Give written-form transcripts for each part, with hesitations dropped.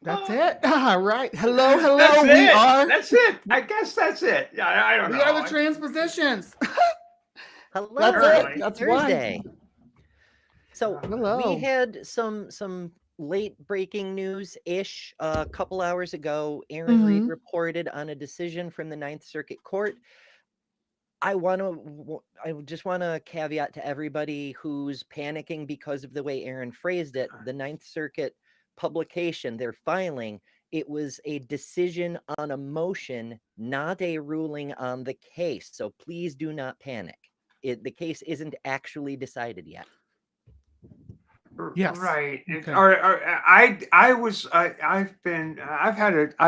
That's it. All right. Hello, That's hello. We it. are That's it. I guess that's it. I don't we are know. the Transpositions. That's Hello, it. Apparently. happy That's why. Thursday. So we Hello. had some late breaking news ish a couple hours ago. Aaron Reed Hmm. reported on a decision from the Ninth Circuit Court. I just want to caveat to everybody who's panicking because of the way Aaron phrased it. The Ninth Circuit publication, their filing, it was a decision on a motion, not a ruling on the case. So please do not panic. The case isn't actually decided yet. Yes. Right. Okay. I've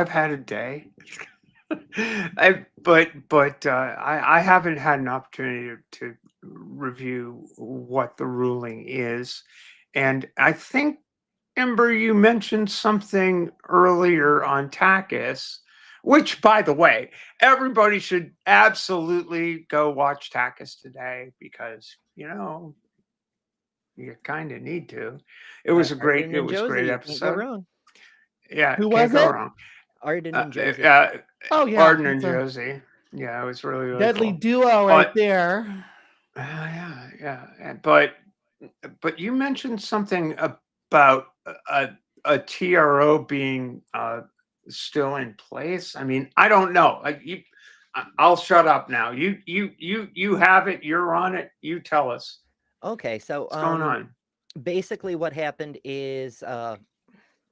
had a day. I haven't had an opportunity to review what the ruling is. And I think, Ember, you mentioned something earlier on Takis, which, by the way, everybody should absolutely go watch Takis today because, you kind of need to. Arden It and was a Josie, great you can't go episode. wrong. Yeah, Who can't was go it? wrong. Arden Uh, and Josie. uh, Oh yeah, Arden and it's a Josie. Yeah, it was really, really deadly cool. duo right But there. yeah, yeah. But you mentioned something about a TRO being still in place. I mean, I don't know. I'll shut up now. You have it. You're on it. You tell us Okay, so what's going on. basically what happened is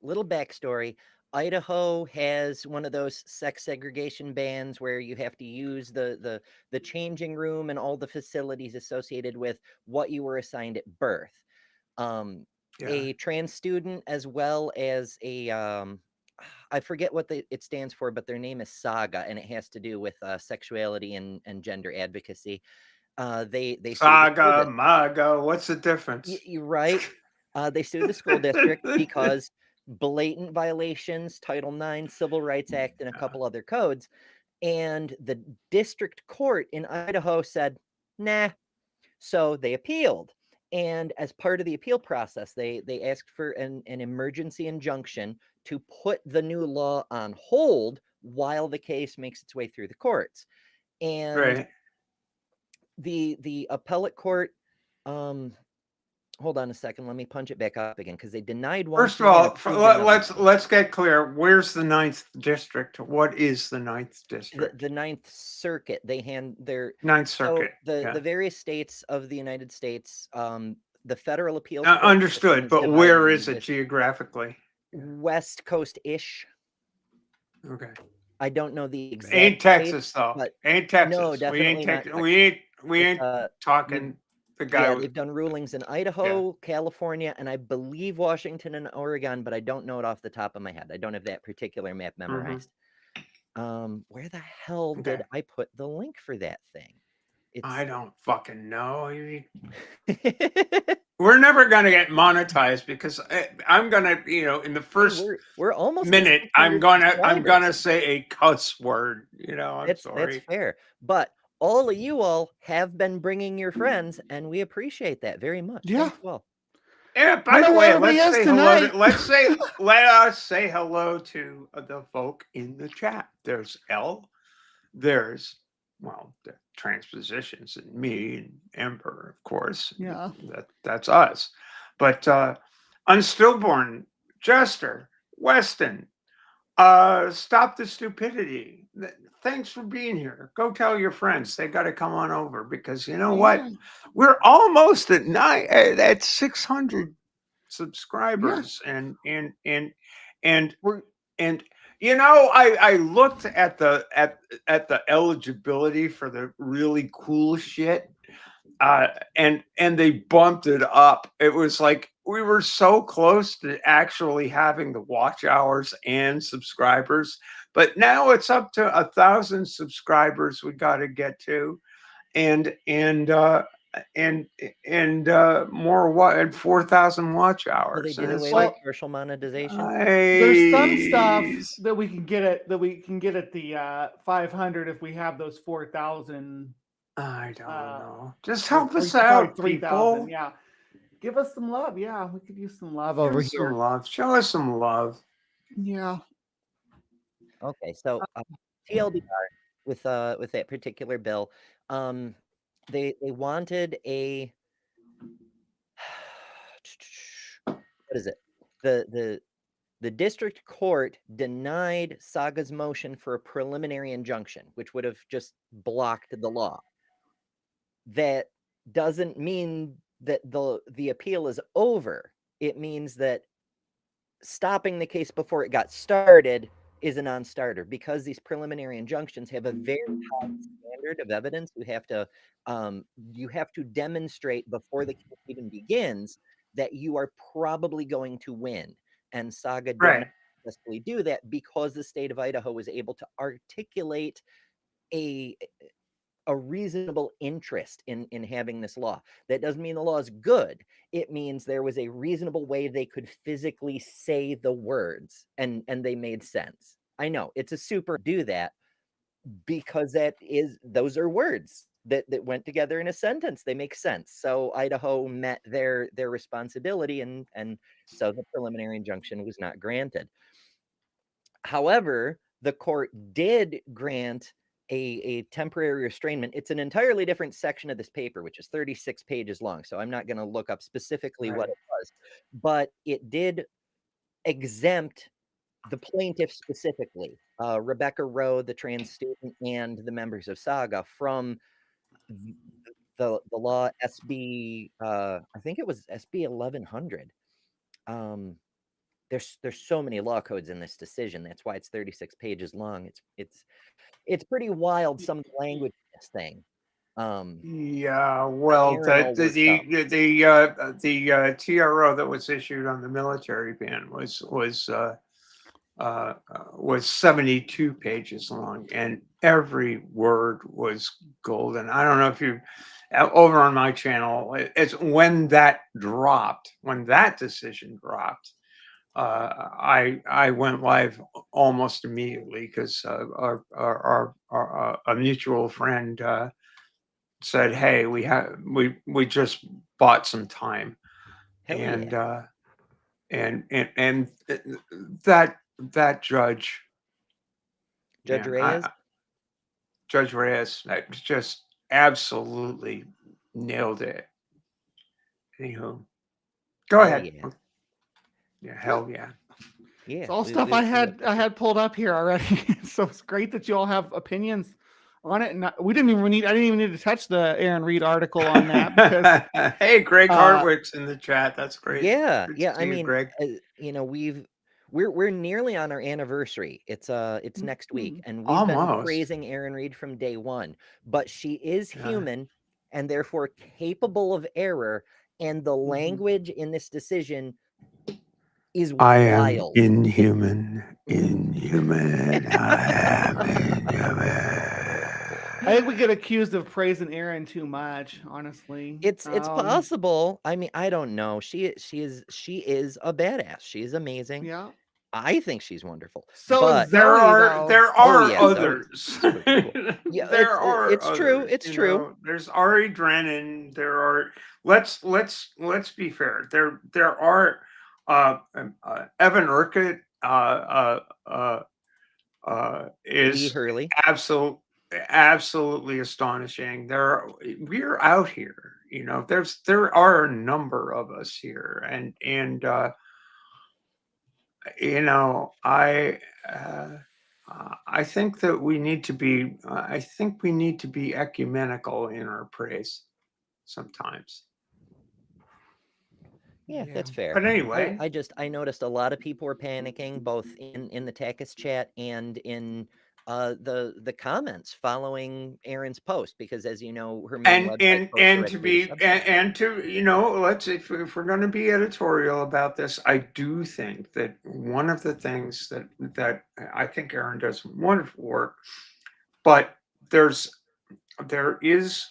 little backstory. Idaho has one of those sex segregation bans where you have to use the changing room and all the facilities associated with what you were assigned at birth. Yeah. A trans student as well as a I forget what it stands for, but their name is Saga, and it has to do with sexuality and gender advocacy. They sued the school Saga, district. Maga. What's the difference? You're right. They sued the school district because blatant violations, Title IX, Civil Rights Act, and a couple other codes. And the district court in Idaho said, nah. So they appealed. And as part of the appeal process, they asked for an emergency injunction to put the new law on hold while the case makes its way through the courts. And Right. the appellate court, um, hold on a second. Let me punch it back up again because they denied one First of thing and all, approved another thing. let's get clear. Where's the ninth district? What is the ninth The district? Ninth Circuit, they hand their Ninth so Circuit. the Yeah. various states of the United States, the federal appeals court system Understood. is But divided where is into it geographically? West Coast ish. Okay. I don't know the exact Ain't states, Texas though. but Ain't no, Texas. definitely not We Texas. It's ain't they've talking the guy yeah, with they've done rulings in yeah. Idaho, California, and I believe Washington and Oregon, but I don't know it off the top of my head. I don't have that particular map Mm-hmm. memorized. Where the hell Okay. did I put the link for that thing? I It's don't fucking know. We're never gonna get monetized because I'm gonna, in the Hey, first we're almost at minute, 600 I'm subscribers. gonna say a cuss word. I'm That's sorry. fair. But all of you all have been bringing your friends, and we appreciate that very much. Yeah. Thank you all. Yeah. I By know the where way, everybody is tonight. let us say hello to the folk in the chat. There's L. There's the transpositions and me and Emperor, of course. Yeah. That's us. But Unstillborn, Jester, Weston, stop the stupidity. Thanks for being here. Go tell your friends they got to come on over because you know what? Yeah. We're almost at 600 Yeah. subscribers, and We're and I looked at the eligibility for the really cool shit, and they bumped it up. It was like we were so close to actually having the watch hours and subscribers, but now it's up to 1,000 subscribers we got to get to, and and more what and 4,000 watch So they hours, did and it's away with like well. partial monetization. There's some stuff nice. that we can get at the 500 if we have those 4,000 I don't uh know. Just or help three, us sorry, out, 3,000. people. Yeah. Give us some love. Yeah, we could use some love Give over us some here. love. Show us some love. Yeah. Okay, so TLDR with that particular bill, they wanted a what is it? The district court denied Saga's motion for a preliminary injunction, which would have just blocked the law. That doesn't mean that the appeal is over. It means that stopping the case before it got started is a non-starter, because these preliminary injunctions have a very high standard of evidence. You have to demonstrate before the case even begins that you are probably going to win. And Saga did not Right. successfully do that because the state of Idaho was able to articulate a reasonable interest in having this law. That doesn't mean the law is good. It means there was a reasonable way they could physically say the words, and they made sense. I know it's a super do that, because those are words that went together in a sentence. They make sense. So Idaho met their responsibility, and so the preliminary injunction was not granted. However, the court did grant a temporary restrainment. It's an entirely different section of this paper, which is 36 pages long. So I'm not going to look up specifically what it was, but it did exempt the plaintiff specifically, Rebecca Rowe, the trans student, and the members of Saga from the law SB, I think it was SB 1100. There's so many law codes in this decision. That's why it's 36 pages long. It's pretty wild, some of the language in this thing. Yeah, well, Aaron all worked up. the TRO that was issued on the military ban was 72 pages long, and every word was golden. I don't know if you over on my channel, it's when that decision dropped. I went live almost immediately because a mutual friend said, "Hey, we just bought some time," Hell and yeah. and that judge, Judge man, Reyes? Judge Reyes, just absolutely nailed it. Anywho, go Hell ahead. yeah. Yeah, hell yeah. Yeah. It's all stuff I had pulled up here already. So it's great that you all have opinions on it. And I didn't even need to touch the Aaron Reed article on that because Hey, Greg Hartwick's in the chat. That's great. Yeah, Good to yeah. see I you, mean, Greg. we're nearly on our anniversary. It's next week, and we've been Almost. praising Aaron Reed from day one. But she is Yeah. human and therefore capable of error. And the language in this decision is I wild. am inhuman. Inhuman. I am inhuman. I think we get accused of praising Aaron too much, honestly. It's possible. I mean, I don't know. She is a badass. She is amazing. Yeah. I think she's wonderful. So But is Zoe, there though. are yeah, others. Yeah, There are it's true. others, It's you true. know. There's Ari Drennan. There are let's be fair. There are Evan Urquhart Lee is Hurley. absolutely astonishing. We're out here, you know. There are a number of us here, and you know, I think that we need to be. I think we need to be ecumenical in our praise sometimes. Yeah, that's fair. But anyway, I noticed a lot of people were panicking, both in the Takis chat and in the comments following Aaron's post, because as you know, her main website posts and to directly to be Substack. and to, you know, let's, if we're going to be editorial about this, I do think that one of the things that I think Aaron does wonderful work, but there is,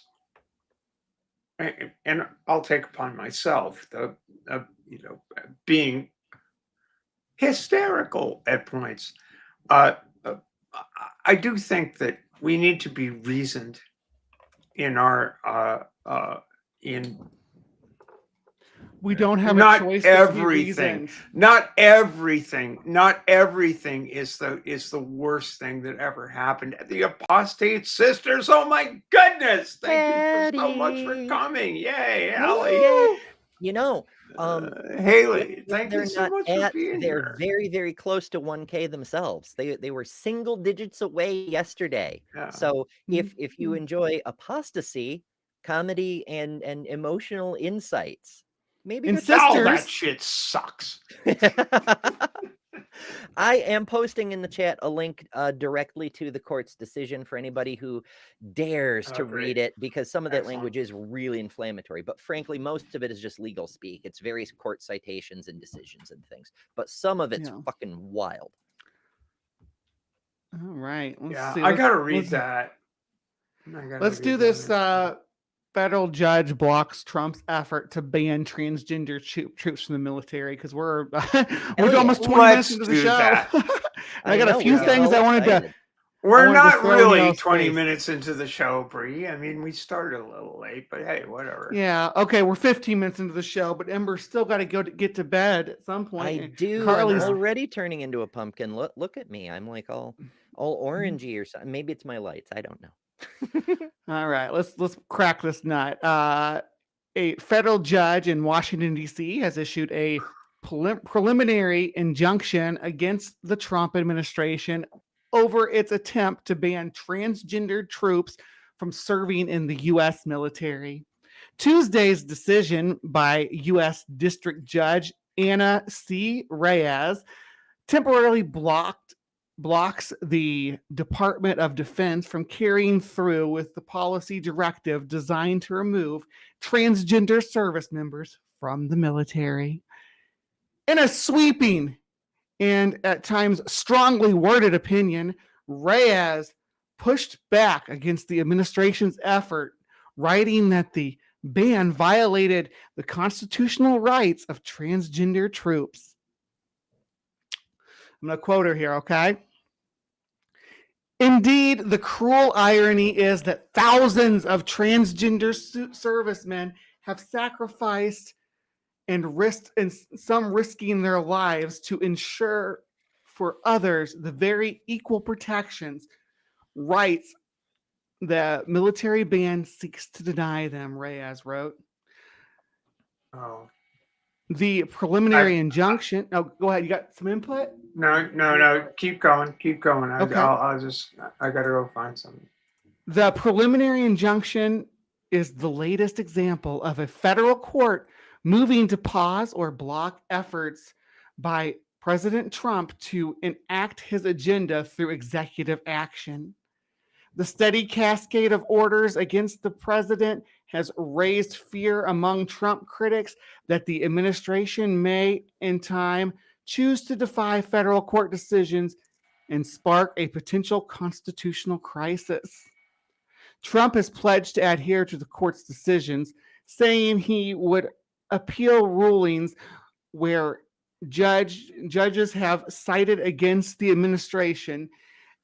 and I'll take upon myself the you know, being hysterical at points. I do think that we need to be reasoned in our in we don't have Not a choice. everything. Not everything. Not everything is the worst thing that ever happened. The apostate sisters. Oh my goodness! Thank you so much for coming. Yay, Allie. Yay. You know, Haley, if thank they're you so not much for at, being they're here. very, very close to 1K themselves. They were single digits away yesterday. Yeah. So if you Mhm. enjoy apostasy, comedy, and emotional insights, maybe And go check All them out. that shit sucks. I am posting in the chat a link directly to the court's decision for anybody who dares to read it, because some of that language is really inflammatory. But frankly, most of it is just legal speak. It's various court citations and decisions and things. But some of it's Yeah. fucking wild. All right. Let's Yeah, see. I gotta read that. Let's do this. Federal judge blocks Trump's effort to ban transgender troops from the military, because we're yeah. almost 20 minutes into the show. I I got know, a few we're things all I wanted excited. to. We're wanted to not throw in really y'all's 20 face. minutes into the show, Bree. I mean, we started a little late, but hey, whatever. Yeah. Okay. We're 15 minutes into the show, but Ember's still got to go to get to bed at some point. I and do. Carly's I'm already turning into a pumpkin. Look at me. I'm like all orangey or something. Maybe it's my lights. I don't know. All right, let's crack this nut. A federal judge in Washington, D.C. has issued a preliminary injunction against the Trump administration over its attempt to ban transgender troops from serving in the U.S. military. Tuesday's decision by U.S. District Judge Anna C. Reyes temporarily blocks the Department of Defense from carrying through with the policy directive designed to remove transgender service members from the military. In a sweeping and at times strongly worded opinion, Reyes pushed back against the administration's effort, writing that the ban violated the constitutional rights of transgender troops. I'm going to quote her here, okay? Indeed, the cruel irony is that thousands of transgender servicemen have sacrificed and risked, and some risking their lives to ensure for others the very equal protections, rights the military ban seeks to deny them, Reyes wrote. Oh. The preliminary injunction. Oh, go ahead. You got some input? No. Keep going. Okay. I gotta go find something. The preliminary injunction is the latest example of a federal court moving to pause or block efforts by President Trump to enact his agenda through executive action. The steady cascade of orders against the president has raised fear among Trump critics that the administration may, in time, choose to defy federal court decisions and spark a potential constitutional crisis. Trump has pledged to adhere to the court's decisions, saying he would appeal rulings where judges have sided against the administration.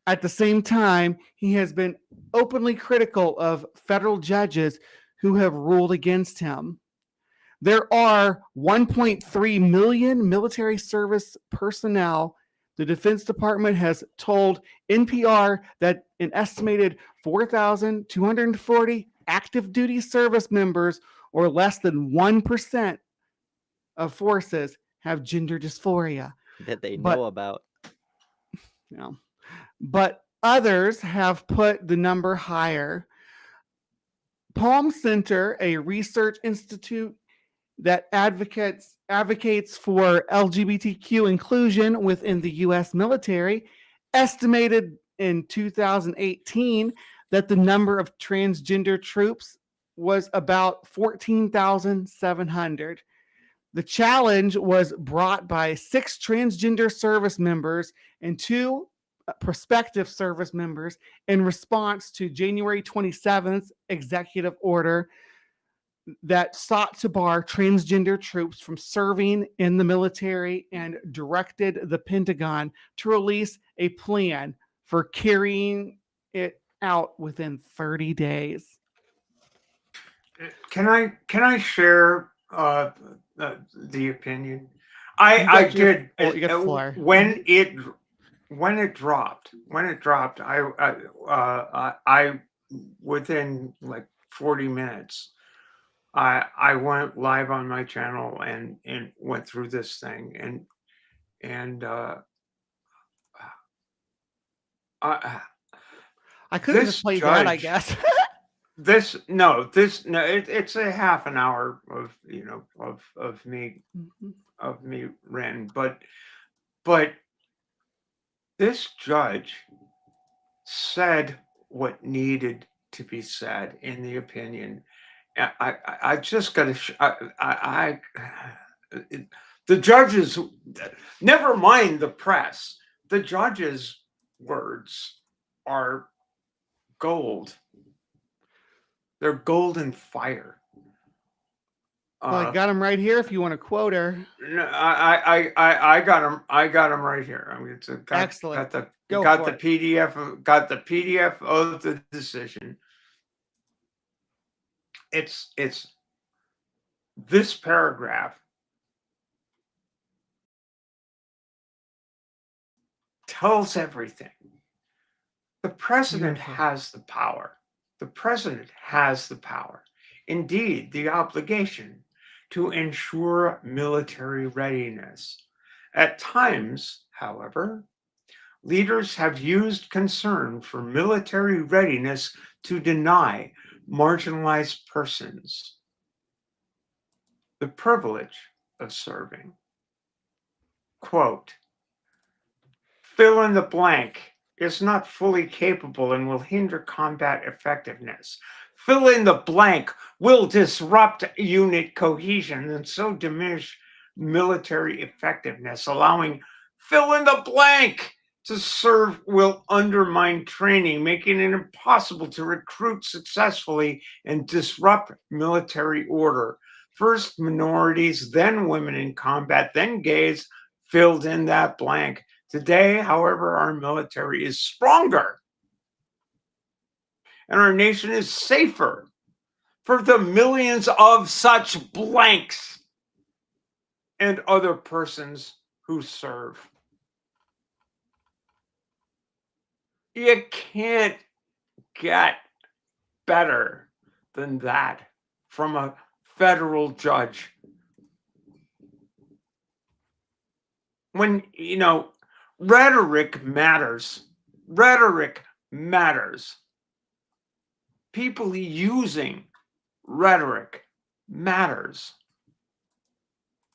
At the same time, he has been openly critical of federal judges who have ruled against him. There are 1.3 million military service personnel. The Defense Department has told NPR that an estimated 4,240 active duty service members, or less than 1% of forces, have gender dysphoria. That they know about. But others have put the number higher. Palm Center, a research institute that advocates for LGBTQ inclusion within the U.S. military, estimated in 2018 that the number of transgender troops was about 14,700. The challenge was brought by 6 transgender service members and 2 prospective service members in response to January 27th executive order that sought to bar transgender troops from serving in the military and directed the Pentagon to release a plan for carrying it out within 30 days. Can I share the opinion. You I got your did floor- you got the floor. when it dropped. I within like 40 minutes, I went live on my channel and went through this thing and I, I could have this just played that, I judge. guess. It's a half an hour of of me ranting, but this judge said what needed to be said in the opinion. I just got to the judges, never mind the press, the judges words are gold. They're golden fire. Well, I got him right here if you want to quote her. No, I got them. I got them right here. I mean, it's Excellent. got Go got for the it. PDF. Got the PDF of the decision. It's this paragraph tells everything. The president Beautiful. has the power. The president has the power, indeed, the obligation to ensure military readiness. At times, however, leaders have used concern for military readiness to deny marginalized persons the privilege of serving. Quote, fill in the blank is not fully capable and will hinder combat effectiveness. Fill in the blank will disrupt unit cohesion and so diminish military effectiveness. Allowing fill in the blank to serve will undermine training, making it impossible to recruit successfully and disrupt military order. First minorities, then women in combat, then gays filled in that blank. Today, however, our military is stronger and our nation is safer for the millions of such blanks and other persons who serve. You can't get better than that from a federal judge. When, rhetoric matters. Rhetoric matters. People using rhetoric matters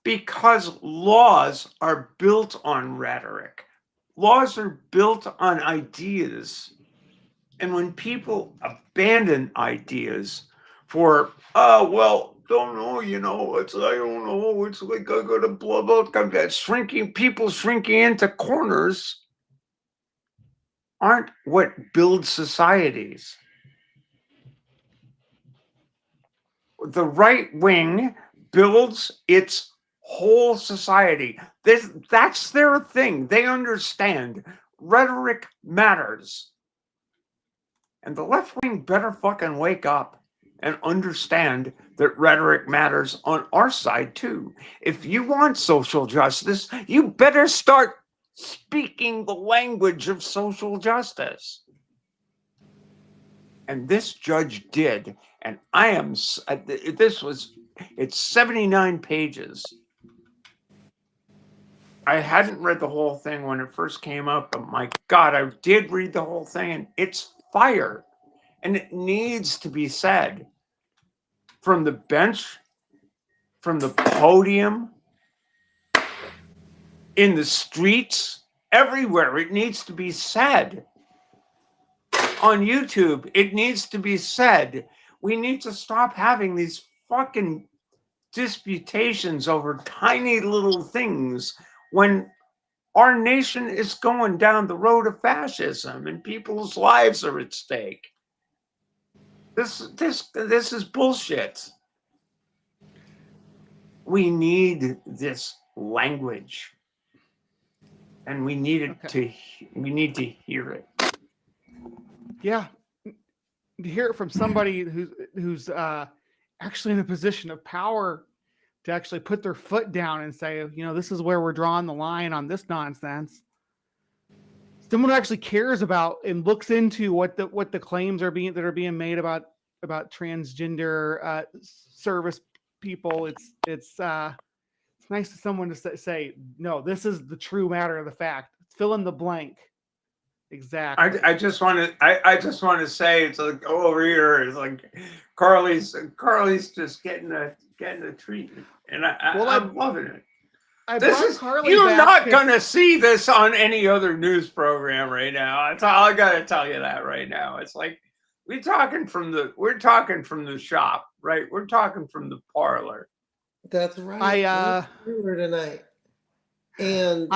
because laws are built on rhetoric. Laws are built on ideas. And when people abandon ideas for, oh, well, don't know, it's, I don't know, it's like I got to blow out, people shrinking into corners aren't what builds societies. The right wing builds its whole society. That's their thing. They understand rhetoric matters. And the left wing better fucking wake up and understand that rhetoric matters on our side too. If you want social justice, you better start speaking the language of social justice. And this judge did. And it's 79 pages. I hadn't read the whole thing when it first came up, but my God, I did read the whole thing, and it's fire. And it needs to be said from the bench, from the podium, in the streets, everywhere. It needs to be said. On YouTube, it needs to be said. We need to stop having these fucking disputations over tiny little things when our nation is going down the road of fascism and people's lives are at stake. This is bullshit. We need this language, and we need to hear it. Yeah, to hear it from somebody who's actually in a position of power to actually put their foot down and say, this is where we're drawing the line on this nonsense. Someone who actually cares about and looks into what the claims are being made about transgender service people. It's nice to someone to say, no, this is the true matter of the fact. Fill in the blank. Exactly. I just want to say, it's like, over here, it's like Carly's just getting a treatment, and I'm loving it. You're not gonna see this on any other news program right now. That's all I gotta tell you that right now. It's like we're talking from the shop, right? We're talking from the parlor. That's right. Tonight, and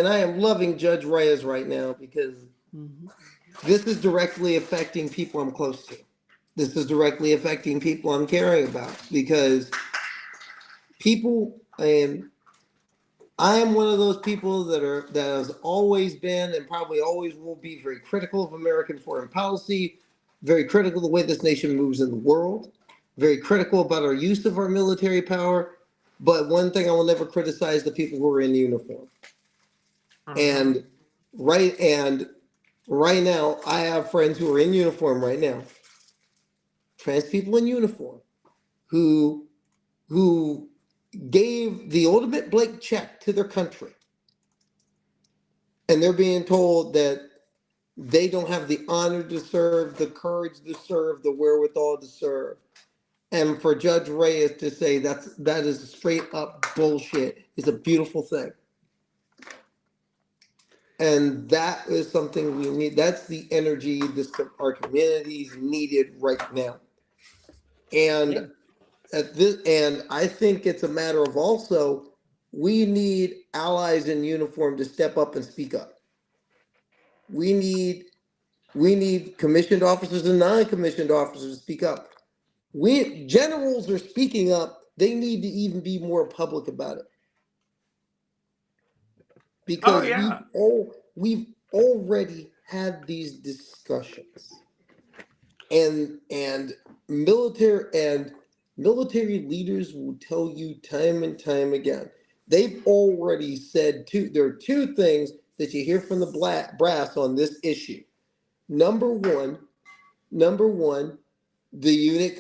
I am loving Judge Reyes right now because this is directly affecting people I'm close to. This is directly affecting people I'm caring about because people, and I am one of those people that has always been and probably always will be very critical of American foreign policy, very critical of the way this nation moves in the world, very critical about our use of our military power. But one thing I will never criticize: the people who are in uniform. And right now, I have friends who are in uniform right now, trans people in uniform, who gave the ultimate blank check to their country, and they're being told that they don't have the honor to serve, the courage to serve, the wherewithal to serve. And for Judge Reyes to say that is straight up bullshit is a beautiful thing. And that is something we need. That's the energy our communities needed right now. And I think it's a matter of also, we need allies in uniform to step up and speak up. We need commissioned officers and non-commissioned officers to speak up. Generals are speaking up. They need to even be more public about it. Because we've already had these discussions, and military leaders will tell you time and time again. They've already said there are two things that you hear from the brass on this issue. Number one, the unit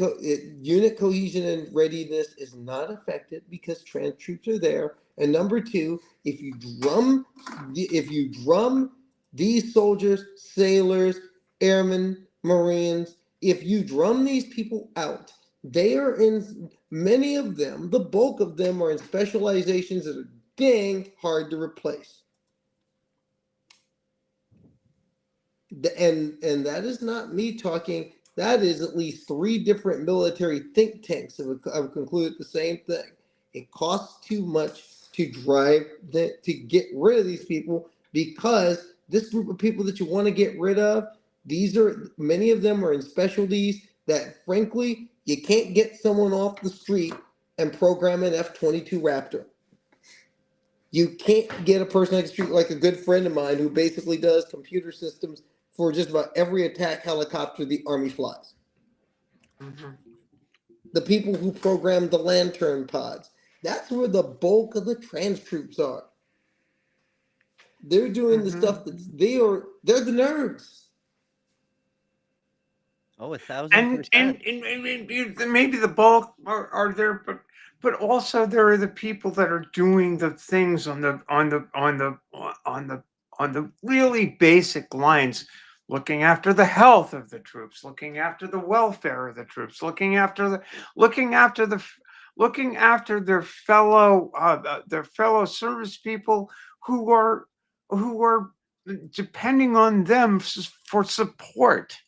cohesion and readiness is not affected because trans troops are there. And number two, if you drum these soldiers, sailors, airmen, Marines, if you drum these people out, many of them, the bulk of them are in specializations that are dang hard to replace. And that is not me talking. That is at least 3 different military think tanks have concluded the same thing. It costs too much to to get rid of these people, because this group of people that you want to get rid of, many of them are in specialties that, frankly, you can't get someone off the street and program an F-22 Raptor. You can't get a person on the street like a good friend of mine who basically does computer systems for just about every attack helicopter the Army flies. The people who program the Lantern pods. That's where the bulk of the trans troops are. They're doing the stuff that they're the nerds. Oh, 1,000%. And maybe the bulk are there, but also there are the people that are doing the things on the really basic lines, looking after the health of the troops, looking after the welfare of the troops, looking after their fellow service people who are depending on them for support.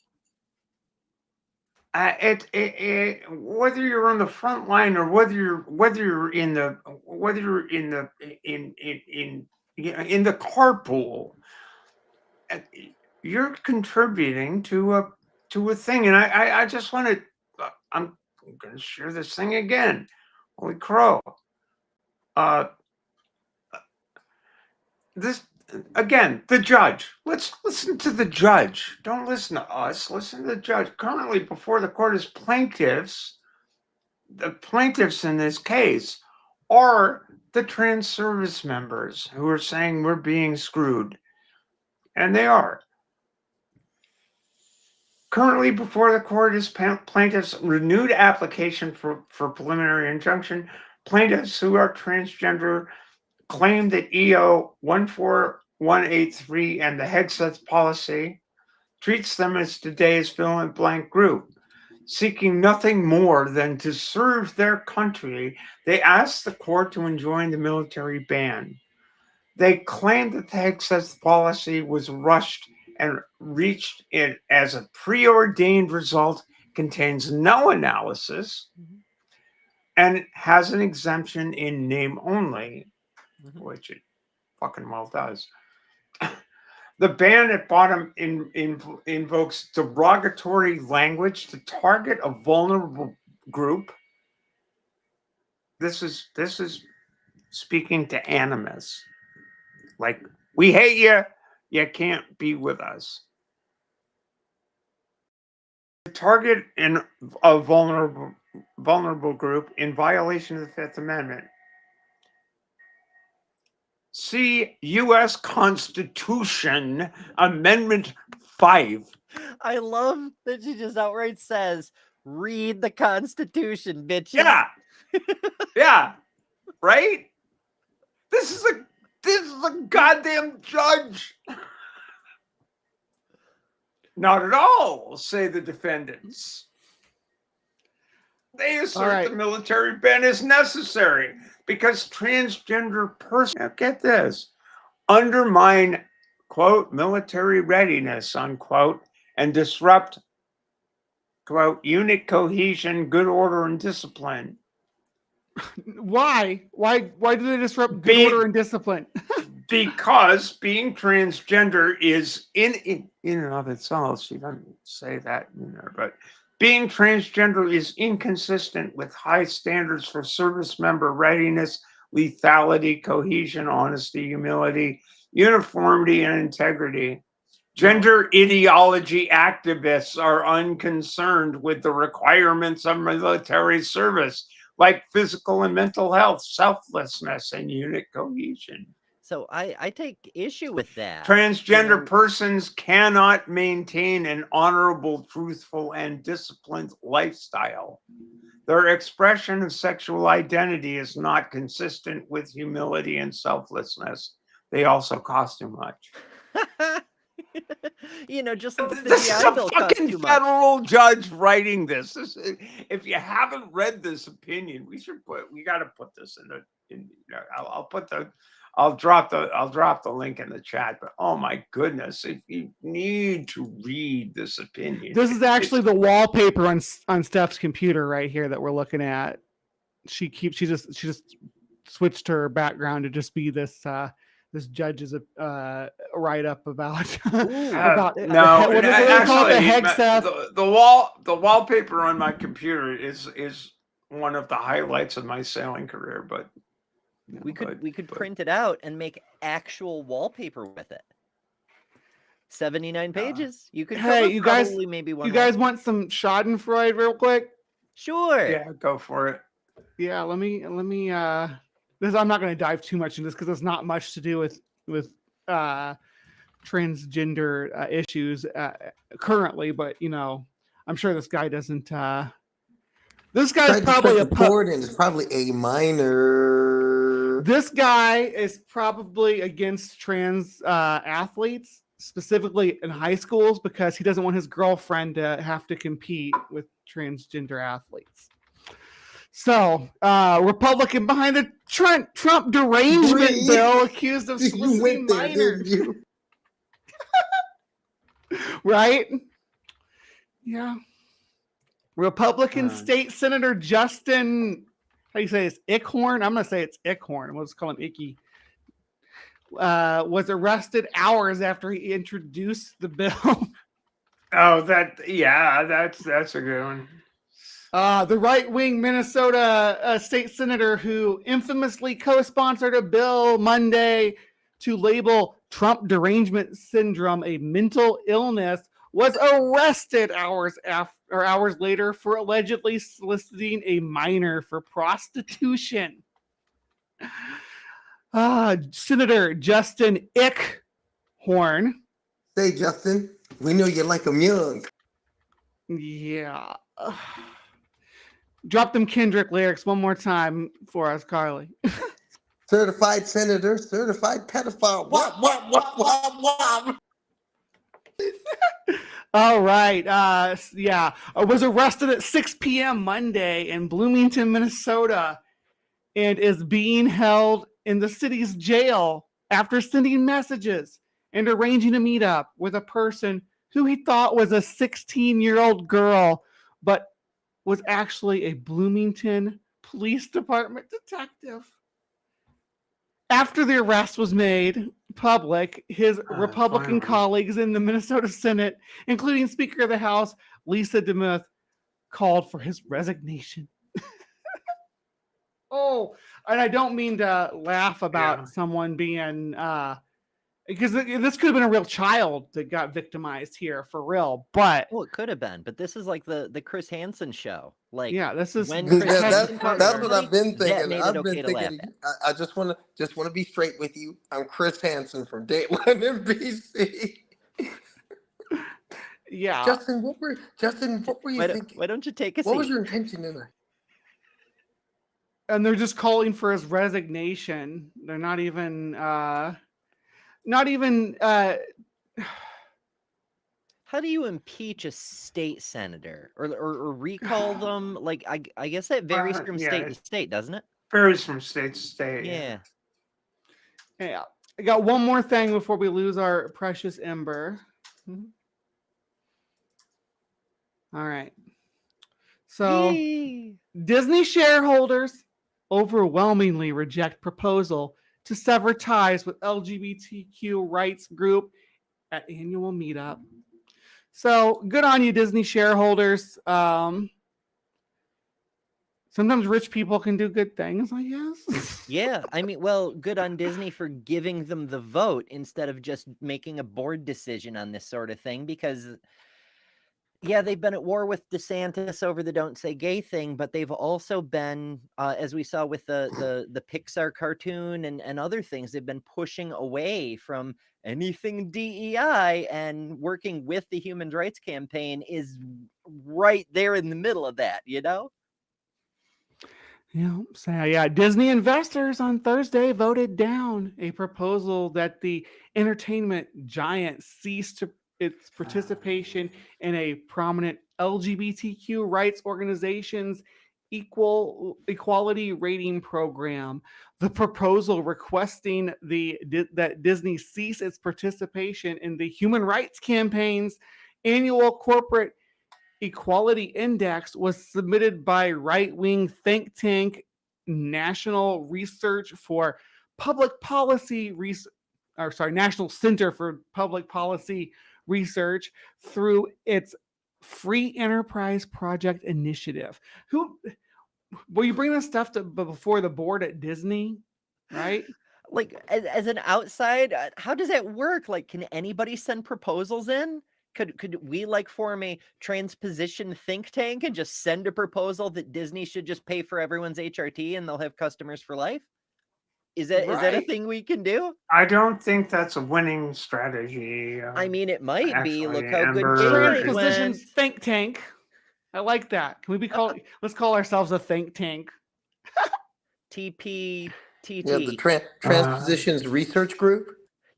Whether you're on the front line or whether you're in the carpool, you're contributing to a thing. And I just want to, I'm going to share this thing again. Holy crow! This again, the judge. Let's listen to the judge. Don't listen to us. Listen to the judge. Currently before the court is plaintiffs the plaintiffs in this case are the trans service members who are saying we're being screwed. And they are. Currently before the court is plaintiffs' renewed application for preliminary injunction. Plaintiffs who are transgender claim that EO 14183 and the Hegseth policy treats them as today's fill-in-blank group. Seeking nothing more than to serve their country, they asked the court to enjoin the military ban. They claimed that the Hegseth policy was rushed and reached it as a preordained result, contains no analysis, and has an exemption in name only, which it fucking well does. The ban at bottom invokes derogatory language to target a vulnerable group. This is speaking to animus. Like, we hate you, you can't be with us. Target a vulnerable group in violation of the Fifth Amendment. See U.S. Constitution Amendment 5. I love that she just outright says, read the Constitution, bitches. Yeah. Yeah. Right? This is a goddamn judge. Not at all, say the defendants. They assert the military ban is necessary because transgender persons, now get this, undermine, quote, military readiness, unquote, and disrupt, quote, unit cohesion, good order, and discipline. Why? Why do they disrupt good order and discipline? Because being transgender is in and of itself, she doesn't say that in there, but being transgender is inconsistent with high standards for service member readiness, lethality, cohesion, honesty, humility, uniformity, and integrity. Gender ideology activists are unconcerned with the requirements of military service, like physical and mental health, selflessness, and unit cohesion. So I take issue with that. Transgender persons cannot maintain an honorable, truthful, and disciplined lifestyle. Their expression of sexual identity is not consistent with humility and selflessness. They also cost too much. You know, just like the this is GI a Bill costs fucking too much. federal judge writing this. If you haven't read this opinion, we got to put this in. I'll drop the link in the chat. But oh my goodness, if you need to read this opinion, this is actually the wallpaper on Steph's computer right here that we're looking at. She just switched her background to just be this judge's write up about the wallpaper on my computer is one of the highlights of my sailing career. But we could print it out and make actual wallpaper with it. 79 pages. You could. Hey, you guys, maybe one. You guys want some Schadenfreude real quick? Sure. Yeah, go for it. Yeah, let me. This, I'm not going to dive too much into this because there's not much to do with transgender issues currently, but you know, I'm sure this guy doesn't. This guy's probably and it's probably a minor. This guy is probably against trans athletes, specifically in high schools, because he doesn't want his girlfriend to have to compete with transgender athletes. So, Republican behind the Trump derangement bill, accused of soliciting minors. Right? Yeah. Republican State Senator Justin, how do you say this? Ickhorn? I'm going to say it's Ickhorn. We'll just call him Icky. Was arrested hours after he introduced the bill. Oh, that's a good one. The right-wing Minnesota state senator who infamously co-sponsored a bill Monday to label Trump derangement syndrome a mental illness was arrested hours later for allegedly soliciting a minor for prostitution. Senator Justin Ickhorn. Say, Justin, we know you like them young. Yeah. Drop them Kendrick lyrics one more time for us, Carly. Certified senator, certified pedophile. Wop. All right. Was arrested at 6 p.m. Monday in Bloomington, Minnesota, and is being held in the city's jail after sending messages and arranging a meetup with a person who he thought was a 16-year-old girl, but was actually a Bloomington Police Department detective. After the arrest was made public, his Republican colleagues in the Minnesota Senate, including Speaker of the House Lisa DeMuth, called for his resignation. Oh, and I don't mean to laugh about someone being because this could have been a real child that got victimized here for real, but well, it could have been, but this is like the Chris Hansen show. Like, yeah, this is when that's what I've been thinking. I've been thinking. I just want to be straight with you. I'm Chris Hansen from Dateline NBC. Yeah, Justin, what were you thinking? Why don't you take a seat? What was your intention in there? And they're just calling for his resignation. They're not even how do you impeach a state senator or recall them? Like, I guess that varies from state to state, doesn't it? Varies from state to state. Yeah. I got one more thing before we lose our precious Ember. All right. So Yay. Disney shareholders overwhelmingly reject proposal to sever ties with LGBTQ rights group at annual meetup. So good on you, Disney shareholders. Sometimes rich people can do good things, I guess. Yeah, I mean, well, good on Disney for giving them the vote instead of just making a board decision on this sort of thing, because yeah, they've been at war with DeSantis over the don't say gay thing, but they've also been, as we saw with the Pixar cartoon and other things, they've been pushing away from anything DEI, and working with the Human Rights Campaign is right there in the middle of that, you know? Yeah, Disney investors on Thursday voted down a proposal that the entertainment giant cease its participation in a prominent LGBTQ rights organization's equality rating program. The proposal requesting that Disney cease its participation in the Human Rights Campaign's annual corporate equality index was submitted by right-wing think tank National Center for Public Policy Research through its Free Enterprise Project initiative. Will you bring this stuff before the board at Disney, right? Like, as an outside, how does that work? Like, can anybody send proposals in? Could we like form a transposition think tank and just send a proposal that Disney should just pay for everyone's HRT and they'll have customers for life? Is that a thing we can do? I don't think that's a winning strategy. I mean, it might be. Look how Ember, good Transpositions think tank. I like that. Can we let's call ourselves a think tank. TPTT. Yeah, the Transpositions Research Group.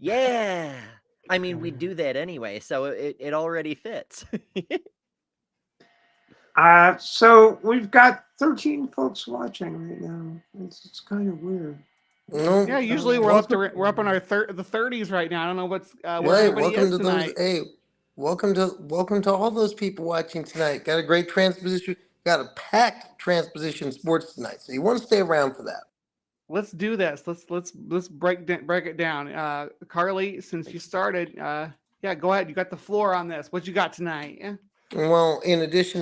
Yeah. I mean, we do that anyway, so it already fits. So we've got 13 folks watching right now. It's kind of weird. No, yeah, usually we're up in our the 30s right now. I don't know what's where everybody is tonight. Welcome to all those people watching tonight. Got a great transposition. Got a packed transposition sports tonight, so you want to stay around for that. Let's do this. Let's break it down. Carly, since you started, go ahead. You got the floor on this. What you got tonight? Yeah. Well, in addition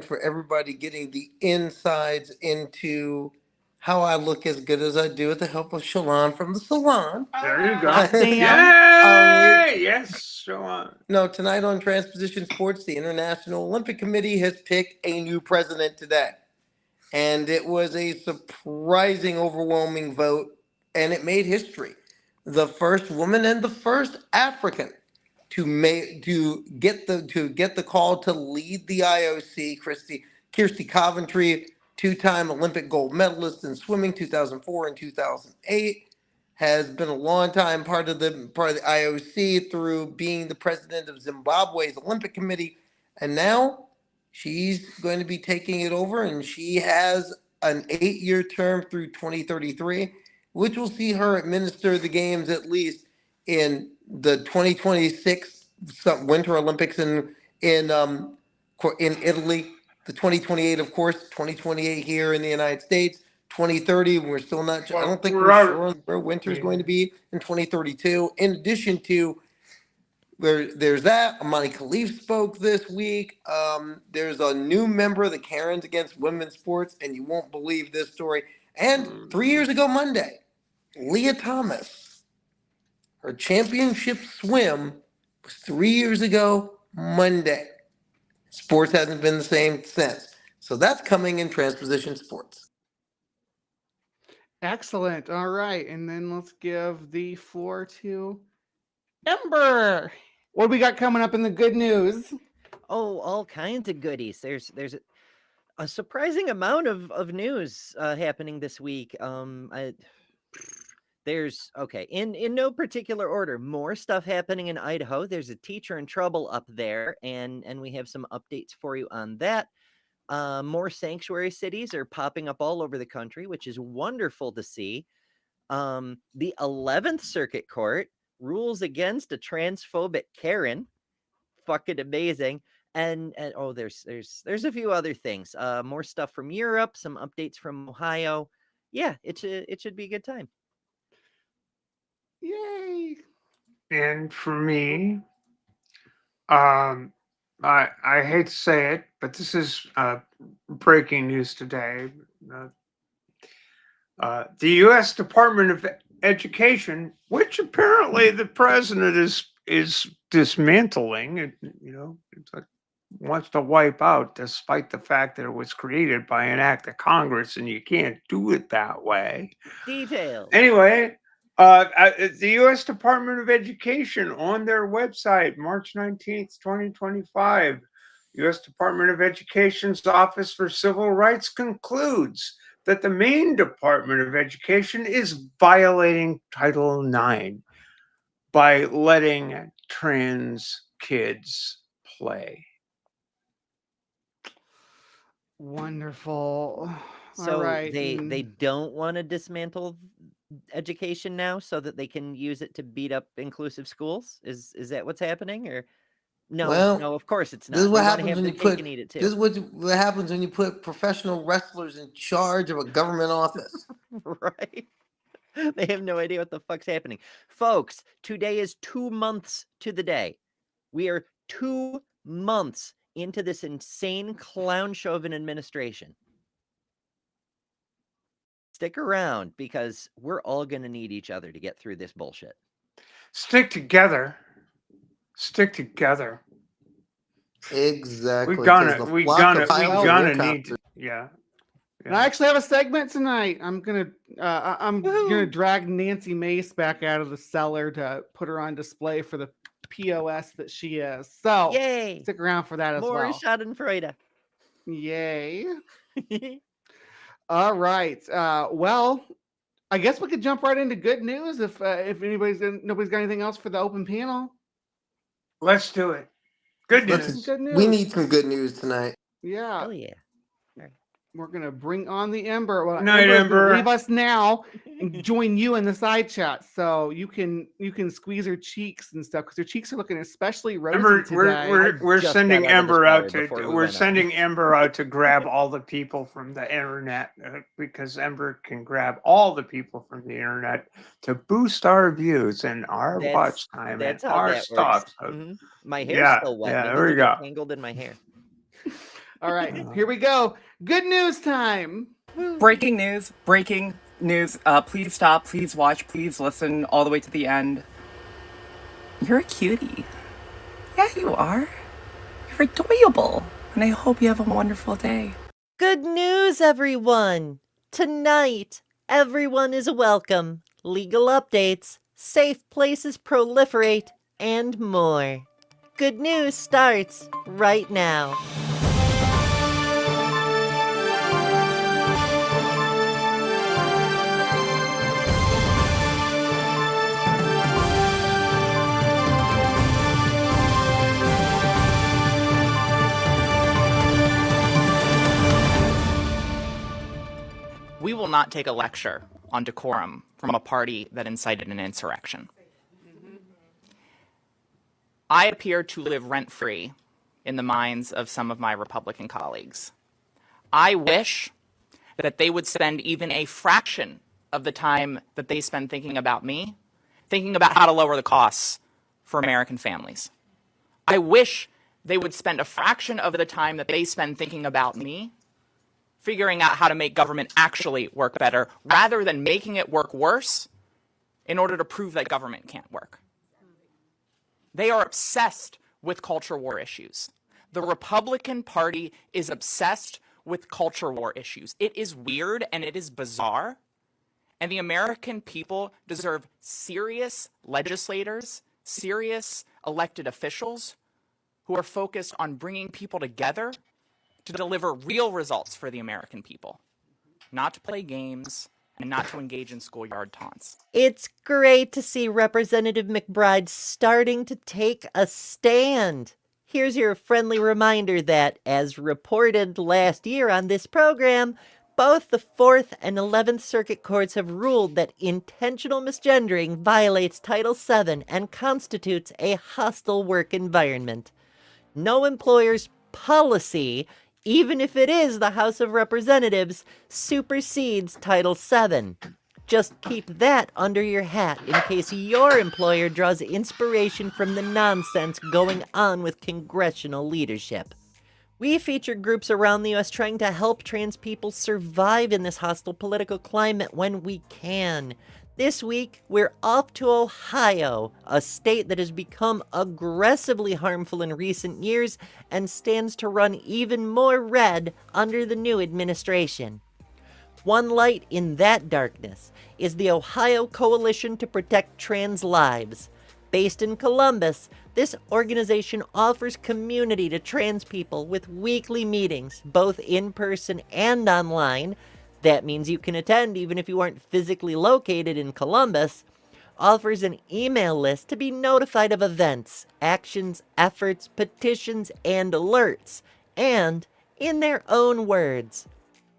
for everybody getting the insides into how I look as good as I do with the help of Shalon from the salon. There you go. Damn. Yay! Yes, Shalon. No, tonight on Transposition Sports, the International Olympic Committee has picked a new president today. And it was a surprising, overwhelming vote, and it made history. The first woman and the first African to get the call to lead the IOC, Kirsty Coventry, two-time Olympic gold medalist in swimming 2004 and 2008, has been a long-time part of the IOC through being the president of Zimbabwe's Olympic Committee, and now she's going to be taking it over, and she has an 8-year term through 2033, which will see her administer the games at least in the 2026 Winter Olympics in Italy, the 2028, of course, 2028 here in the United States, 2030. We're still not sure. I don't think we're sure where winter is going to be in 2032. In addition to there's that. Amani Khalif spoke this week. There's a new member of the Karens Against Women's Sports, and you won't believe this story. And 3 years ago Monday, Leah Thomas, her championship swim was 3 years ago Monday. Sports hasn't been the same since. So that's coming in Transposition Sports. Excellent. All right. And then let's give the floor to Ember. What do we got coming up in the good news? Oh, all kinds of goodies. There's a surprising amount of news happening this week. There's in no particular order, more stuff happening in Idaho. There's a teacher in trouble up there, and we have some updates for you on that. More sanctuary cities are popping up all over the country, which is wonderful to see. The 11th Circuit Court rules against a transphobic Karen. Fucking amazing. And oh, there's a few other things. More stuff from Europe, some updates from Ohio. Yeah, it should be a good time. Yay. And for me, I hate to say it, but this is breaking news today. The U.S. Department of Education, which apparently the president is dismantling, it's like wants to wipe out, despite the fact that it was created by an act of Congress, and you can't do it that way. Details. Anyway, the U.S. Department of Education on their website, March 19th, 2025, U.S. Department of Education's Office for Civil Rights concludes that the Maine Department of Education is violating Title IX by letting trans kids play. Wonderful. So all right. they don't want to dismantle education now so that they can use it to beat up inclusive schools? Is that what's happening? Or no, Well, no, of course it's not. This is what They wanna happens have when their you cake put. and eat it too. This is what happens when you put professional wrestlers in charge of a government office. Right? They have no idea what the fuck's happening. Folks, today is 2 months to the day. We are 2 months into this insane clown show of an administration. Stick around, because we're all going to need each other to get through this bullshit. Stick together. Stick together. Exactly. We gonna need to. Yeah. And I actually have a segment tonight. I'm gonna drag Nancy Mace back out of the cellar to put her on display for the POS that she is. So Yay! stick around for that as More well. Schadenfreude. Yay! All right. Well, I guess we could jump right into good news if nobody's got anything else for the open panel. Let's do it. Good news. Good news. We need some good news tonight. Yeah. Hell yeah. We're gonna bring on the Ember. Well, Night, Ember's Ember. gonna leave us now and join you in the side chat, so you can squeeze her cheeks and stuff, because her cheeks are looking especially rosy Ember, today. we're just sending got out of the Ember out shower to before we we're went on. sending Ember out to grab all the people from the internet, because Ember can grab all the people from the internet to boost our views and our watch time and how our that stuff. works. So, Mhm. My hair's still wet. yeah, Maybe there we it'll get go. tangled in my hair. All right, here we go. Good news time. Breaking news. Please stop, please watch, please listen all the way to the end. You're a cutie. Yeah, you are. You're adorable. And I hope you have a wonderful day. Good news, everyone! Tonight, everyone is welcome. Legal updates, safe places proliferate, and more. Good news starts right now. We will not take a lecture on decorum from a party that incited an insurrection. I appear to live rent-free in the minds of some of my Republican colleagues. I wish that they would spend even a fraction of the time that they spend thinking about me, thinking about how to lower the costs for American families. I wish they would spend a fraction of the time that they spend thinking about me, figuring out how to make government actually work better, rather than making it work worse in order to prove that government can't work. They are obsessed with culture war issues. The Republican Party is obsessed with culture war issues. It is weird and it is bizarre. And the American people deserve serious legislators, serious elected officials who are focused on bringing people together to deliver real results for the American people, not to play games and not to engage in schoolyard taunts. It's great to see Representative McBride starting to take a stand. Here's your friendly reminder that, as reported last year on this program, both the 4th and 11th Circuit Courts have ruled that intentional misgendering violates Title VII and constitutes a hostile work environment. No employer's policy, even if it is the House of Representatives, supersedes Title VII. Just keep that under your hat in case your employer draws inspiration from the nonsense going on with congressional leadership. We feature groups around the U.S. trying to help trans people survive in this hostile political climate when we can. This week, we're off to Ohio, a state that has become aggressively harmful in recent years and stands to run even more red under the new administration. One light in that darkness is the Ohio Coalition to Protect Trans Lives. Based in Columbus, this organization offers community to trans people with weekly meetings, both in person and online. That means you can attend even if you aren't physically located in Columbus. Offers an email list to be notified of events, actions, efforts, petitions, and alerts. And, in their own words,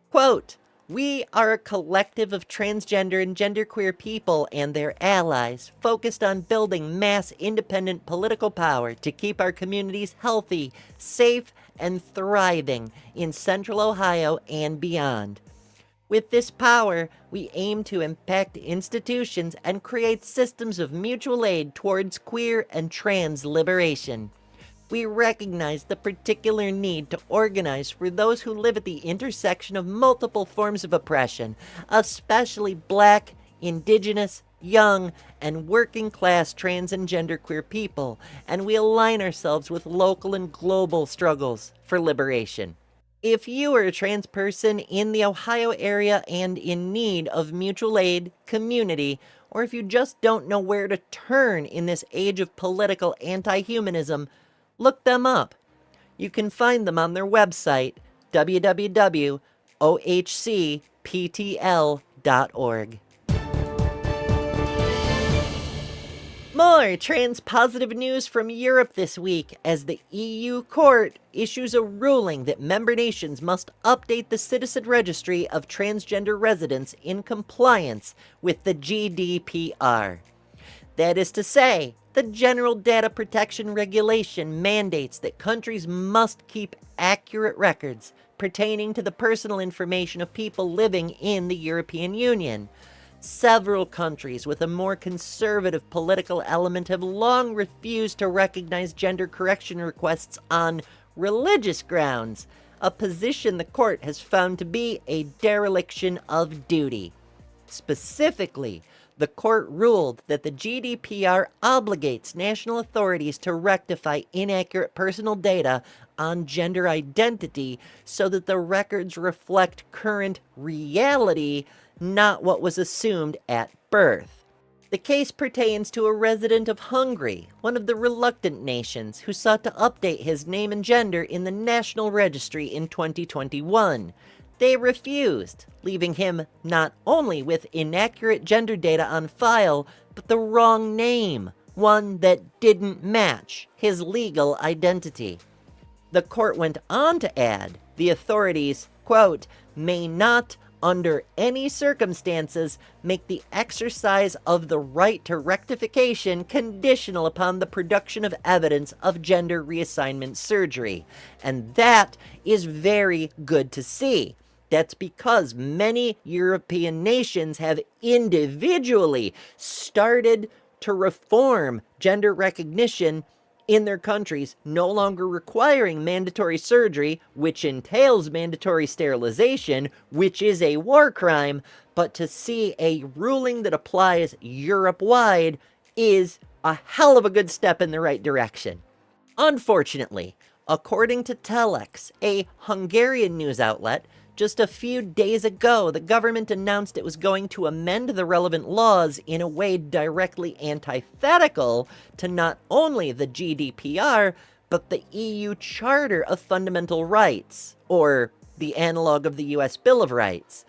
quote, "We are a collective of transgender and genderqueer people and their allies focused on building mass independent political power to keep our communities healthy, safe, and thriving in Central Ohio and beyond. With this power, we aim to impact institutions and create systems of mutual aid towards queer and trans liberation. We recognize the particular need to organize for those who live at the intersection of multiple forms of oppression, especially Black, Indigenous, young, and working-class trans and genderqueer people, and we align ourselves with local and global struggles for liberation. If you are a trans person in the Ohio area and in need of mutual aid, community, or if you just don't know where to turn in this age of political anti-humanism, look them up. You can find them on their website, www.ohcptl.org. More trans-positive news from Europe this week as the EU court issues a ruling that member nations must update the citizen registry of transgender residents in compliance with the GDPR. That is to say, the General Data Protection Regulation mandates that countries must keep accurate records pertaining to the personal information of people living in the European Union. Several countries with a more conservative political element have long refused to recognize gender correction requests on religious grounds. a position the court has found to be a dereliction of duty. Specifically, the court ruled that the GDPR obligates national authorities to rectify inaccurate personal data on gender identity so that the records reflect current reality, not what was assumed at birth. The case pertains to a resident of Hungary, one of the reluctant nations, who sought to update his name and gender in the National Registry in 2021. They refused, leaving him not only with inaccurate gender data on file, but the wrong name, one that didn't match his legal identity. The court went on to add, the authorities, quote, may not, under any circumstances, make the exercise of the right to rectification conditional upon the production of evidence of gender reassignment surgery. And that is very good to see. That's because many European nations have individually started to reform gender recognition in their countries, no longer requiring mandatory surgery, which entails mandatory sterilization, which is a war crime, but to see a ruling that applies Europe-wide is a hell of a good step in the right direction. Unfortunately, according to Telex, a Hungarian news outlet, just a few days ago, the government announced it was going to amend the relevant laws in a way directly antithetical to not only the GDPR, but the EU Charter of Fundamental Rights, or the analog of the US Bill of Rights.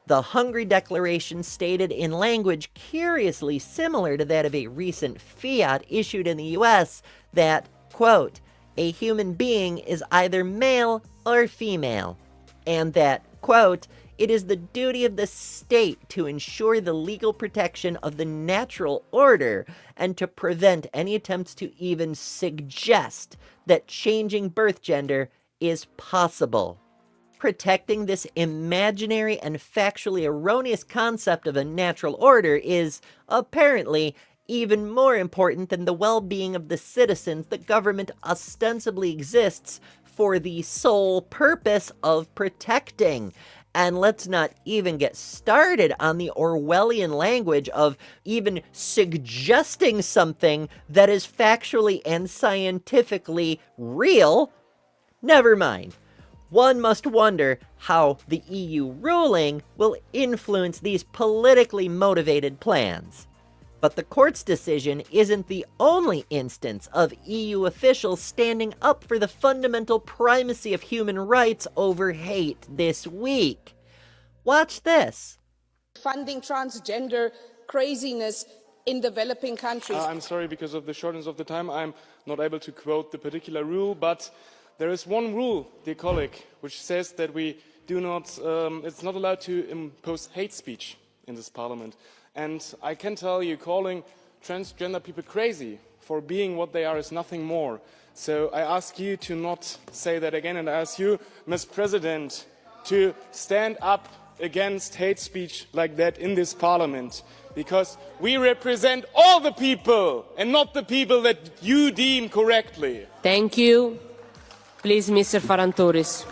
The Hungary Declaration stated in language curiously similar to that of a recent fiat issued in the US that, quote, a human being is either male or female, and that, quote, it is the duty of the state to ensure the legal protection of the natural order and to prevent any attempts to even suggest that changing birth gender is possible. Protecting this imaginary and factually erroneous concept of a natural order is, apparently, even more important than the well-being of the citizens the government ostensibly exists for the sole purpose of protecting. And let's not even get started on the Orwellian language of even suggesting something that is factually and scientifically real. Never mind. One must wonder how the EU ruling will influence these politically motivated plans. But the court's decision isn't the only instance of EU officials standing up for the fundamental primacy of human rights over hate this week. Watch this. Funding transgender craziness in developing countries. I'm sorry, because of the shortness of the time, I'm not able to quote the particular rule, but there is one rule, dear colleague, which says that we do not, it's not allowed to impose hate speech in this parliament. And I can tell you, calling transgender people crazy for being what they are is nothing more. So I ask you to not say that again, and I ask you, Ms. President, to stand up against hate speech like that in this parliament. Because we represent all the people and not the people that you deem correctly. Thank you. Please, Mr. Farantouris.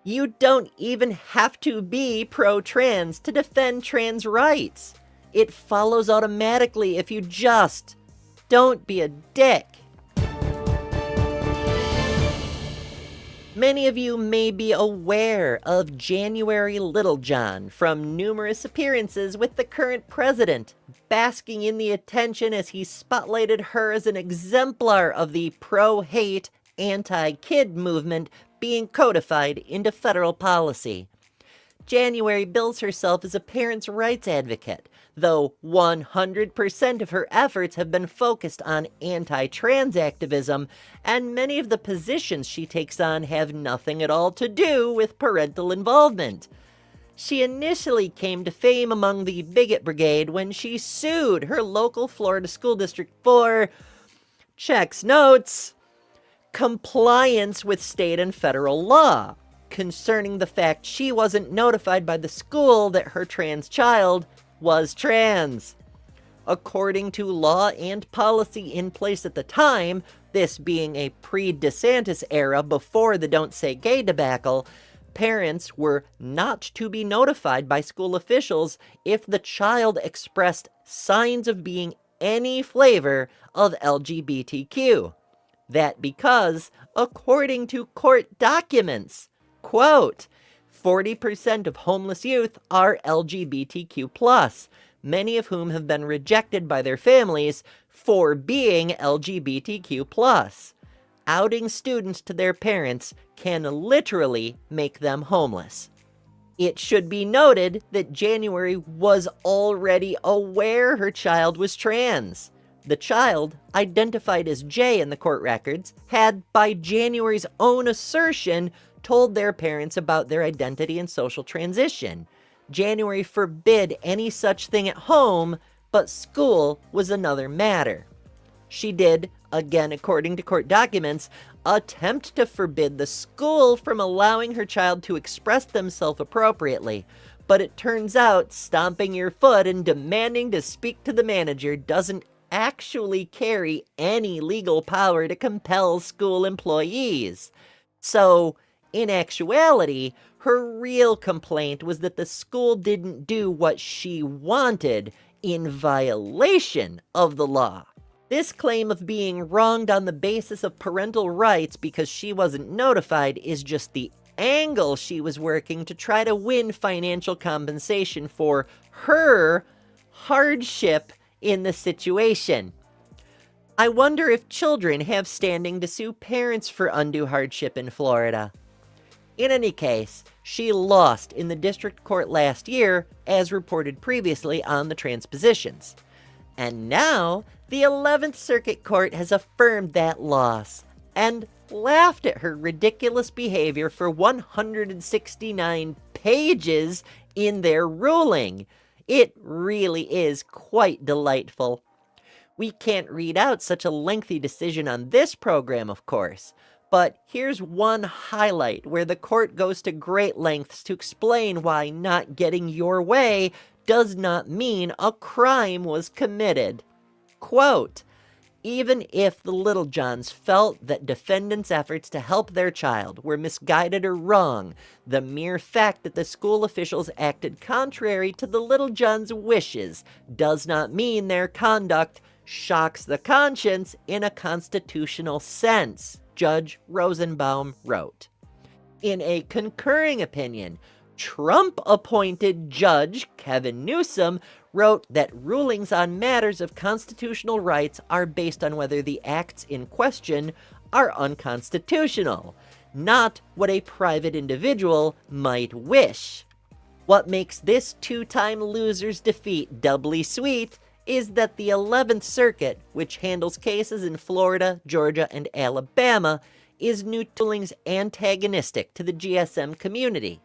You don't even have to be pro-trans to defend trans rights. It follows automatically if you just don't be a dick. Many of you may be aware of January Littlejohn from numerous appearances with the current president, basking in the attention as he spotlighted her as an exemplar of the pro-hate, anti-kid movement being codified into federal policy. January bills herself as a parents' rights advocate, though 100% of her efforts have been focused on anti-trans activism, and many of the positions she takes on have nothing at all to do with parental involvement. She initially came to fame among the bigot brigade when she sued her local Florida school district for, checks notes, compliance with state and federal law concerning the fact she wasn't notified by the school that her trans child was trans. According to law and policy in place at the time, this being a pre-DeSantis era before the Don't Say Gay debacle, parents were not to be notified by school officials if the child expressed signs of being any flavor of LGBTQ. That because, according to court documents, quote, 40% of homeless youth are LGBTQ+, many of whom have been rejected by their families for being LGBTQ+. Outing students to their parents can literally make them homeless. It should be noted that January was already aware her child was trans. The child, identified as J in the court records, had, by January's own assertion, told their parents about their identity and social transition. January forbid any such thing at home, but school was another matter. She did, again according to court documents, attempt to forbid the school from allowing her child to express themselves appropriately. But it turns out stomping your foot and demanding to speak to the manager doesn't actually carry any legal power to compel school employees. So, in actuality, her real complaint was that the school didn't do what she wanted in violation of the law. This claim of being wronged on the basis of parental rights because she wasn't notified is just the angle she was working to try to win financial compensation for her hardship in the situation. I wonder if children have standing to sue parents for undue hardship in Florida. In any case, she lost in the district court last year, as reported previously on the Transpositions. And now, the 11th Circuit Court has affirmed that loss, and laughed at her ridiculous behavior for 169 pages in their ruling. It really is quite delightful. We can't read out such a lengthy decision on this program, of course, but here's one highlight where the court goes to great lengths to explain why not getting your way does not mean a crime was committed. Quote, even if the Littlejohns felt that defendants' efforts to help their child were misguided or wrong, the mere fact that the school officials acted contrary to the Littlejohns' wishes does not mean their conduct shocks the conscience in a constitutional sense, Judge Rosenbaum wrote. In a concurring opinion, Trump-appointed Judge Kevin Newsom wrote that rulings on matters of constitutional rights are based on whether the acts in question are unconstitutional, not what a private individual might wish. What makes this two-time loser's defeat doubly sweet is that the 11th Circuit, which handles cases in Florida, Georgia, and Alabama, is new rulings antagonistic to the GSM community.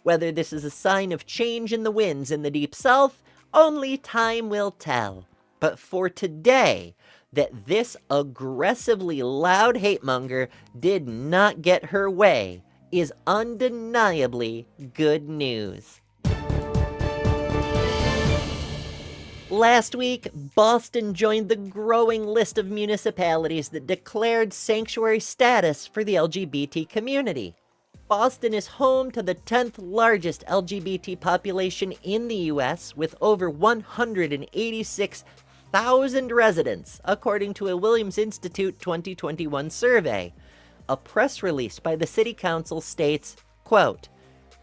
Whether this is a sign of change in the winds in the Deep South, only time will tell. But for today, that this aggressively loud hate-monger did not get her way is undeniably good news. Last week, Boston joined the growing list of municipalities that declared sanctuary status for the LGBT community. Boston is home to the 10th largest LGBT population in the U.S., with over 186,000 residents, according to a Williams Institute 2021 survey. A press release by the city council states, quote,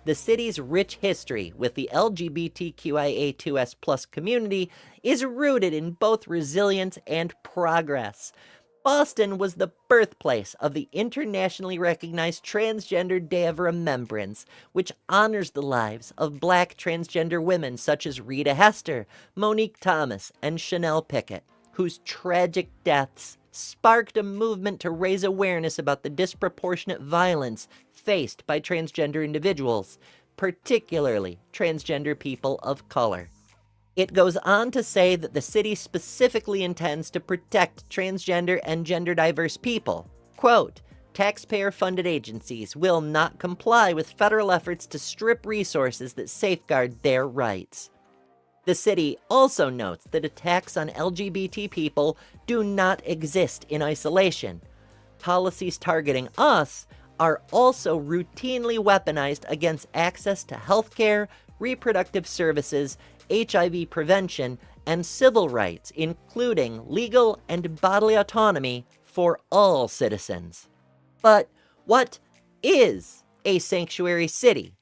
the city's rich history with the LGBTQIA2S+ community is rooted in both resilience and progress. Boston was the birthplace of the internationally recognized Transgender Day of Remembrance, which honors the lives of Black transgender women such as Rita Hester, Monique Thomas, and Chanel Pickett, whose tragic deaths sparked a movement to raise awareness about the disproportionate violence faced by transgender individuals, particularly transgender people of color. It goes on to say that the city specifically intends to protect transgender and gender-diverse people. Quote, taxpayer-funded agencies will not comply with federal efforts to strip resources that safeguard their rights. The city also notes that attacks on LGBT people do not exist in isolation. Policies targeting us are also routinely weaponized against access to healthcare, reproductive services, HIV prevention, and civil rights, including legal and bodily autonomy for all citizens. But what is a sanctuary city?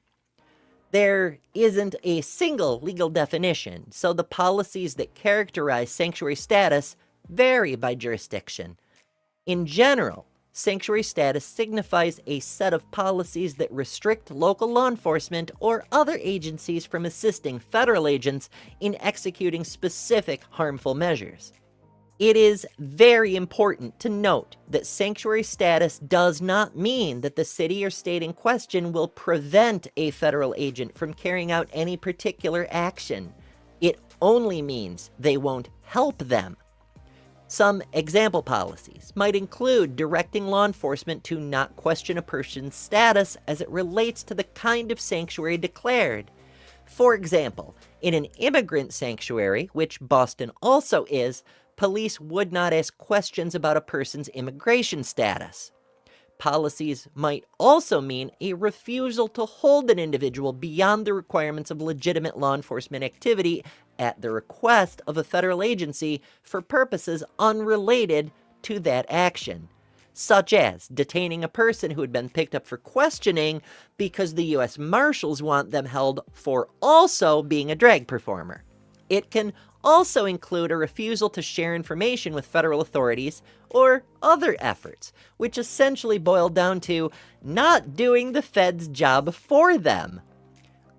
There isn't a single legal definition, so the policies that characterize sanctuary status vary by jurisdiction. In general, sanctuary status signifies a set of policies that restrict local law enforcement or other agencies from assisting federal agents in executing specific harmful measures. It is very important to note that sanctuary status does not mean that the city or state in question will prevent a federal agent from carrying out any particular action. It only means they won't help them. Some example policies might include directing law enforcement to not question a person's status as it relates to the kind of sanctuary declared. For example, in an immigrant sanctuary, which Boston also is, police would not ask questions about a person's immigration status. Policies might also mean a refusal to hold an individual beyond the requirements of legitimate law enforcement activity at the request of a federal agency for purposes unrelated to that action, such as detaining a person who had been picked up for questioning because the U.S. Marshals want them held for also being a drag performer. It can also include a refusal to share information with federal authorities or other efforts, which essentially boil down to not doing the Fed's job for them.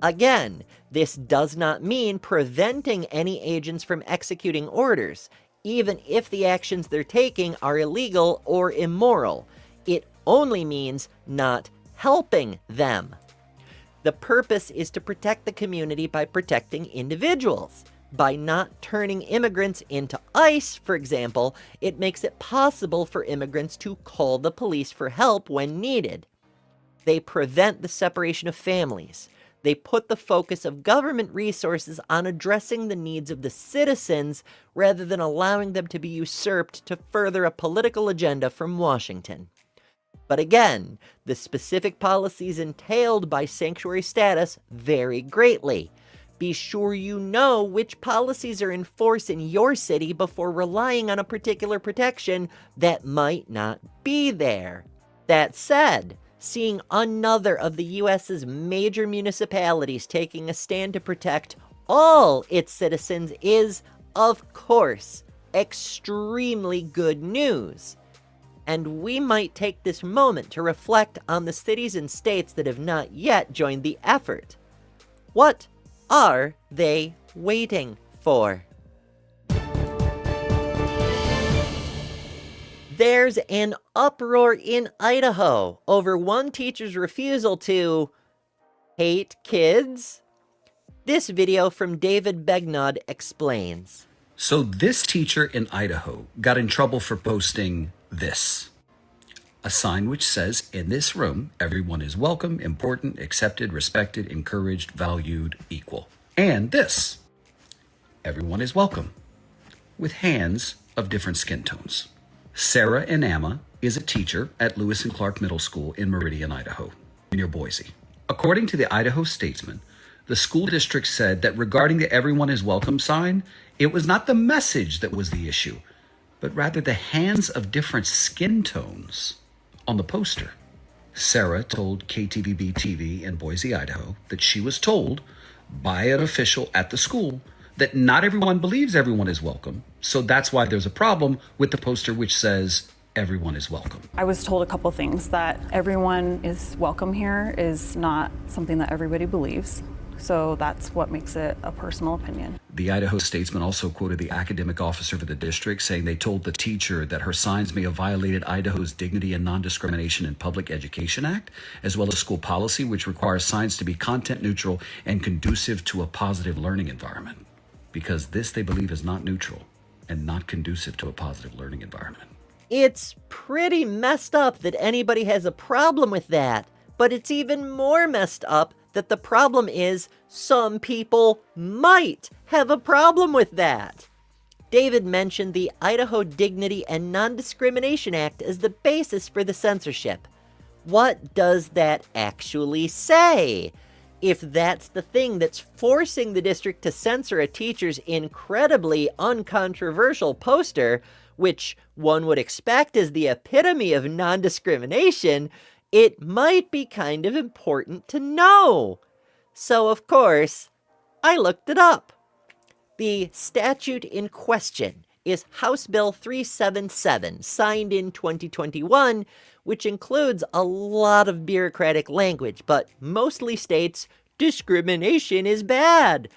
Again, this does not mean preventing any agents from executing orders, even if the actions they're taking are illegal or immoral. It only means not helping them. The purpose is to protect the community by protecting individuals. By not turning immigrants into ICE, for example, it makes it possible for immigrants to call the police for help when needed. They prevent the separation of families. They put the focus of government resources on addressing the needs of the citizens rather than allowing them to be usurped to further a political agenda from Washington. But again, the specific policies entailed by sanctuary status vary greatly. Be sure you know which policies are in force in your city before relying on a particular protection that might not be there. That said, seeing another of the U.S.'s major municipalities taking a stand to protect all its citizens is, of course, extremely good news. And we might take this moment to reflect on the cities and states that have not yet joined the effort. What are they waiting for? There's an uproar in Idaho over one teacher's refusal to hate kids. This video from David Begnod explains. So this teacher in Idaho got in trouble for posting this. A sign which says, in this room, everyone is welcome, important, accepted, respected, encouraged, valued, equal. And this, everyone is welcome, with hands of different skin tones. Sarah Inama is a teacher at Lewis and Clark Middle School in Meridian, Idaho, near Boise. According to the Idaho Statesman, the school district said that regarding the everyone is welcome sign, it was not the message that was the issue, but rather the hands of different skin tones on the poster. Sarah told KTVB TV in Boise, Idaho, that she was told by an official at the school that not everyone believes everyone is welcome, so that's why there's a problem with the poster which says everyone is welcome. I was told a couple things, that everyone is welcome here is not something that everybody believes. So that's what makes it a personal opinion. The Idaho Statesman also quoted the academic officer for the district, saying they told the teacher that her signs may have violated Idaho's Dignity and Non-Discrimination in Public Education Act, as well as school policy, which requires signs to be content neutral and conducive to a positive learning environment. Because this, they believe, is not neutral and not conducive to a positive learning environment. It's pretty messed up that anybody has a problem with that, but it's even more messed up that the problem is some people might have a problem with that. David mentioned the Idaho Dignity and Non-Discrimination Act as the basis for the censorship. What does that actually say? If that's the thing that's forcing the district to censor a teacher's incredibly uncontroversial poster, which one would expect is the epitome of non-discrimination, it might be kind of important to know. So, of course, I looked it up. The statute in question is House Bill 377, signed in 2021, which includes a lot of bureaucratic language, but mostly states discrimination is bad.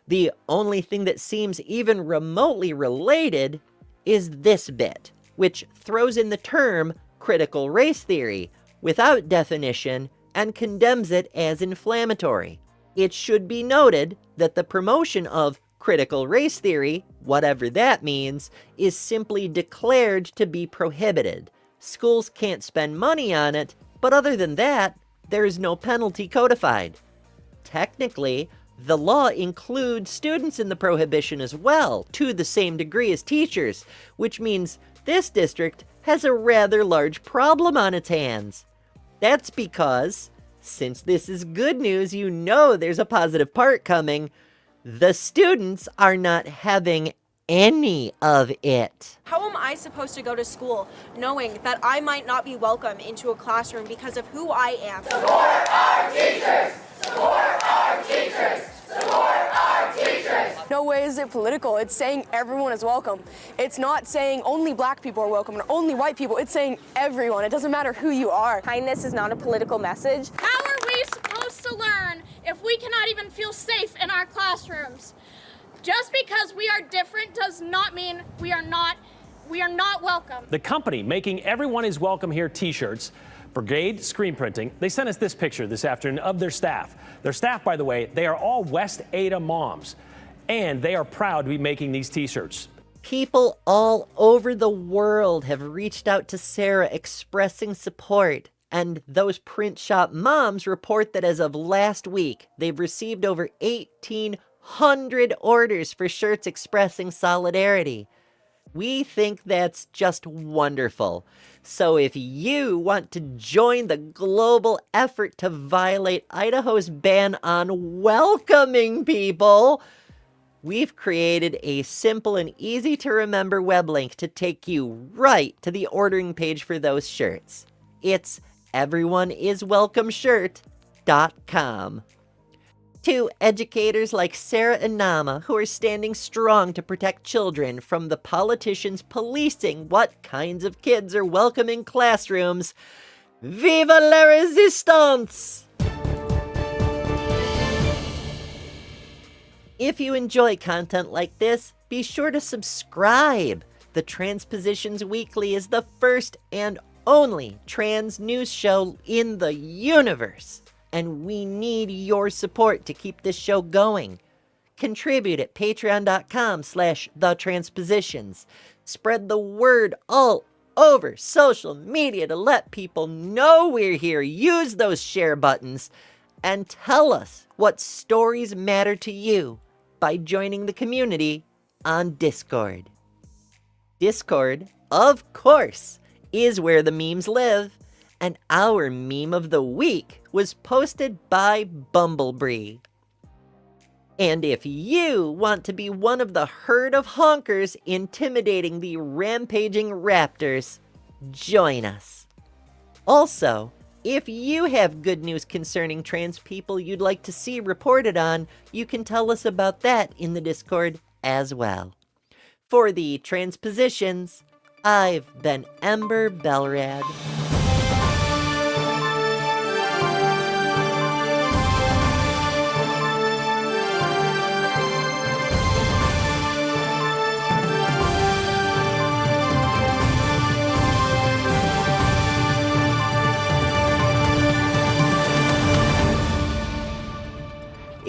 The only thing that seems even remotely related is this bit, which throws in the term critical race theory without definition and condemns it as inflammatory. It should be noted that the promotion of critical race theory, whatever that means, is simply declared to be prohibited. Schools can't spend money on it, but other than that, there is no penalty codified. Technically, the law includes students in the prohibition as well, to the same degree as teachers, which means this district has a rather large problem on its hands. That's because, since this is good news, you know there's a positive part coming, the students are not having any of it. How am I supposed to go to school knowing that I might not be welcome into a classroom because of who I am? Support our teachers! Support our teachers! Support our teachers! No way is it political. It's saying everyone is welcome. It's not saying only black people are welcome or only white people. It's saying everyone. It doesn't matter who you are. Kindness is not a political message. How are we supposed to learn if we cannot even feel safe in our classrooms? Just because we are different does not mean we are not welcome. The company making Everyone is Welcome Here t-shirts, Brigade Screen Printing, they sent us this picture this afternoon of their staff. Their staff, by the way, they are all West Ada moms, and they are proud to be making these t-shirts. People all over the world have reached out to Sarah expressing support. And those print shop moms report that as of last week, they've received over 1,800 orders for shirts expressing solidarity. We think that's just wonderful. So if you want to join the global effort to violate Idaho's ban on welcoming people, we've created a simple and easy to remember web link to take you right to the ordering page for those shirts. It's everyoneiswelcomeshirt.com. To educators like Sarah and Nama who are standing strong to protect children from the politicians policing what kinds of kids are welcome in classrooms, vive la resistance! If you enjoy content like this, be sure to subscribe. The Transpositions Weekly is the first and only trans news show in the universe, and we need your support to keep this show going. Contribute at patreon.com/TheTransPositions. Spread the word all over social media to let people know we're here. Use those share buttons and tell us what stories matter to you by joining the community on Discord. Discord, of course, is where the memes live, and our meme of the week was posted by Bumblebee. And if you want to be one of the herd of honkers intimidating the rampaging raptors, join us. Also, if you have good news concerning trans people you'd like to see reported on, you can tell us about that in the Discord as well. For the Transpositions, I've been Ember Belrad.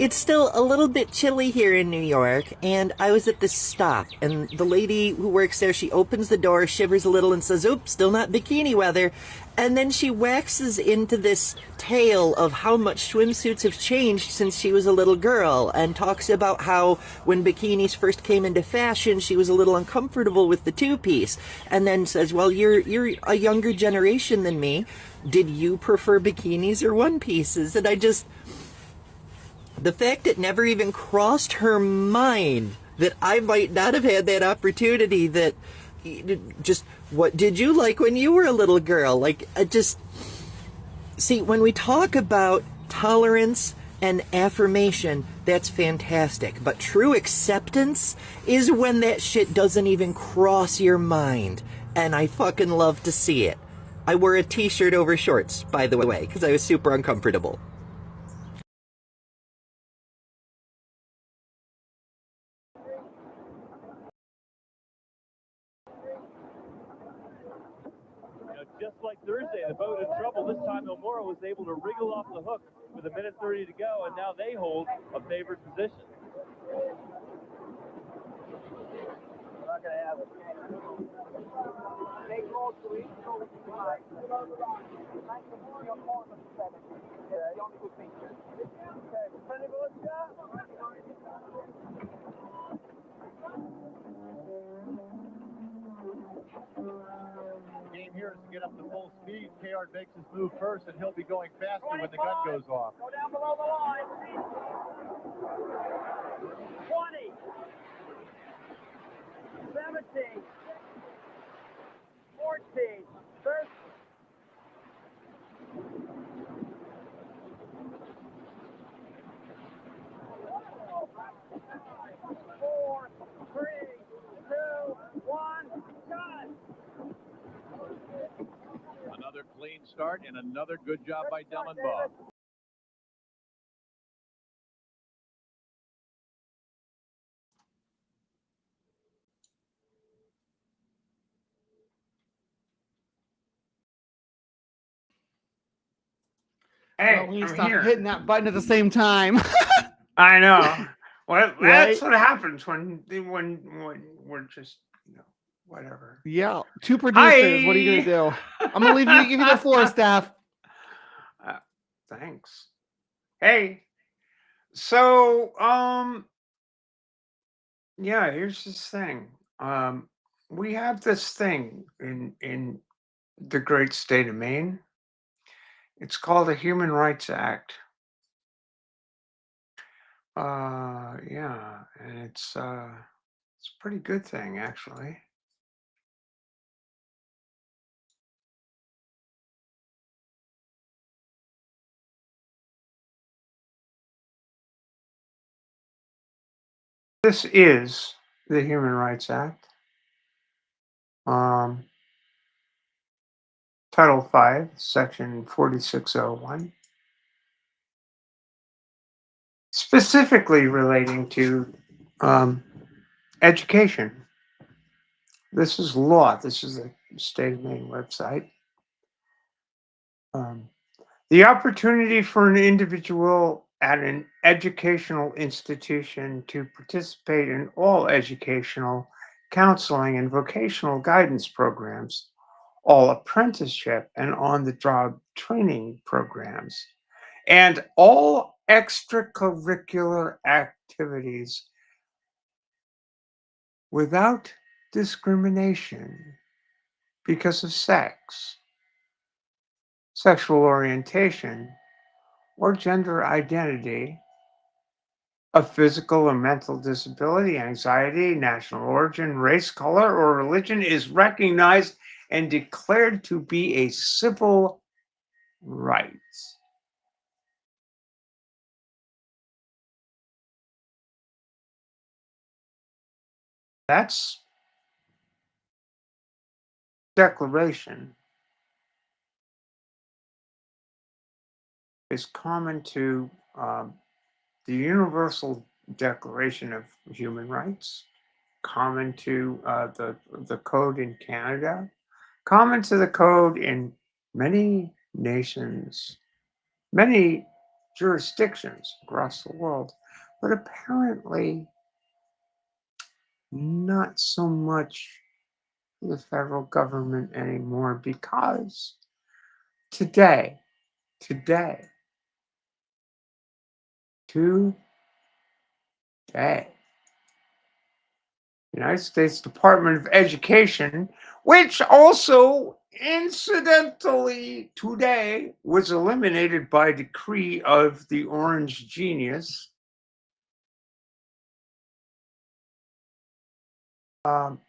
It's still a little bit chilly here in New York, and I was at this stop, and the lady who works there, she opens the door, shivers a little, and says, oops, still not bikini weather. And then she waxes into this tale of how much swimsuits have changed since she was a little girl, and talks about how when bikinis first came into fashion, she was a little uncomfortable with the two-piece. And then says, well, you're a younger generation than me. Did you prefer bikinis or one-pieces? And the fact it never even crossed her mind that I might not have had that opportunity, that just, what did you like when you were a little girl? Like, see, when we talk about tolerance and affirmation, that's fantastic. But true acceptance is when that shit doesn't even cross your mind. And I fucking love to see it. I wore a t-shirt over shorts, by the way, because I was super uncomfortable. Just like Thursday, the boat in trouble. This time, Nomura was able to wriggle off the hook with 1:30 to go, and now they hold a favored position. We're not going to have it. Game here is to get up to full speed. Kayard makes his move first, and he'll be going faster when the gun goes off. Go down below the line. 20. 17. 14. 13. 4, 3, 2, 1, gun! Another clean start and another good job by Dellenbaugh. Hey, we I'm stop here. hitting that button at the same time. I know. Well, that's Right? what happens when we're just, whatever. Yeah. Two producers. What are you gonna do? I'm gonna give you the floor, Steph. Thanks. Hey, so yeah, here's this thing. We have this thing in the great state of Maine. It's called the Human Rights Act. Yeah, and it's a pretty good thing, actually. This is the Human Rights Act. Title 5, Section 4601. Specifically relating to education. This is law. This is the State of Maine website. The opportunity for an individual at an educational institution to participate in all educational, counseling, and vocational guidance programs, all apprenticeship and on-the-job training programs, and all extracurricular activities without discrimination because of sex, sexual orientation, or gender identity, a physical or mental disability, anxiety, national origin, race, color, or religion is recognized and declared to be a civil right. That's declaration is common to the Universal Declaration of Human Rights, common to the code in Canada, common to the code in many nations, many jurisdictions across the world, but apparently not so much the federal government anymore, because today, United States Department of Education, which also incidentally today was eliminated by decree of the Orange Genius, March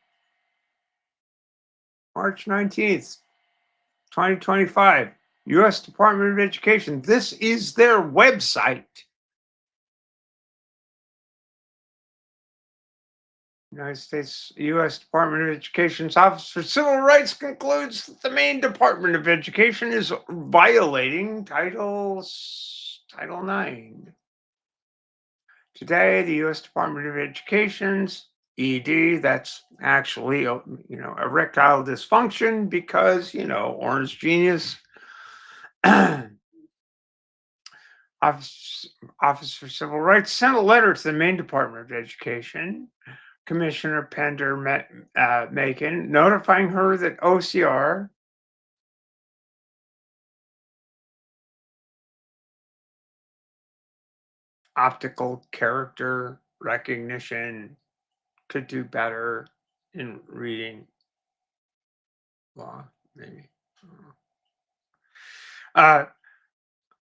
19th, 2025, U.S. Department of Education. This is their website. United States U.S. Department of Education's Office for Civil Rights concludes that the Maine Department of Education is violating Title IX. Today, the U.S. Department of Education's ED, that's actually erectile dysfunction, because Orange Genius. Office for Civil Rights sent a letter to the Maine Department of Education, Commissioner Pender Macon, notifying her that OCR optical character recognition could do better in reading law, maybe.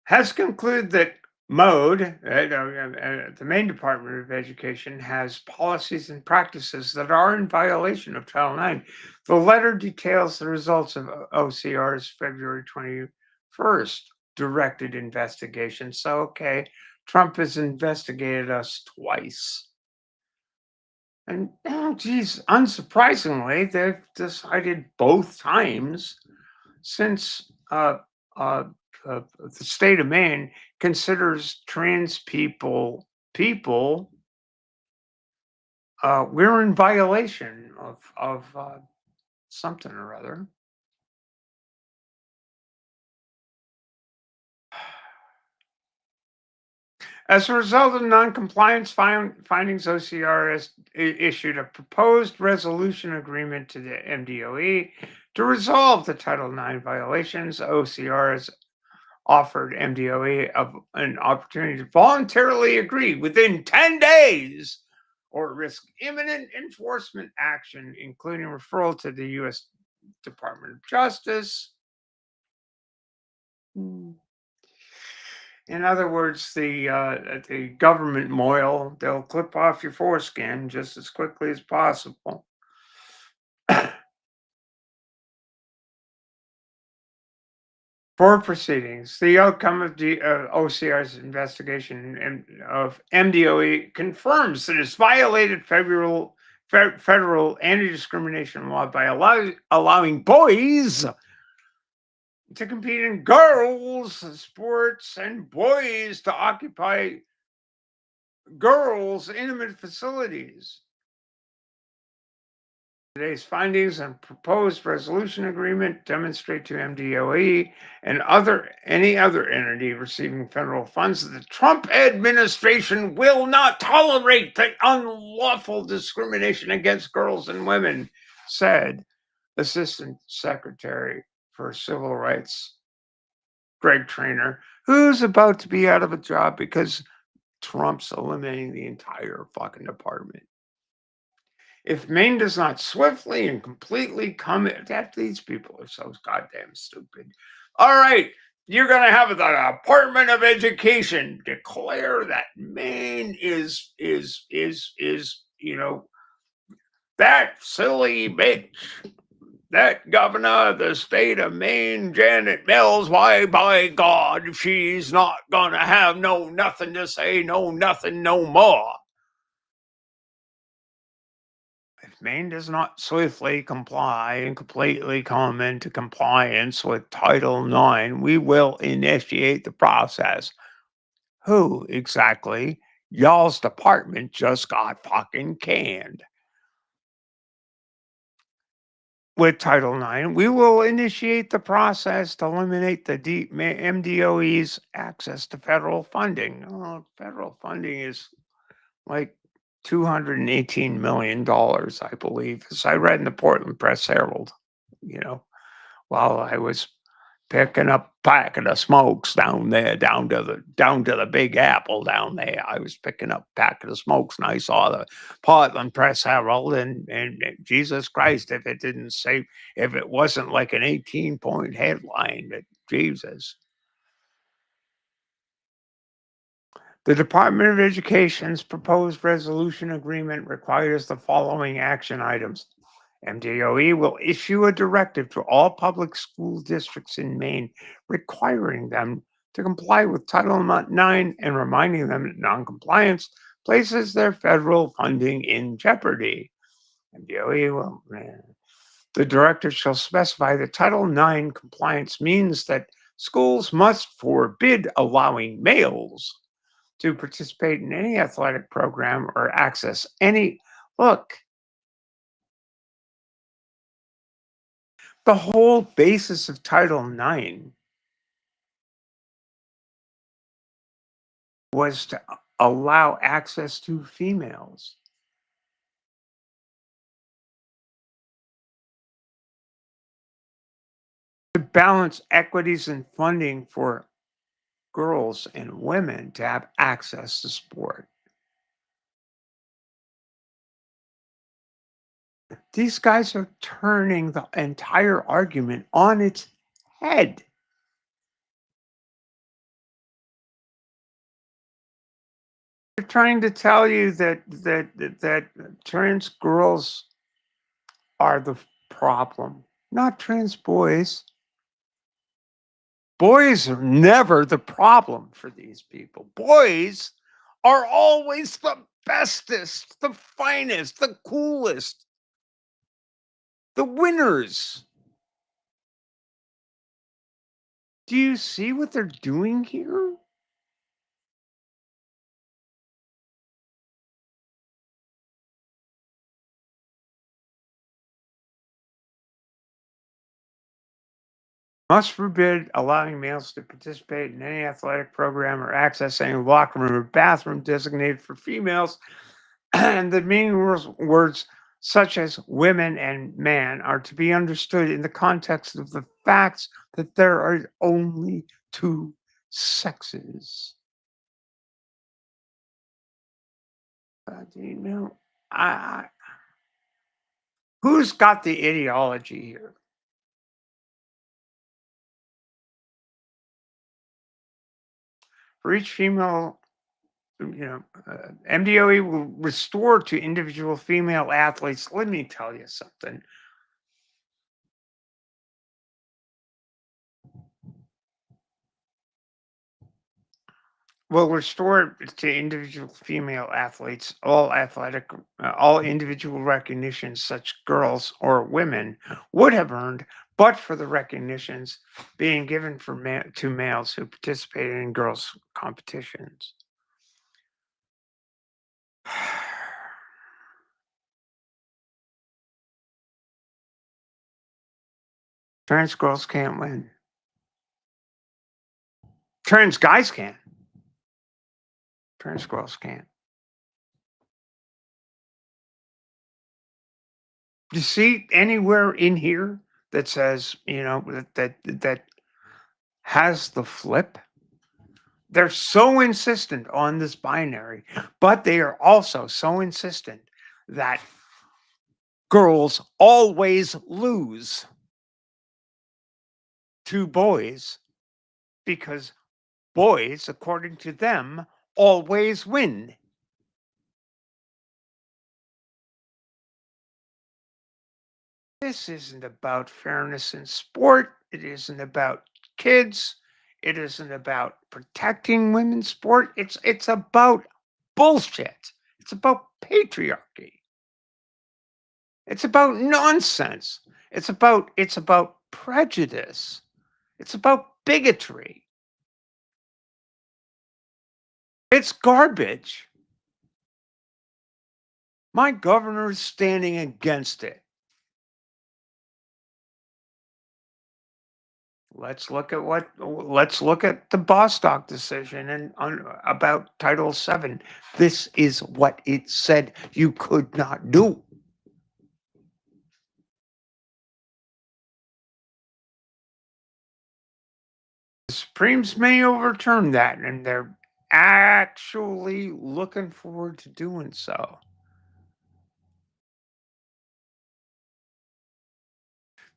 Has concluded that MODE, the Maine Department of Education, has policies and practices that are in violation of Title IX. The letter details the results of OCR's February 21st directed investigation. So, okay, Trump has investigated us twice. And, unsurprisingly, they've decided both times, since the state of Maine considers trans people, we're in violation of something or other. As a result of non-compliance findings, OCR has issued a proposed resolution agreement to the MDOE to resolve the Title IX violations. OCR has offered MDOE an opportunity to voluntarily agree within 10 days or risk imminent enforcement action, including referral to the U.S. Department of Justice. In other words, the government moil, they'll clip off your foreskin just as quickly as possible. For proceedings, the outcome of the OCR's investigation of MDOE confirms that it's violated federal anti-discrimination law by allowing boys to compete in girls' sports and boys to occupy girls' intimate facilities. Today's findings and proposed resolution agreement demonstrate to MDOE and any other entity receiving federal funds that the Trump administration will not tolerate the unlawful discrimination against girls and women, said Assistant Secretary for Civil Rights Greg Traynor, who's about to be out of a job because Trump's eliminating the entire fucking department. If Maine does not swiftly and completely come at these people are so goddamn stupid. All right, you're going to have the Department of Education declare that Maine is that silly bitch, that governor of the state of Maine, Janet Mills. Why, by God, she's not going to have nothing to say, nothing, no more. If Maine does not swiftly comply and completely come into compliance with Title IX, we will initiate the process. Who exactly? Y'all's department just got fucking canned. with Title IX, we will initiate the process to eliminate the MDOE's access to federal funding. Oh, federal funding is like $218 million, I believe, as I read in the Portland Press Herald, while I was picking up a packet of smokes down there, down to the Big Apple down there. I was picking up a packet of smokes, and I saw the Portland Press Herald, and Jesus Christ, if it wasn't like an 18-point headline, that Jesus. The Department of Education's proposed resolution agreement requires the following action items. MDOE will issue a directive to all public school districts in Maine requiring them to comply with Title IX and reminding them that noncompliance places their federal funding in jeopardy. MDOE will. The directive shall specify that Title IX compliance means that schools must forbid allowing males to participate in any athletic program or access any. Look, the whole basis of Title IX was to allow access to females. To balance equities and funding for girls and women to have access to sport. These guys are turning the entire argument on its head. They're trying to tell you that trans girls are the problem, not trans boys. Boys are never the problem for these people. Boys are always the bestest, the finest, the coolest, the winners. Do you see what they're doing here? Must forbid allowing males to participate in any athletic program or access any locker room or bathroom designated for females. And the meaning words such as women and man are to be understood in the context of the facts that there are only two sexes. Who's got the ideology here? For each female, MDOE will restore to individual female athletes. Let me tell you something. Will restore to individual female athletes all individual recognitions such girls or women would have earned, but for the recognitions being given to males who participated in girls' competitions. Trans girls can't win. Trans guys can. Trans girls can't. Do you see anywhere in here that says, that has the flip? They're so insistent on this binary, but they are also so insistent that girls always lose to boys because boys, according to them, always win. This isn't about fairness in sport. It isn't about kids. It isn't about protecting women's sport. It's about bullshit. It's about patriarchy. It's about nonsense. It's about prejudice. It's about bigotry. It's garbage. My governor is standing against it. Let's look at the Bostock decision and about Title VII. This is what it said you could not do. The Supremes may overturn that, and they're actually looking forward to doing so.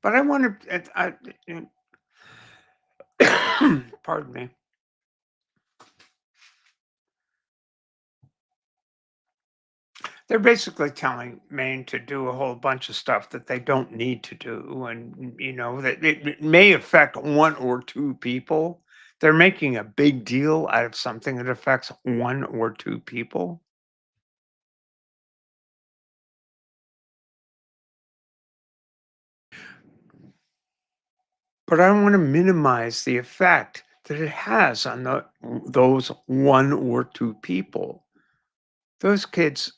But I wonder, pardon me. They're basically telling Maine to do a whole bunch of stuff that they don't need to do, and that it may affect one or two people. They're making a big deal out of something that affects one or two people. But I don't want to minimize the effect that it has on those one or two people. Those kids,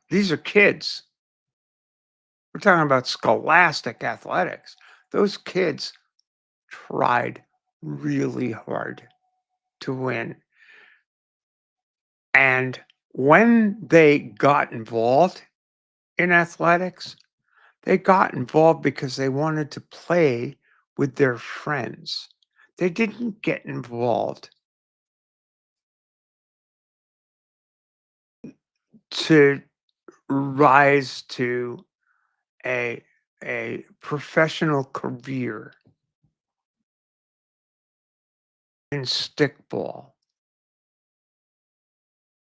these are kids. We're talking about scholastic athletics. Those kids tried really hard to win. And when they got involved in athletics, they got involved because they wanted to play with their friends. They didn't get involved to rise to a professional career in stickball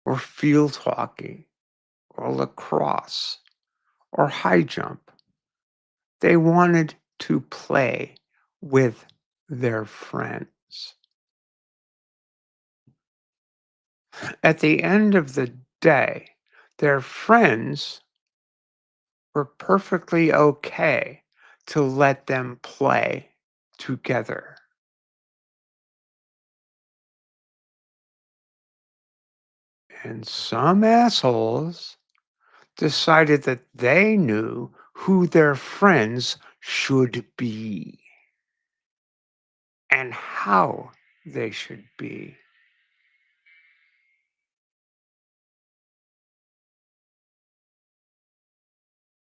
or field hockey or lacrosse or high jump. They wanted to play with their friends. At the end of the day, their friends were perfectly okay to let them play together. And some assholes decided that they knew who their friends should be and how they should be.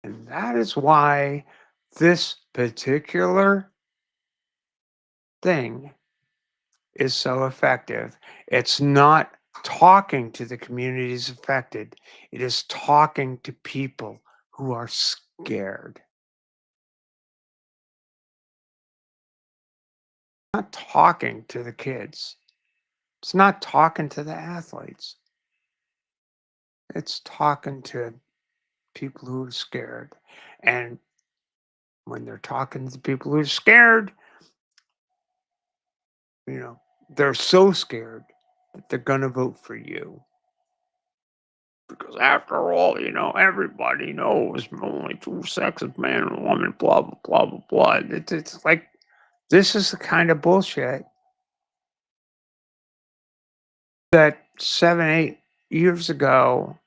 And that is why this particular thing is so effective. It's not talking to the communities affected, it is talking to people who are scared. Not talking to the kids. It's not talking to the athletes. It's talking to people who are scared. And when they're talking to the people who are scared, they're so scared that they're going to vote for you. Because after all, everybody knows only two sexes, man and woman, blah, blah, blah, blah, blah. It's like, this is the kind of bullshit that 7, 8 years ago,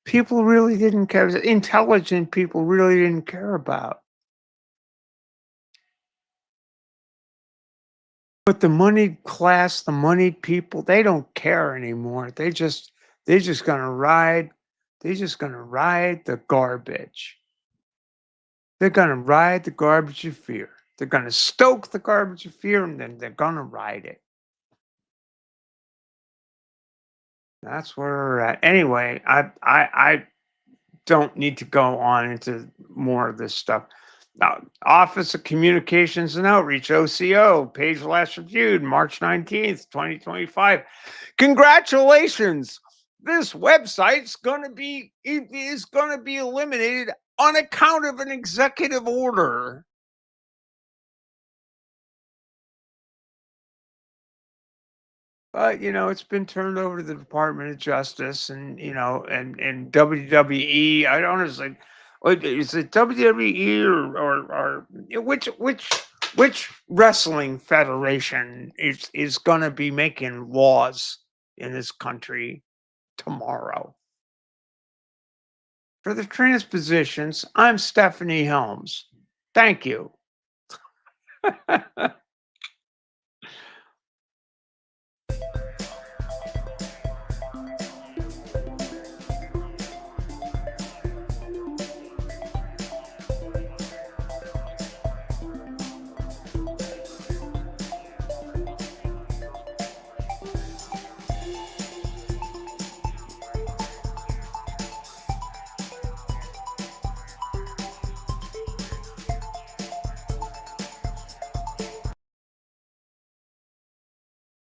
people really didn't care. Intelligent people really didn't care about. But the moneyed class, the moneyed people, they don't care anymore. They're just gonna ride. They're just gonna ride the garbage. They're gonna ride the garbage of fear. They're gonna stoke the garbage of fear, and then they're gonna ride it. That's where we're at. Anyway, I don't need to go on into more of this stuff. Now, Office of Communications and Outreach, OCO, page last reviewed March 19th, 2025. Congratulations. This website's is going to be eliminated on account of an executive order. But it's been turned over to the Department of Justice, and and WWE. I don't know, is it WWE or which wrestling federation is going to be making laws in this country tomorrow? For the Transpositions, I'm Stephanie Helms. Thank you.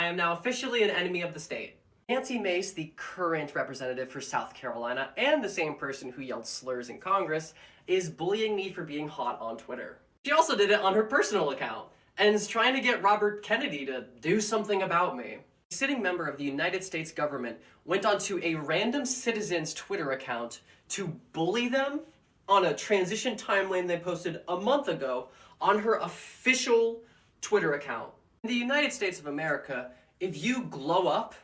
I am now officially an enemy of the state. Nancy Mace, the current representative for South Carolina and the same person who yelled slurs in Congress, is bullying me for being hot on Twitter. She also did it on her personal account and is trying to get Robert Kennedy to do something about me. A sitting member of the United States government went onto a random citizen's Twitter account to bully them on a transition timeline they posted a month ago on her official Twitter account. In the United States of America, if you glow up,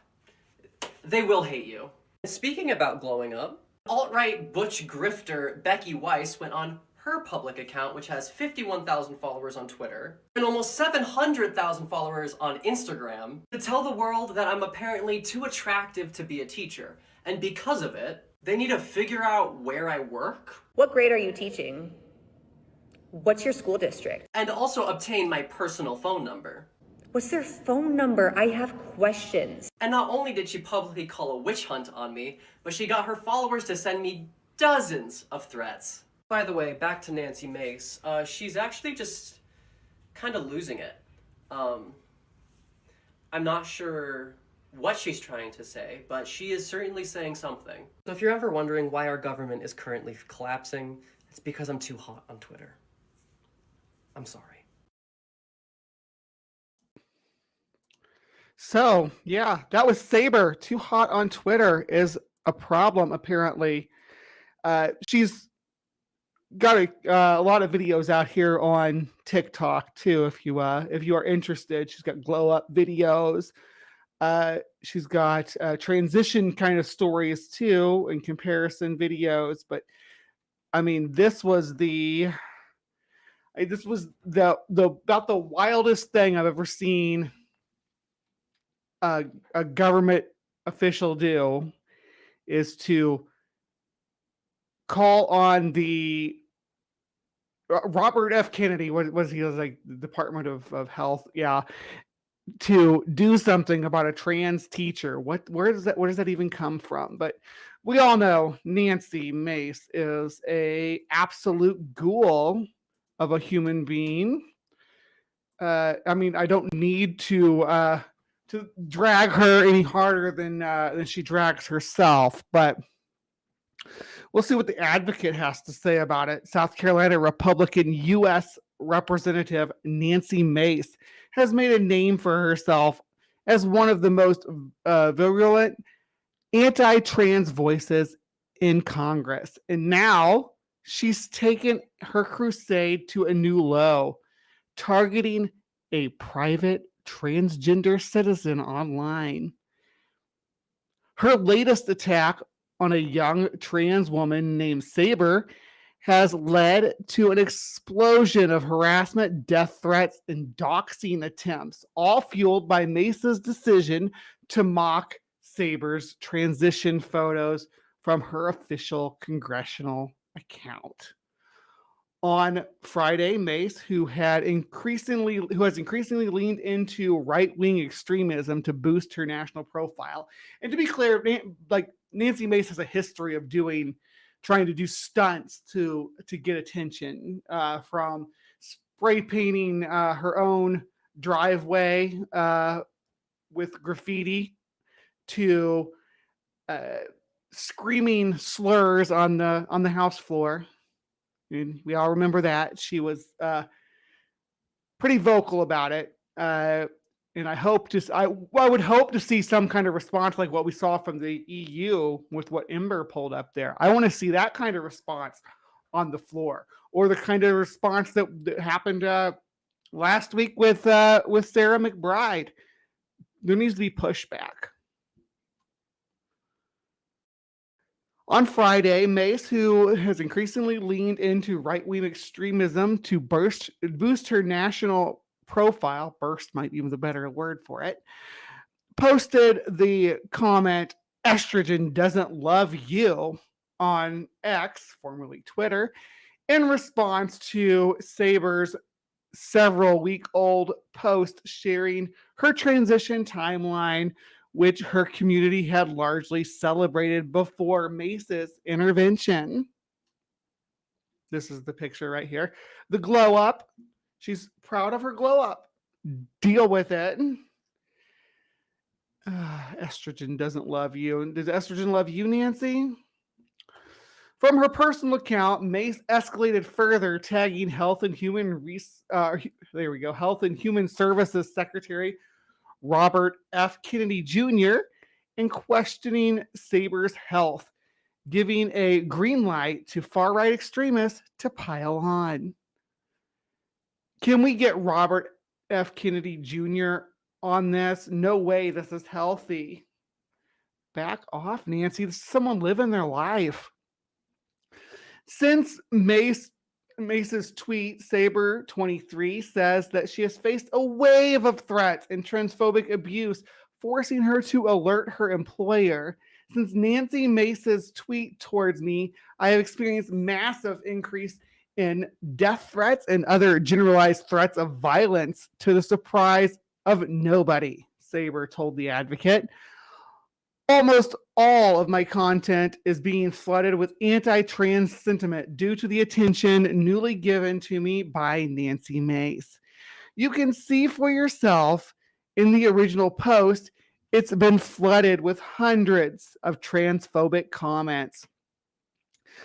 they will hate you. And speaking about glowing up, alt-right butch grifter Becky Weiss went on her public account, which has 51,000 followers on Twitter and almost 700,000 followers on Instagram, to tell the world that I'm apparently too attractive to be a teacher. And because of it, they need to figure out where I work. What grade are you teaching? What's your school district? And also obtain my personal phone number. What's their phone number? I have questions. And not only did she publicly call a witch hunt on me, but she got her followers to send me dozens of threats. By the way, back to Nancy Mace. She's actually just kind of losing it. I'm not sure what she's trying to say, but she is certainly saying something. So if you're ever wondering why our government is currently collapsing, it's because I'm too hot on Twitter. I'm sorry. So, yeah, that was Saber. Too hot on Twitter is a problem, apparently. She's got a lot of videos out here on TikTok, too, if you are interested. She's got glow-up videos. She's got transition kind of stories, too, and comparison videos. But, I mean, this was about the wildest thing I've ever seen a government official do, is to call on the Robert F. Kennedy, what was he, was like the Department of Health, yeah, to do something about a trans teacher. Where does that even come from? But we all know Nancy Mace is a absolute ghoul of a human being. I mean, I don't need to drag her any harder than she drags herself, but we'll see what the Advocate has to say about it. South Carolina Republican U.S. Representative Nancy Mace has made a name for herself as one of the most virulent anti-trans voices in Congress. And now she's taken her crusade to a new low, targeting a private transgender citizen online. Her latest attack on a young trans woman named Saber has led to an explosion of harassment, death threats, and doxing attempts, all fueled by Mace's decision to mock Saber's transition photos from her official congressional account. On Friday, Mace, who has increasingly leaned into right-wing extremism to boost her national profile. And to be clear, like, Nancy Mace has a history of trying to do stunts to get attention, from spray painting her own driveway with graffiti to screaming slurs on the House floor. And we all remember that. She was pretty vocal about it. And I would hope to see some kind of response like what we saw from the EU with what Ember pulled up there. I want to see that kind of response on the floor, or the kind of response that happened last week with Sarah McBride. There needs to be pushback. On Friday, Mace, who has increasingly leaned into right-wing extremism to boost her national profile, burst might be the better word for it, posted the comment, "Estrogen doesn't love you," on X, formerly Twitter, in response to Saber's several-week-old post sharing her transition timeline, which her community had largely celebrated before Mace's intervention. This is the picture right here. The glow up. She's proud of her glow up. Deal with it. Estrogen doesn't love you. Does estrogen love you, Nancy? From her personal account, Mace escalated further, tagging Health and Human Services Secretary Robert F. Kennedy Jr. and questioning Saber's health, giving a green light to far-right extremists to pile on. Can we get Robert F. Kennedy Jr. on this? No way this is healthy. Back off, Nancy. This is someone living their life. Since Mace's tweet, Saber23 says that she has faced a wave of threats and transphobic abuse, forcing her to alert her employer. Since Nancy Mace's tweet towards me, I have experienced massive increase in death threats and other generalized threats of violence, to the surprise of nobody, Saber told The Advocate. Almost all of my content is being flooded with anti-trans sentiment due to the attention newly given to me by Nancy Mace. You can see for yourself in the original post, it's been flooded with hundreds of transphobic comments.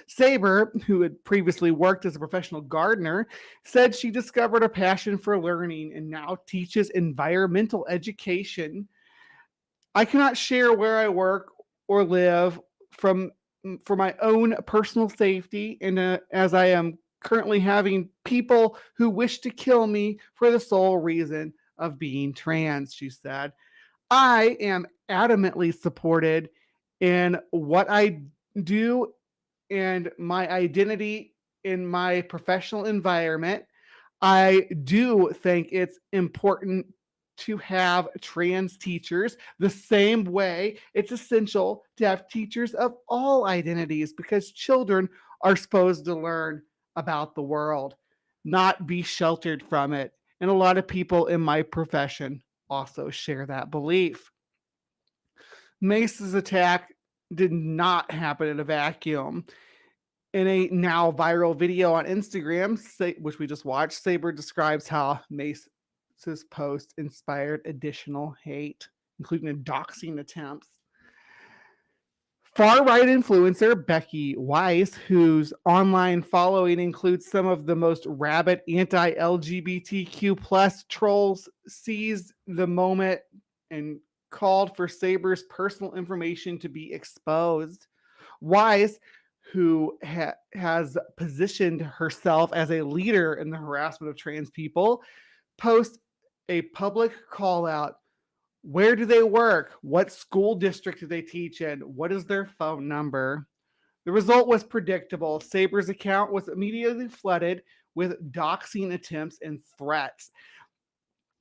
Saber, who had previously worked as a professional gardener, said she discovered a passion for learning and now teaches environmental education. I cannot share where I work or live for my own personal safety, and as I am currently having people who wish to kill me for the sole reason of being trans, she said. I am adamantly supported in what I do and my identity in my professional environment. I do think it's important to have trans teachers the same way it's essential to have teachers of all identities, because children are supposed to learn about the world, not be sheltered from it. And a lot of people in my profession also share that belief. Mace's attack did not happen in a vacuum. In a now viral video on Instagram, which we just watched, Saber describes how Mace's post inspired additional hate, including doxing attempts. Far-right influencer Becky Weiss, whose online following includes some of the most rabid anti-LGBTQ plus trolls, seized the moment and called for Saber's personal information to be exposed. Weiss, who has positioned herself as a leader in the harassment of trans people, post a public call out. Where do they work? What school district do they teach in? What is their phone number? The result was predictable. Saber's account was immediately flooded with doxing attempts and threats.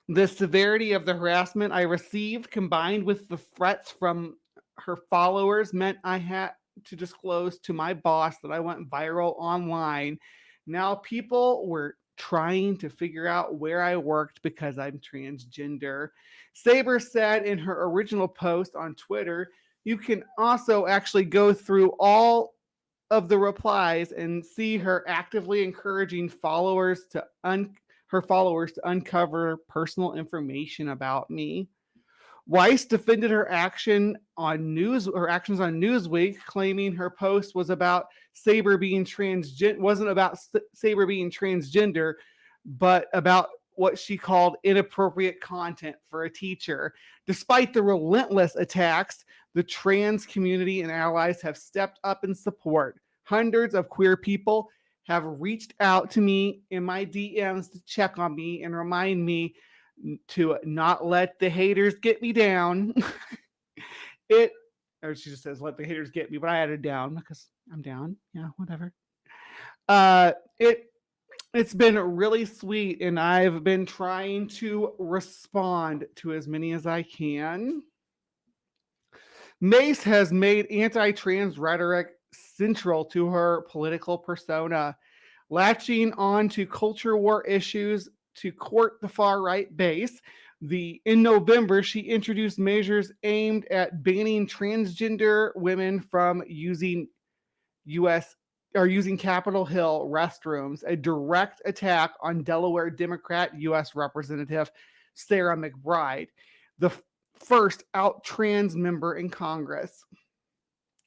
The severity of the harassment I received, combined with the threats from her followers, meant I had to disclose to my boss that I went viral online. Now people were trying to figure out where I worked because I'm transgender. Saber said in her original post on Twitter, you can also actually go through all of the replies and see her actively encouraging her followers to uncover personal information about me. Weiss defended her actions on Newsweek, claiming her post was about Saber being wasn't about Saber being transgender, but about what she called inappropriate content for a teacher. Despite the relentless attacks, the trans community and allies have stepped up in support. Hundreds of queer people have reached out to me in my DMs to check on me and remind me to not let the haters get me down. or she just says, let the haters get me, but I added down because I'm down. Yeah, whatever. It's been really sweet, and I've been trying to respond to as many as I can. Mace has made anti-trans rhetoric central to her political persona, latching on to culture war issues to court the far-right base. In November, she introduced measures aimed at banning transgender women from using Capitol Hill restrooms, a direct attack on Delaware Democrat U.S. Representative Sarah McBride, the first out trans member in Congress.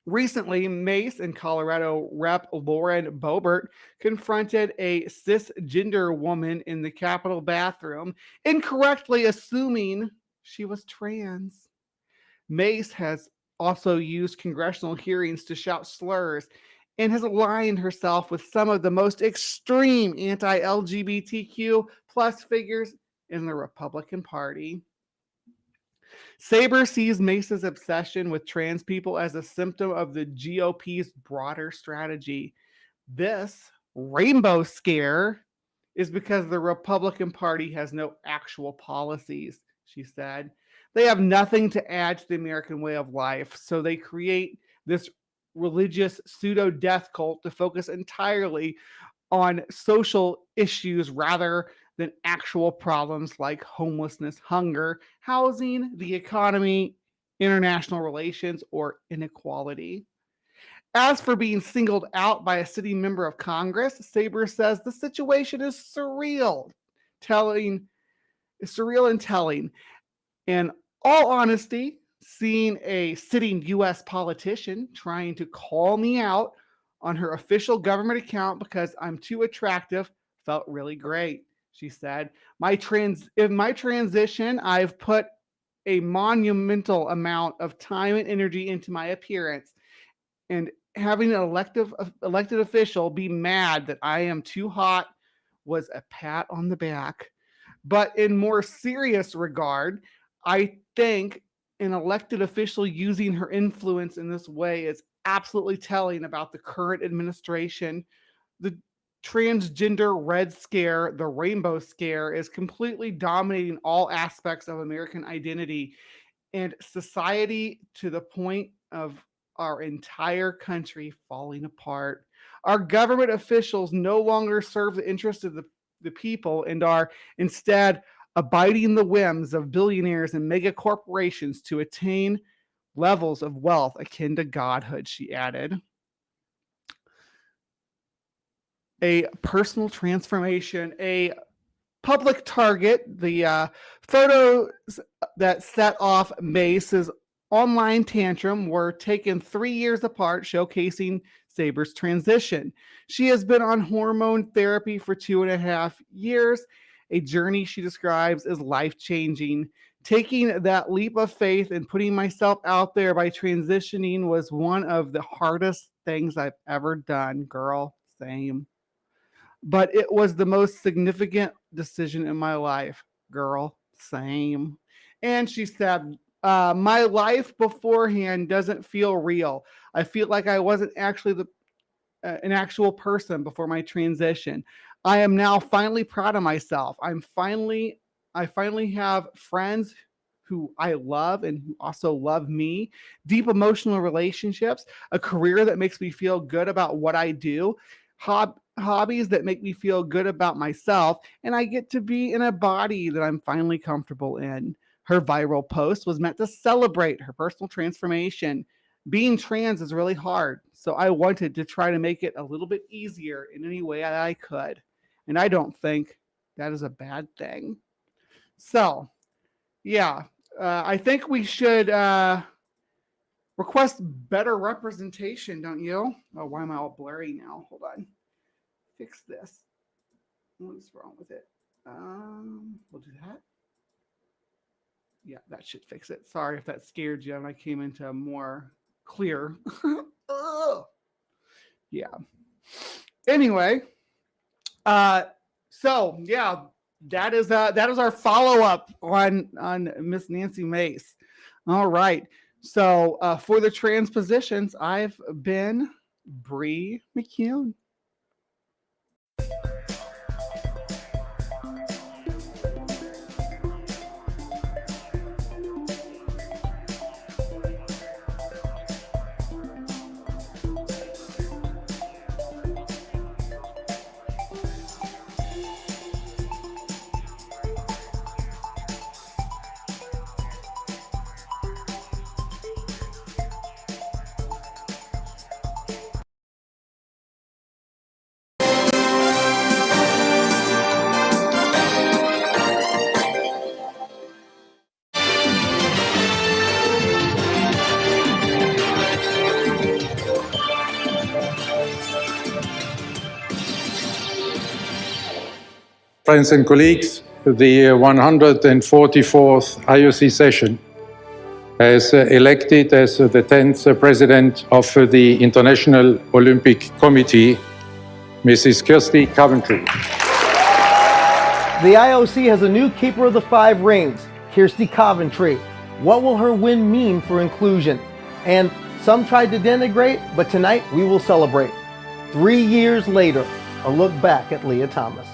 Recently, Mace and Colorado Rep. Lauren Boebert confronted a cisgender woman in the Capitol bathroom, incorrectly assuming she was trans. Mace has also used congressional hearings to shout slurs and has aligned herself with some of the most extreme anti-LGBTQ plus figures in the Republican Party. Saber sees Mace's obsession with trans people as a symptom of the GOP's broader strategy. This rainbow scare is because the Republican Party has no actual policies, she said. They have nothing to add to the American way of life, so they create this religious pseudo-death cult to focus entirely on social issues rather than actual problems like homelessness, hunger, housing, the economy, international relations, or inequality. As for being singled out by a sitting member of Congress, Saber says the situation is surreal and telling. In all honesty, seeing a sitting U.S. politician trying to call me out on her official government account because I'm too attractive felt really great, she said. In my transition, I've put a monumental amount of time and energy into my appearance, and having an elected official be mad that I am too hot was a pat on the back. But in more serious regard, I think an elected official using her influence in this way is absolutely telling about the current administration. The transgender red scare, the rainbow scare, is completely dominating all aspects of American identity and society to the point of our entire country falling apart. Our government officials no longer serve the interests of the people and are instead abiding the whims of billionaires and mega corporations to attain levels of wealth akin to godhood, she added. A personal transformation, a public target, the photos that set off Mace's online tantrum were taken 3 years apart, showcasing Saber's transition. She has been on hormone therapy for 2.5 years, a journey she describes as life-changing. Taking that leap of faith and putting myself out there by transitioning was one of the hardest things I've ever done, girl. Same. But it was the most significant decision in my life, girl. Same. And she said, my life beforehand doesn't feel real. I feel like I wasn't actually an actual person before my transition. I am now finally proud of myself. I finally have friends who I love and who also love me, deep emotional relationships, a career that makes me feel good about what I do, hobbies that make me feel good about myself, and I get to be in a body that I'm finally comfortable in. Her viral post was meant to celebrate her personal transformation. Being trans is really hard, so I wanted to try to make it a little bit easier in any way that I could. And I don't think that is a bad thing. So, yeah, I think we should request better representation, don't you? Oh, why am I all blurry now? Hold on. Fix this. What is wrong with it? We'll do that. Yeah, that should fix it. Sorry if that scared you and I came into more clear. Yeah. Anyway, so yeah, that is our follow-up on Miss Nancy Mace. All right. So for the transpositions, I've been Bree McCune. Friends and colleagues, the 144th IOC session has elected as the 10th President of the International Olympic Committee, Mrs. Kirsty Coventry. The IOC has a new keeper of the 5 rings, Kirsty Coventry. What will her win mean for inclusion? And some tried to denigrate, but tonight we will celebrate. 3 years later, a look back at Leah Thomas.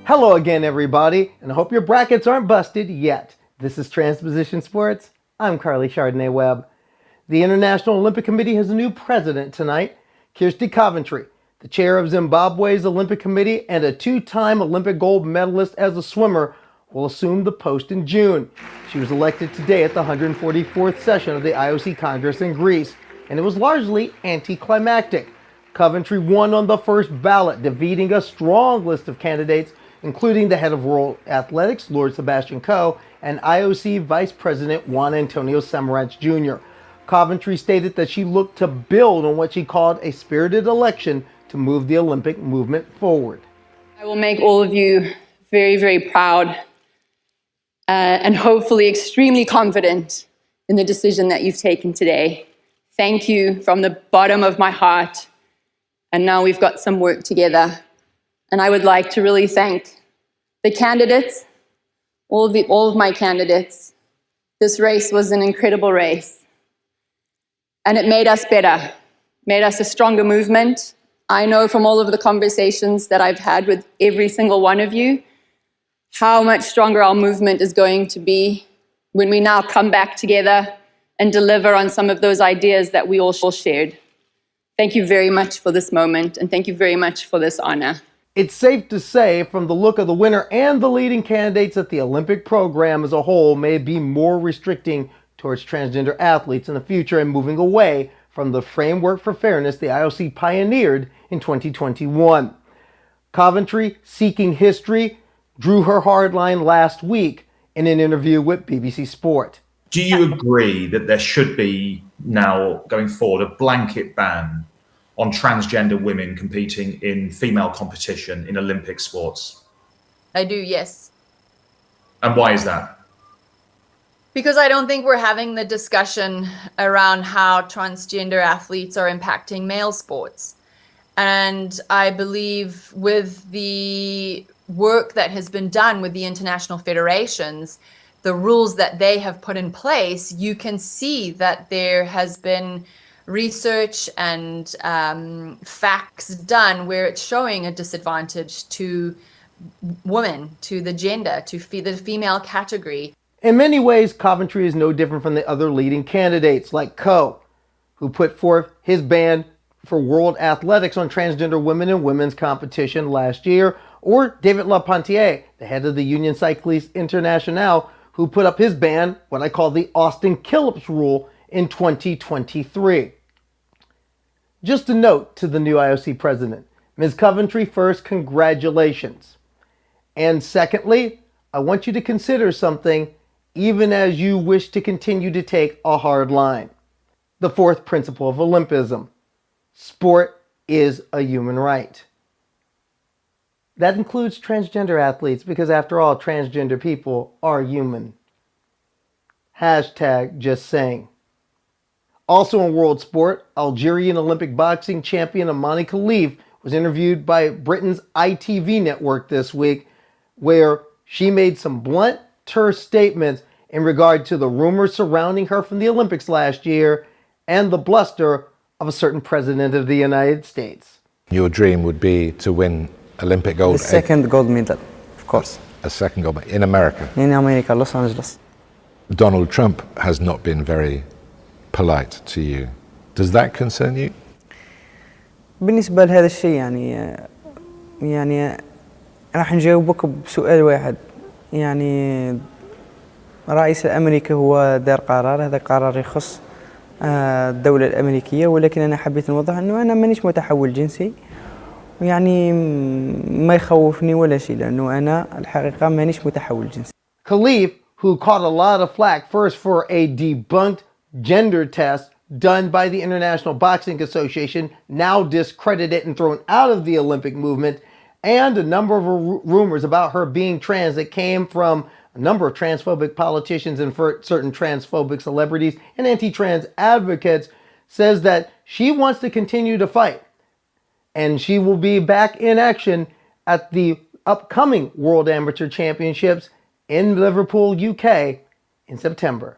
Hello again, everybody, and I hope your brackets aren't busted yet. This is Transposition Sports. I'm Carly Chardonnay-Webb. The International Olympic Committee has a new president tonight, Kirsty Coventry, the chair of Zimbabwe's Olympic Committee and a 2-time Olympic gold medalist as a swimmer, will assume the post in June. She was elected today at the 144th session of the IOC Congress in Greece, and it was largely anticlimactic. Coventry won on the first ballot, defeating a strong list of candidates, including the head of World Athletics, Lord Sebastian Coe, and IOC Vice President Juan Antonio Samaranch Jr. Coventry stated that she looked to build on what she called a spirited election to move the Olympic movement forward. I will make all of you very, very proud and hopefully extremely confident in the decision that you've taken today. Thank you from the bottom of my heart. And now we've got some work together. And I would like to really thank the candidates, all of my candidates. This race was an incredible race. And it made us better, made us a stronger movement. I know from all of the conversations that I've had with every single one of you, how much stronger our movement is going to be when we now come back together and deliver on some of those ideas that we all shared. Thank you very much for this moment, and thank you very much for this honor. It's safe to say, from the look of the winner and the leading candidates, that the Olympic program as a whole may be more restricting towards transgender athletes in the future and moving away from the framework for fairness the IOC pioneered in 2021. Coventry, seeking history, drew her hard line last week in an interview with BBC Sport. Do you agree that there should be now, going forward, a blanket ban on transgender women competing in female competition in Olympic sports? I do, yes. And why is that? Because I don't think we're having the discussion around how transgender athletes are impacting male sports. And I believe with the work that has been done with the international federations, the rules that they have put in place, you can see that there has been research and facts done where it's showing a disadvantage to women, to the gender, to the female category. In many ways, Coventry is no different from the other leading candidates like Coe, who put forth his ban for World Athletics on transgender women in women's competition last year, or David Lapontier, the head of the Union Cycliste Internationale, who put up his ban, what I call the Austin Killips rule, in 2023. Just a note to the new IOC president. Ms. Coventry, first, congratulations. And secondly, I want you to consider something, even as you wish to continue to take a hard line. The fourth principle of Olympism. Sport is a human right. That includes transgender athletes, because after all, transgender people are human. Hashtag just saying. Also in world sport, Algerian Olympic boxing champion Amani Khalif was interviewed by Britain's ITV network this week, where she made some blunt, terse statements in regard to the rumors surrounding her from the Olympics last year and the bluster of a certain president of the United States. Your dream would be to win Olympic gold. The second gold medal, of course. A second gold medal in America. In America, Los Angeles. Donald Trump has not been very polite to you. Does that concern you? بالنسبة لهذا الشيء يعني راح نجاوبك بسؤال واحد. يعني رئيس الأمريكي هو دار قرار، هذا قرار يخص الدولة الأمريكية، ولكن أنا حبيت نوضح أنه أنا مانيش متحول جنسي، يعني ما يخوفني ولا شيء، لأنه أنا الحقيقة مانيش متحول جنسي. Khalif, who caught a lot of flack first for a debunked gender test done by the International Boxing Association, now discredited and thrown out of the Olympic movement, and a number of rumors about her being trans that came from a number of transphobic politicians and certain transphobic celebrities and anti-trans advocates, says that she wants to continue to fight. And she will be back in action at the upcoming World Amateur Championships in Liverpool, UK in September.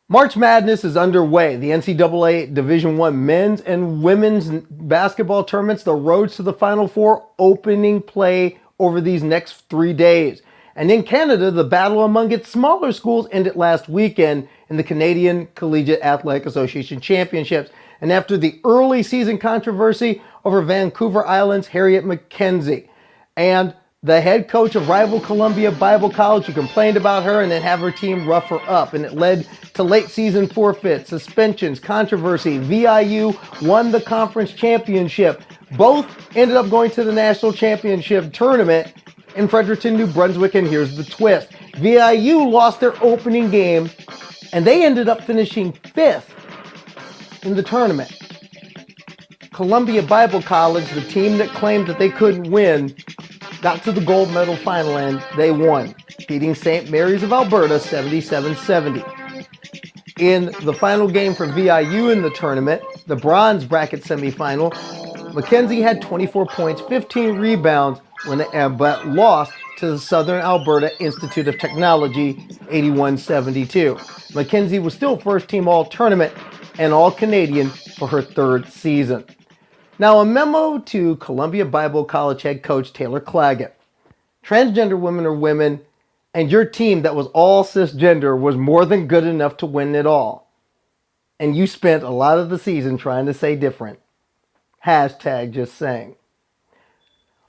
March Madness is underway. The NCAA Division I men's and women's basketball tournaments, the roads to the Final Four, opening play over these next 3 days. And in Canada, the battle among its smaller schools ended last weekend in the Canadian Collegiate Athletic Association Championships. And after the early season controversy over Vancouver Island's Harriet McKenzie and the head coach of rival Columbia Bible College, who complained about her and then have her team rough her up, and it led to late season forfeits, suspensions, controversy. VIU won the conference championship. Both ended up going to the national championship tournament in Fredericton, New Brunswick, and here's the twist. VIU lost their opening game, and they ended up finishing 5th in the tournament. Columbia Bible College, the team that claimed that they couldn't win, got to the gold medal final and they won, beating St. Mary's of Alberta 77-70. In the final game for VIU in the tournament, the bronze bracket semifinal, McKenzie had 24 points, 15 rebounds, but lost to the Southern Alberta Institute of Technology 81-72. McKenzie was still first team all-tournament and all-Canadian for her 3rd season. Now, a memo to Columbia Bible College head coach Taylor Claggett. Transgender women are women, and your team that was all cisgender was more than good enough to win it all. And you spent a lot of the season trying to say different. Hashtag just saying.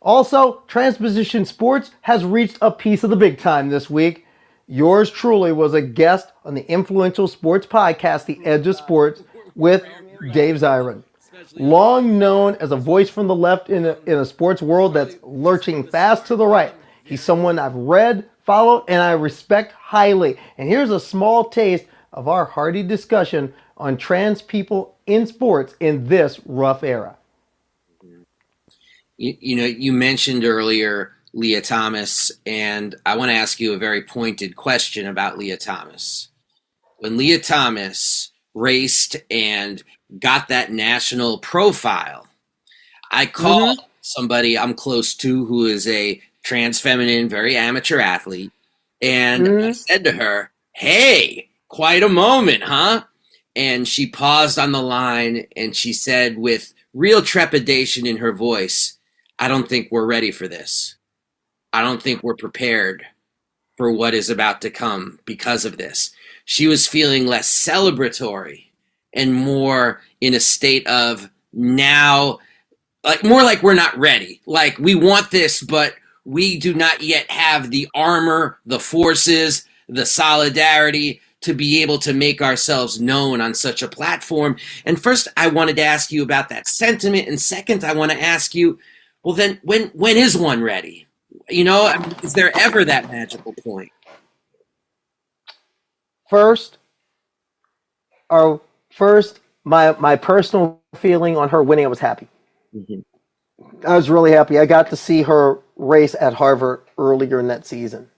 Also, Transposition Sports has reached a piece of the big time this week. Yours truly was a guest on the influential sports podcast, The Edge of Sports, with Dave Zirin. Long known as a voice from the left in a sports world that's lurching fast to the right. He's someone I've read, followed, and I respect highly. And here's a small taste of our hearty discussion on trans people in sports in this rough era. You know, you mentioned earlier Leah Thomas, and I want to ask you a very pointed question about Leah Thomas. When Leah Thomas raced and got that national profile, I called somebody I'm close to who is a trans feminine, very amateur athlete, and I said to her, "Hey, quite a moment, huh?" And she paused on the line and she said with real trepidation in her voice, "I don't think we're ready for this. I don't think we're prepared for what is about to come because of this." She was feeling less celebratory and more in a state of now, like more like we're not ready. Like we want this, but we do not yet have the armor, the forces, the solidarity to be able to make ourselves known on such a platform. And first, I wanted to ask you about that sentiment. And second, I want to ask you, well, then when is one ready? You know, I mean, is there ever that magical point? First, my personal feeling on her winning, I was happy. I was really happy. I got to see her race at Harvard earlier in that season.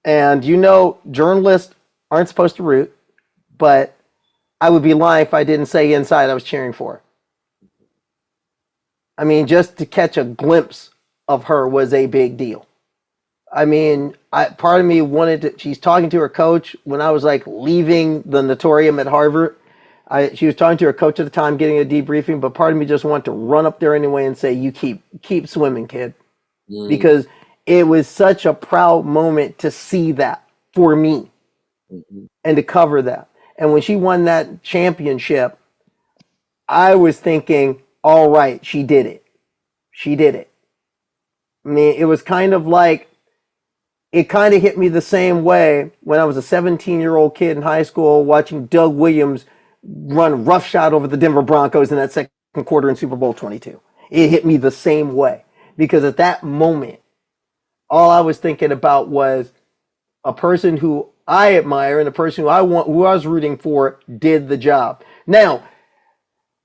And you know, journalists aren't supposed to root, but I would be lying if I didn't say inside I was cheering for her. I mean, just to catch a glimpse of her was a big deal. I mean, part of me wanted to. She's talking to her coach when I was like leaving the Notorium at Harvard. She was talking to her coach at the time, getting a debriefing. But part of me just wanted to run up there anyway and say, "You keep swimming, kid," because it was such a proud moment to see that for me and to cover that. And when she won that championship, I was thinking, "All right, she did it. She did it." I mean, it was kind of like. It kind of hit me the same way when I was a 17-year-old kid in high school watching Doug Williams run roughshod over the Denver Broncos in that second quarter in Super Bowl 22. It hit me the same way because at that moment, all I was thinking about was a person who I admire and a person who I was rooting for did the job. Now,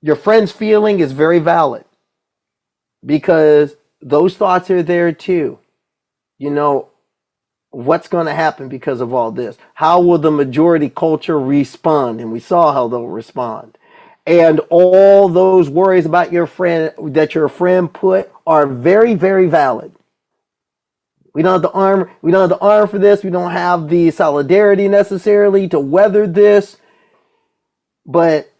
your friend's feeling is very valid because those thoughts are there too. You know, what's going to happen because of all this? How will the majority culture respond? And we saw how they'll respond. And all those worries about your friend that your friend put are very, very valid. We don't have the arm. We don't have the arm for this. We don't have the solidarity necessarily to weather this. But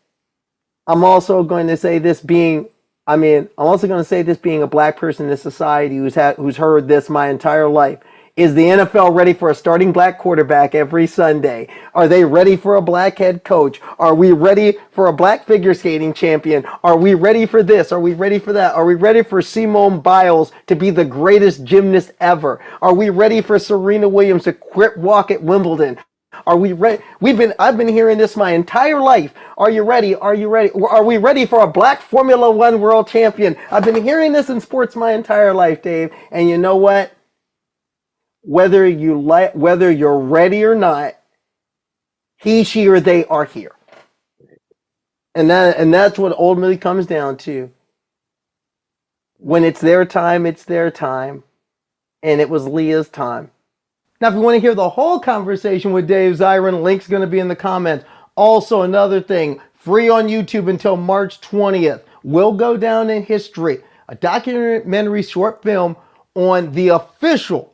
I'm also going to say this being. I'm also going to say this being a black person in this society who's heard this my entire life. Is the NFL ready for a starting black quarterback every Sunday? Are they ready for a black head coach? Are we ready for a black figure skating champion? Are we ready for this? Are we ready for that? Are we ready for Simone Biles to be the greatest gymnast ever? Are we ready for Serena Williams to quit walk at Wimbledon? Are we ready? I've been hearing this my entire life. Are you ready? Are you ready? Are we ready for a black Formula One world champion? I've been hearing this in sports my entire life, Dave. And you know what? Whether you're ready or not, he, she, or they are here. And that's what ultimately comes down to. When it's their time, it's their time. And it was Leah's time. Now, if you want to hear the whole conversation with Dave Zirin, link's going to be in the comments. Also, another thing, free on YouTube until March 20th. Will go down in history. A documentary short film on the official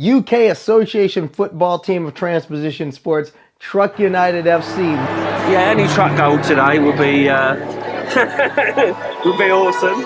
UK Association football team of Transposition Sports, Truck United FC. Yeah, any truck goal today would be would be awesome.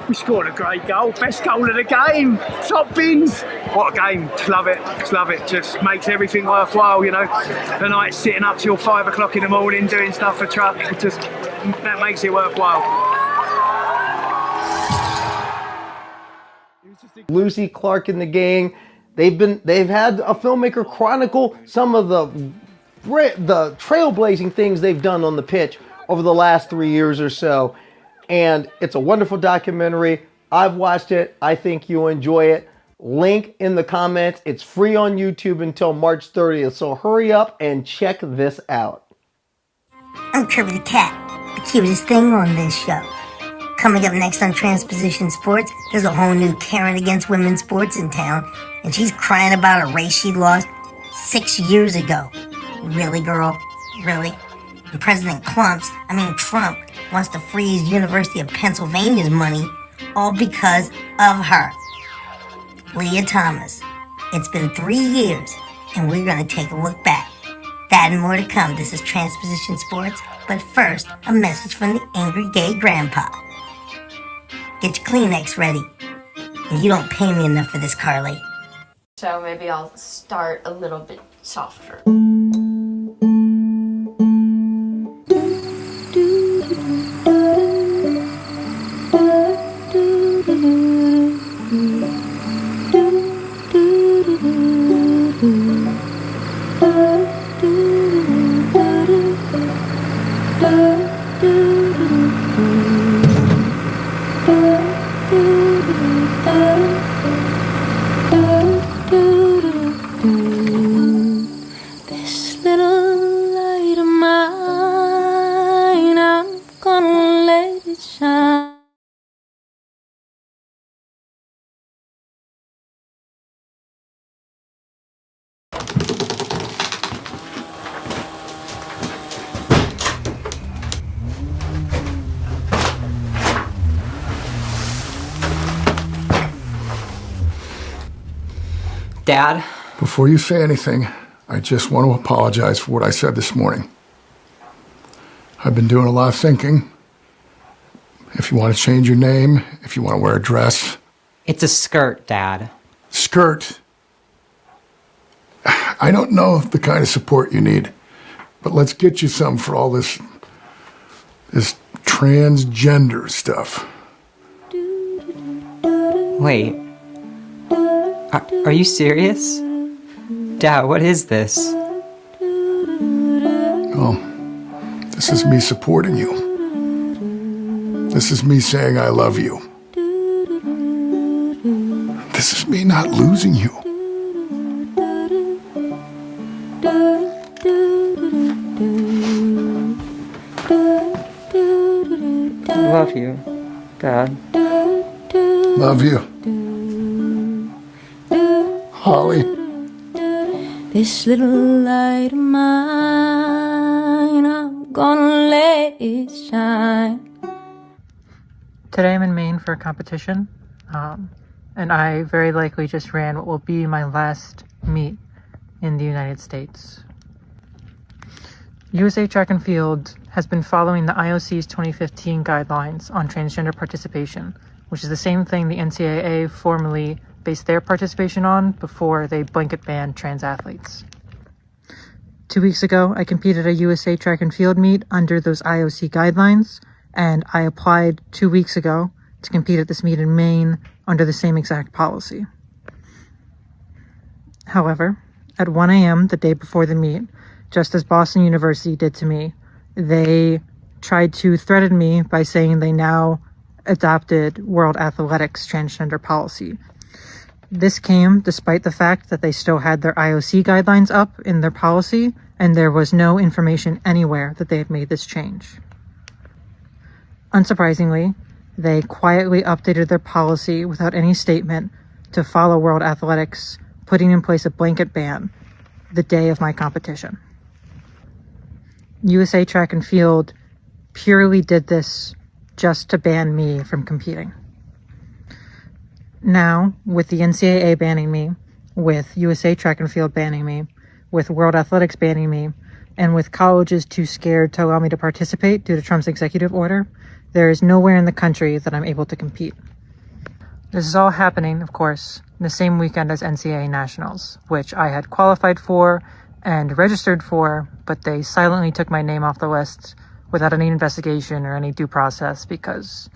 We scored a great goal, best goal of the game, top bins. What a game, love it, just makes everything worthwhile, you know. The night sitting up till 5 o'clock in the morning doing stuff for truck, that makes it worthwhile. Lucy Clark and the gang, they've had a filmmaker chronicle some of the trailblazing things they've done on the pitch over the last 3 years or so. And it's a wonderful documentary. I've watched it. I think you'll enjoy it. Link in the comments. It's free on YouTube until March 30th. So hurry up and check this out. I'm Kirby the Cat, the cutest thing on this show. Coming up next on Transposition Sports, there's a whole new Karen against women's sports in town. And she's crying about a race she lost 6 years ago. Really, girl? Really? And President Trump wants to freeze University of Pennsylvania's money, all because of her. Leah Thomas. It's been 3 years, and we're going to take a look back. That and more to come. This is Transposition Sports, but first, a message from the angry gay grandpa. Get your Kleenex ready. And you don't pay me enough for this, Carly. So maybe I'll start a little bit softer. This little light of mine, I'm gonna let it shine. Dad? Before you say anything, I just want to apologize for what I said this morning. I've been doing a lot of thinking. If you want to change your name, if you want to wear a dress. It's a skirt, Dad. Skirt? I don't know the kind of support you need, but let's get you some for all this transgender stuff. Wait. Are you serious? Dad, what is this? Oh, this is me supporting you. This is me saying I love you. This is me not losing you. Love you, Dad. Love you. Holly. This little light of mine, I'm gonna let it shine. Today I'm in Maine for a competition, and I very likely just ran what will be my last meet in the United States. USA Track and Field has been following the IOC's 2015 guidelines on transgender participation, which is the same thing the NCAA formerly based their participation on before they blanket banned trans athletes. 2 weeks ago, I competed at a USA Track and Field meet under those IOC guidelines, and I applied 2 weeks ago to compete at this meet in Maine under the same exact policy. However, at 1 a.m. the day before the meet, just as Boston University did to me, they tried to threaten me by saying they now adopted World Athletics transgender policy. This came despite the fact that they still had their IOC guidelines up in their policy, and there was no information anywhere that they had made this change. Unsurprisingly, they quietly updated their policy without any statement to follow World Athletics, putting in place a blanket ban the day of my competition. USA Track and Field purely did this just to ban me from competing. Now, with the NCAA banning me, with USA Track and Field banning me, with World Athletics banning me, and with colleges too scared to allow me to participate due to Trump's executive order, there is nowhere in the country that I'm able to compete. This is all happening, of course, the same weekend as NCAA Nationals, which I had qualified for and registered for, but they silently took my name off the list without any investigation or any due process because,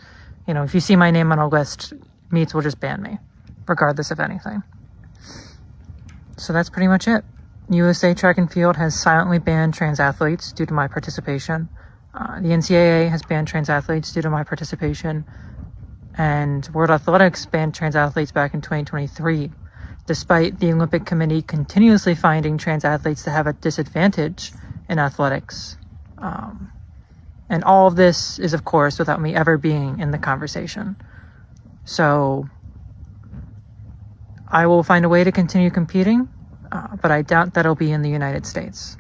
if you see my name on a list, meets will just ban me, regardless of anything. So that's pretty much it. USA Track and Field has silently banned trans athletes due to my participation. The NCAA has banned trans athletes due to my participation. And World Athletics banned trans athletes back in 2023, despite the Olympic Committee continuously finding trans athletes to have a disadvantage in athletics. And all of this is, of course, without me ever being in the conversation. So I will find a way to continue competing, but I doubt that it'll be in the United States.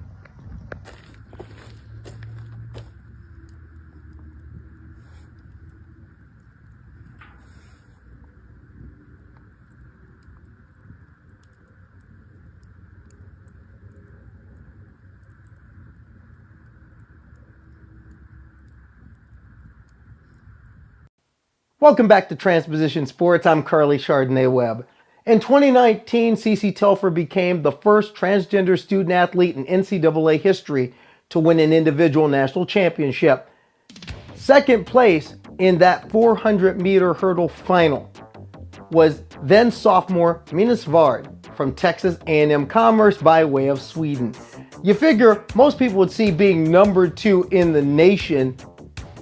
Welcome back to Transposition Sports. I'm Carly Chardonnay-Webb. In 2019, Cece Telfer became the first transgender student athlete in NCAA history to win an individual national championship. Second place in that 400-meter hurdle final was then sophomore Mina Svard from Texas A&M Commerce by way of Sweden. You figure most people would see being number 2 in the nation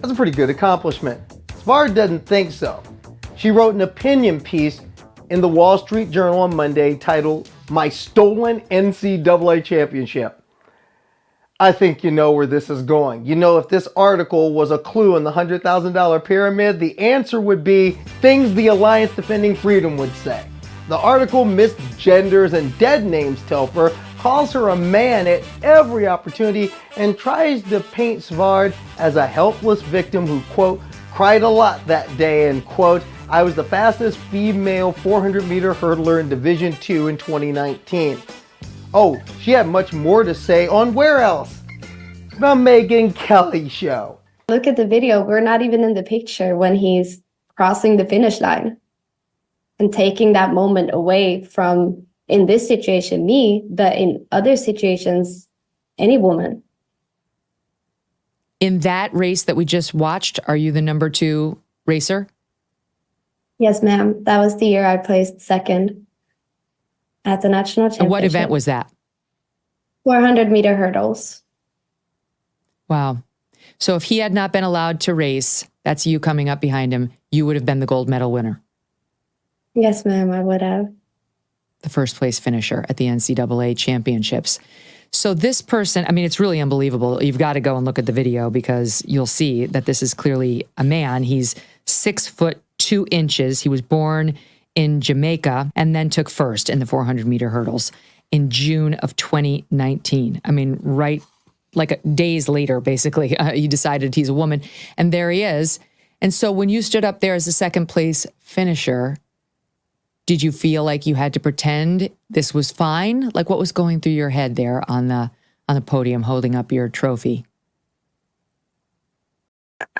as a pretty good accomplishment. Svard doesn't think so. She wrote an opinion piece in the Wall Street Journal on Monday titled, "My Stolen NCAA Championship." I think you know where this is going. You know, if this article was a clue in the $100,000 pyramid, the answer would be things the Alliance Defending Freedom would say. The article misgenders and dead names Telfer, calls her a man at every opportunity, and tries to paint Svard as a helpless victim who, quote, cried a lot that day, and, quote, I was the fastest female 400-meter hurdler in Division II in 2019. Oh, she had much more to say on where else? The Megyn Kelly Show. Look at the video. We're not even in the picture when he's crossing the finish line and taking that moment away from, in this situation, me, but in other situations, any woman. In that race that we just watched, are you the number 2 racer? Yes, ma'am. That was the year I placed second at the national championship. And what event was that? 400-meter hurdles. Wow. So if he had not been allowed to race, that's you coming up behind him, you would have been the gold medal winner. Yes, ma'am, I would have. The first place finisher at the NCAA championships. So this person, I mean, it's really unbelievable. You've got to go and look at the video because you'll see that this is clearly a man. He's 6'2". He was born in Jamaica and then took first in the 400-meter hurdles in June of 2019. I mean, right like days later, basically, he decided he's a woman. And there he is. And so when you stood up there as a second place finisher, did you feel like you had to pretend this was fine? Like what was going through your head there on the podium holding up your trophy?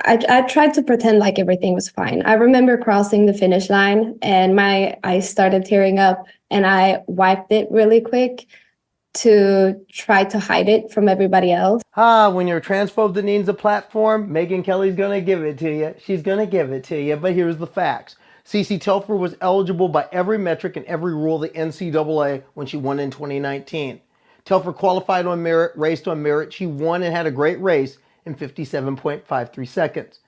I tried to pretend like everything was fine. I remember crossing the finish line and my eyes started tearing up and I wiped it really quick to try to hide it from everybody else. When you're a transphobe that needs a platform, Megyn Kelly's going to give it to you. She's going to give it to you, but here's the facts. Cece Telfer was eligible by every metric and every rule of the NCAA when she won in 2019. Telfer qualified on merit, raced on merit. She won and had a great race in 57.53 seconds.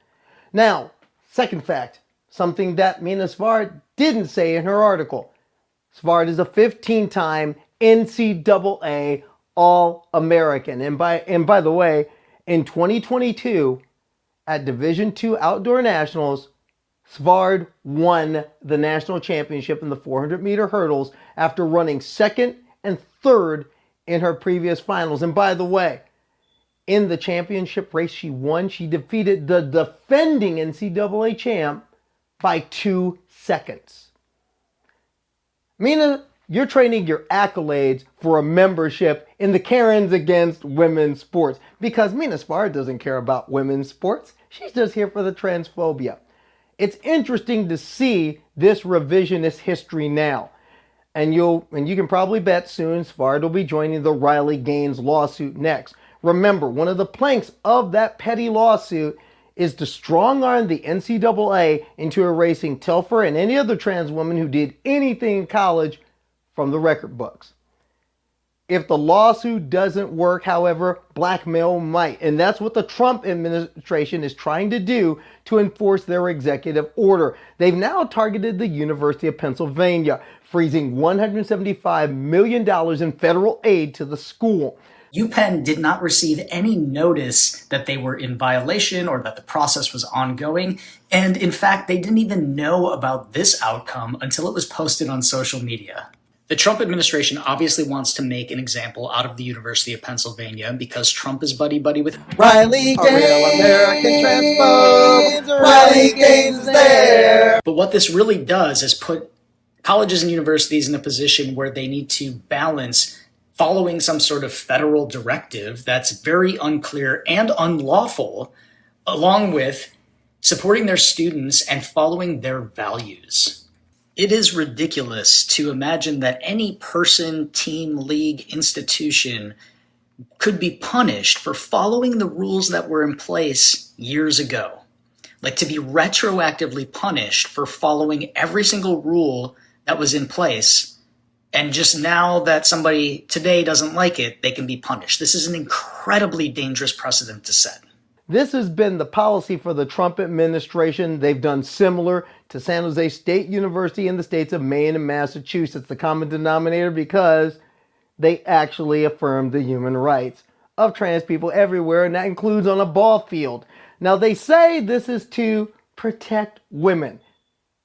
Now, second fact, something that Mina Svard didn't say in her article. Svard is a 15-time NCAA All-American. And by the way, in 2022, at Division II Outdoor Nationals, Svard won the national championship in the 400-meter hurdles after running second and third in her previous finals. And by the way, in the championship race she won, she defeated the defending NCAA champ by 2 seconds. Mina, you're trading your accolades for a membership in the Karens Against Women's Sports because Mina Svard doesn't care about women's sports. She's just here for the transphobia. It's interesting to see this revisionist history now. And you can probably bet soon Svard will be joining the Riley Gaines lawsuit next. Remember, one of the planks of that petty lawsuit is to strong-arm the NCAA into erasing Telfer and any other trans woman who did anything in college from the record books. If the lawsuit doesn't work, however, blackmail might. And that's what the Trump administration is trying to do to enforce their executive order. They've now targeted the University of Pennsylvania, freezing $175 million in federal aid to the school. UPenn did not receive any notice that they were in violation or that the process was ongoing. And in fact, they didn't even know about this outcome until it was posted on social media. The Trump administration obviously wants to make an example out of the University of Pennsylvania because Trump is buddy-buddy with Riley Gaines, American transphobe. Riley Gaines is there. But what this really does is put colleges and universities in a position where they need to balance following some sort of federal directive that's very unclear and unlawful, along with supporting their students and following their values. It is ridiculous to imagine that any person, team, league, institution could be punished for following the rules that were in place years ago. Like to be retroactively punished for following every single rule that was in place. And just now that somebody today doesn't like it, they can be punished. This is an incredibly dangerous precedent to set. This has been the policy for the Trump administration. They've done similar to San Jose State University in the states of Maine and Massachusetts. The common denominator because they actually affirmed the human rights of trans people everywhere, and that includes on a ball field. Now, they say this is to protect women.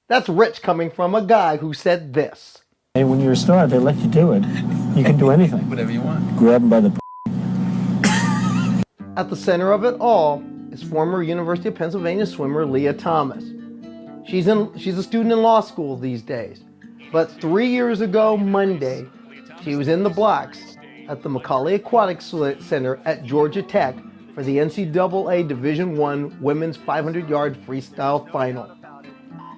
That's rich coming from a guy who said this. Hey, when you're a star, they let you do it. You can do anything. Whatever you want. Grab them by the... At the center of it all is former University of Pennsylvania swimmer Leah Thomas. She's a student in law school these days. But 3 years ago, Monday, she was in the blocks at the Macaulay Aquatic Center at Georgia Tech for the NCAA Division I Women's 500-yard freestyle final.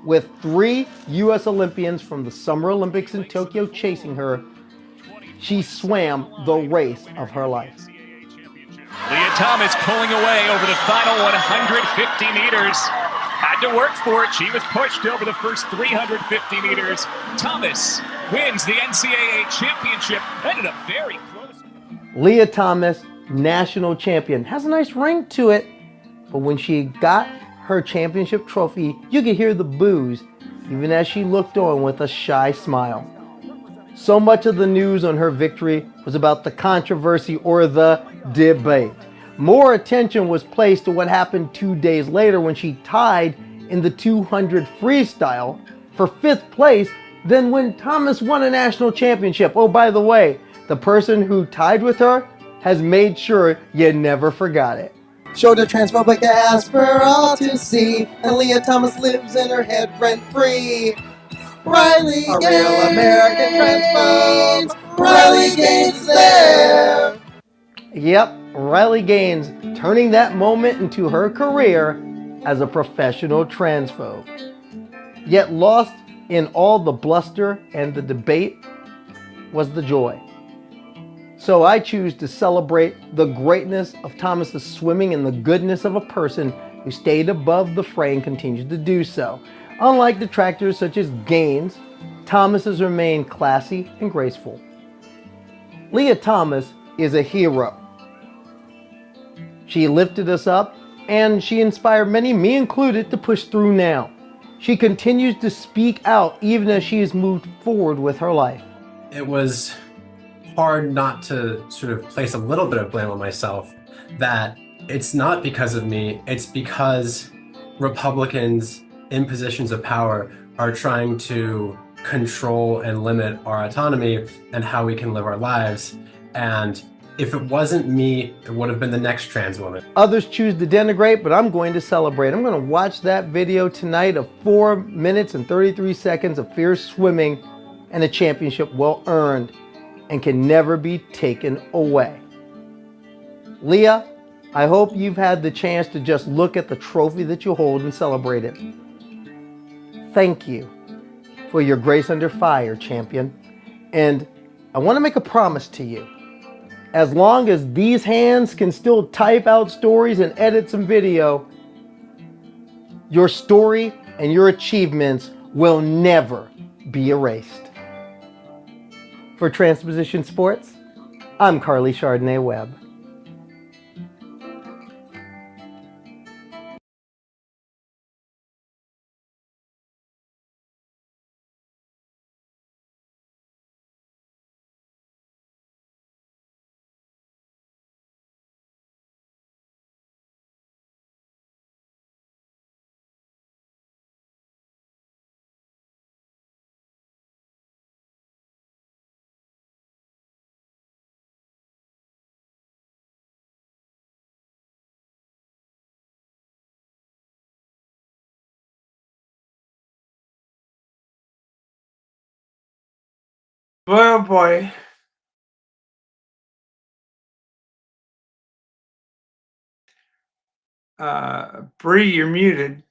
With 3 U.S. Olympians from the Summer Olympics in Tokyo chasing her, she swam the race of her life. Leah Thomas pulling away over the final 150 meters. Had to work for it. She was pushed over the first 350 meters. Thomas wins the NCAA championship. Ended up very close. Leah Thomas, national champion. Has a nice ring to it, but when she got her championship trophy, you could hear the boos, even as she looked on with a shy smile. So much of the news on her victory was about the controversy or the debate. More attention was placed to what happened 2 days later when she tied in the 200 freestyle for 5th place than when Thomas won a national championship. Oh, by the way, the person who tied with her has made sure you never forgot it. Showed a transphobic ass for all to see, and Leah Thomas lives in her head rent-free. Riley Gaines, a real American transphobe. Riley Gaines is there. Yep, Riley Gaines turning that moment into her career as a professional transphobe. Yet lost in all the bluster and the debate was the joy. So I choose to celebrate the greatness of Thomas's swimming and the goodness of a person who stayed above the fray and continues to do so. Unlike detractors such as Gaines, Thomas has remained classy and graceful. Leah Thomas is a hero. She lifted us up and she inspired many, me included, to push through now. She continues to speak out even as she has moved forward with her life. It was hard not to sort of place a little bit of blame on myself that it's not because of me, it's because Republicans in positions of power are trying to control and limit our autonomy and how we can live our lives. And if it wasn't me, it would have been the next trans woman. Others choose to denigrate, but I'm going to celebrate. I'm going to watch that video tonight of 4 minutes and 33 seconds of fierce swimming and a championship well earned and can never be taken away. Leah, I hope you've had the chance to just look at the trophy that you hold and celebrate it. Thank you for your grace under fire, champion. And I want to make a promise to you. As long as these hands can still type out stories and edit some video, your story and your achievements will never be erased. For Transposition Sports, I'm Carly Chardonnay Webb. Oh boy. Bree, you're muted.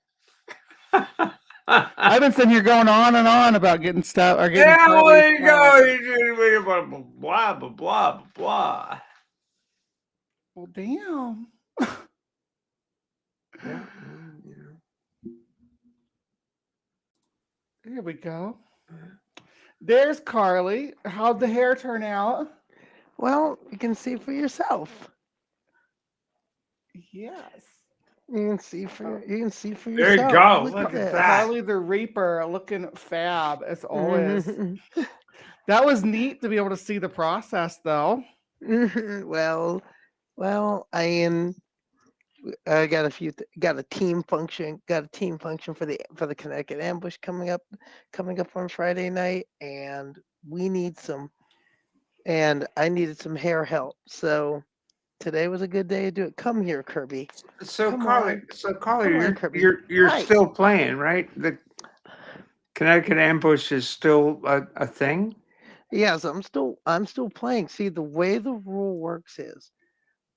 I've been sitting here going on and on about getting stuff or getting. Yeah, well, there you go. You blah blah blah blah blah. Well, damn. Yeah. Here we go. There's Carly. How'd the hair turn out? Well, you can see for yourself. Yes. You can see for There you yourself. go. Look Look at at that. Harley the Reaper looking fab as always. Mhm. That was neat to be able to see the process, though. well, I got got a team function for the Connecticut Ambush coming up on Friday night, and I needed some hair help. So today was a good day to do it. Come here, Kirby. So Come Carly, on. Carly, Come on, Kirby. you're Hi. still playing, right? The Connecticut Ambush is still a thing. Yes, I'm still playing. See, the way the rule works is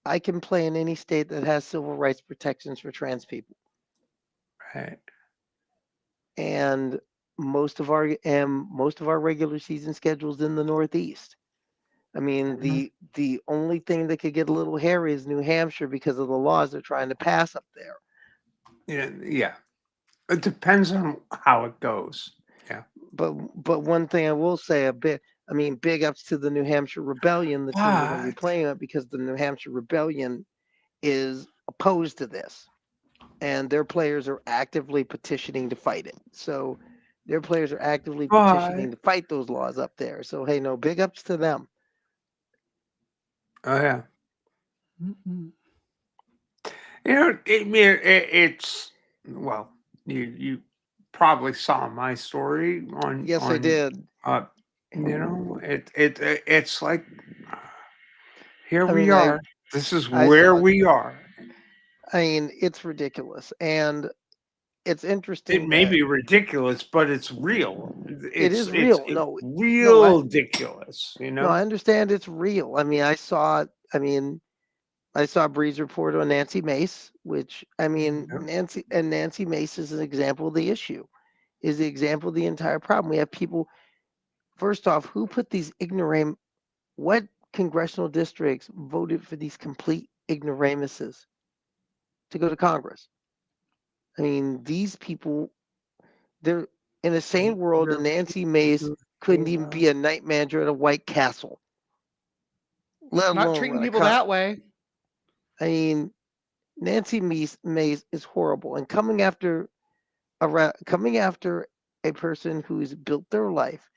I can play in any state that has civil rights protections for trans people. Right. And most of our regular season schedules in the Northeast. I mean, the only thing that could get a little hairy is New Hampshire because of the laws they're trying to pass up there. Yeah. It depends on how it goes. Yeah. But one thing I will say big ups to the New Hampshire Rebellion, the team we're going to be playing at, because the New Hampshire Rebellion is opposed to this, and their players are actively petitioning to fight it. So their players are actively petitioning to fight those laws up there. So hey, no, big ups to them. Oh yeah. You know, it's well, you probably saw my story on. Yes, I did. You know, it's like here I we mean, are. This is I where saw it. we are. I mean, it's ridiculous, and it's interesting. It may that be ridiculous, but it's real. it is real. It's No, real ridiculous. You no, know. I understand it's real. I mean, I saw Bree's report on Nancy Mace, which Nancy Mace is an example of the issue, is the example of the entire problem. We have people. First off, who put these what congressional districts voted for these complete ignoramuses to go to Congress? I mean, these people, they're in a sane world, and Nancy Mace couldn't even be a night manager at a White Castle, let Not alone treating run a people that way. I mean, Nancy Mace is horrible, and coming after a person who's built their life,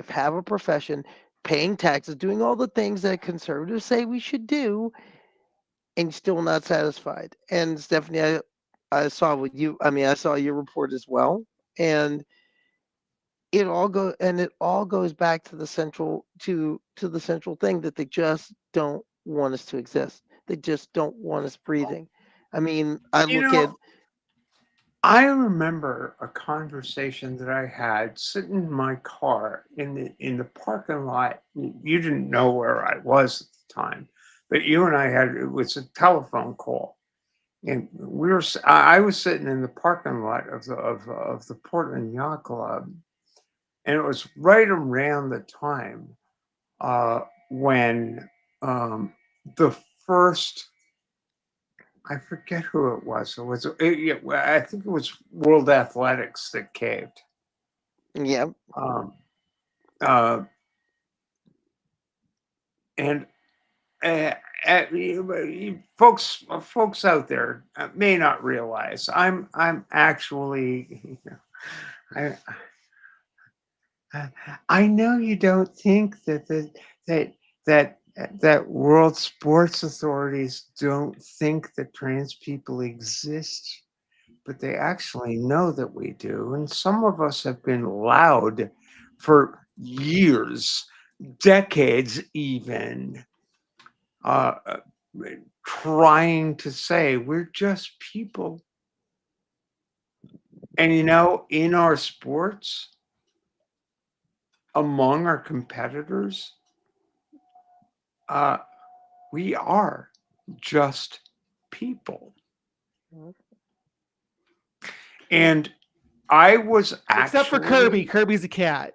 have a profession, paying taxes, doing all the things that conservatives say we should do, and still not satisfied. And Stephanie, I saw your report as well, and it all goes back to the central thing that they just don't want us to exist. They just don't want us breathing. I mean, I remember a conversation that I had sitting in my car in the parking lot. You didn't know where I was at the time, but you and I it was a telephone call, and I was sitting in the parking lot of the Portland Yacht Club, and it was right around the time when the first. I forget who it was. I think it was World Athletics that caved. Yeah. And folks out there may not realize I'm actually. I know you don't think that world sports authorities don't think that trans people exist, but they actually know that we do. And some of us have been loud for years, decades even, trying to say we're just people. And in our sports, among our competitors, we are just people. And I was actually, except for Kirby. Kirby's a cat.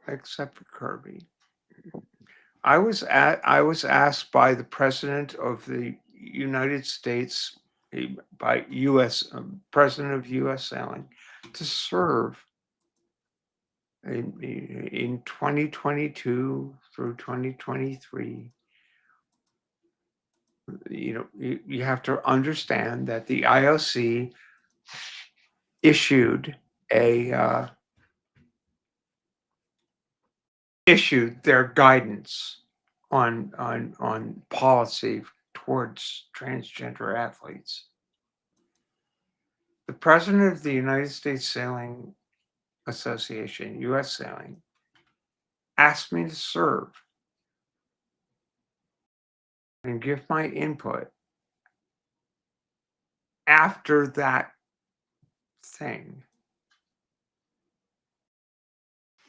Except for Kirby. I was asked by the president of the United States, by president of U.S. Sailing, to serve in 2022 through 2023 you have to understand that the IOC issued their guidance on policy towards transgender athletes. The president of the United States Sailing Association, U.S. Sailing, asked me to serve and give my input after that thing.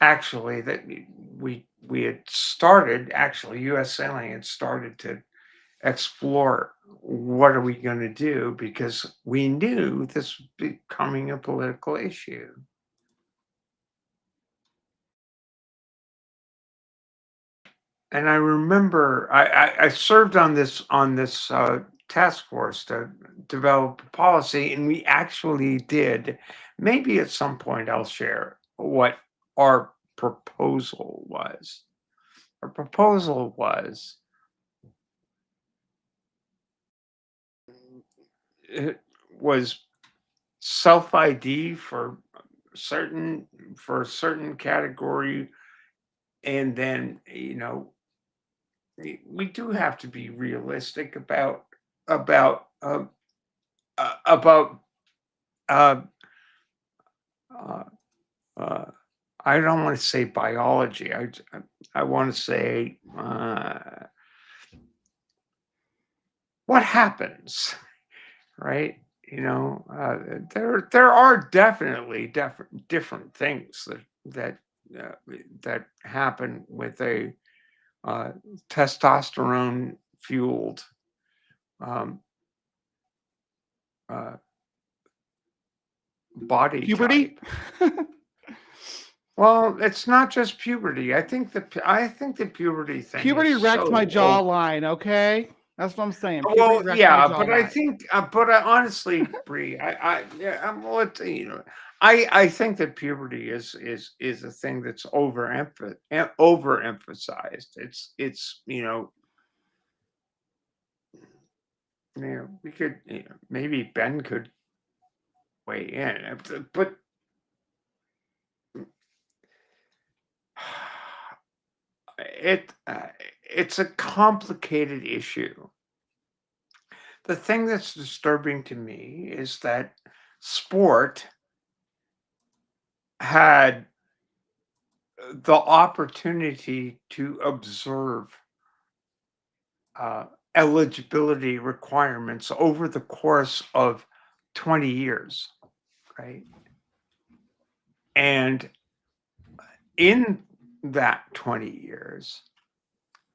Actually, that we had started, actually, U.S. Sailing had started to explore what are we going to do, because we knew this was becoming a political issue. And I remember I served on this task force to develop a policy, and we actually did. Maybe at some point I'll share what our proposal was. Our proposal was self-ID for a certain category, and then we do have to be realistic about uh, I don't want to say biology. I want to say what happens, right? There are definitely different things that happen with a testosterone fueled body Puberty? type. Well, it's not just puberty. I think the puberty thing. Puberty is wrecked so my old. jawline, okay? That's what I'm saying. Puberty Well, wrecked yeah, my but I jawline. think, honestly, Bree, I'm I think that puberty is a thing that's overemphasized. It's we could maybe Ben could weigh in, but it's a complicated issue. The thing that's disturbing to me is that sport had the opportunity to observe eligibility requirements over the course of 20 years, right? And in that 20 years,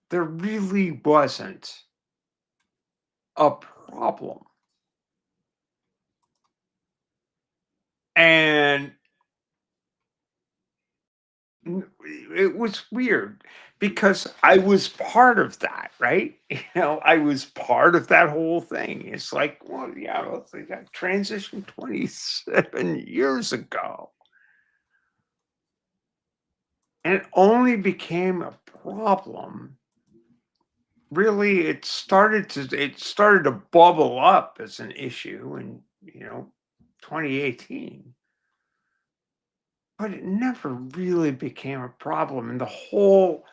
there really wasn't a problem. And it was weird because I was part of that, right? I was part of that whole thing. It's like, well, yeah, they got transitioned 27 years ago. And it only became a problem. Really, it started to bubble up as an issue in 2018. But it never really became a problem. And the whole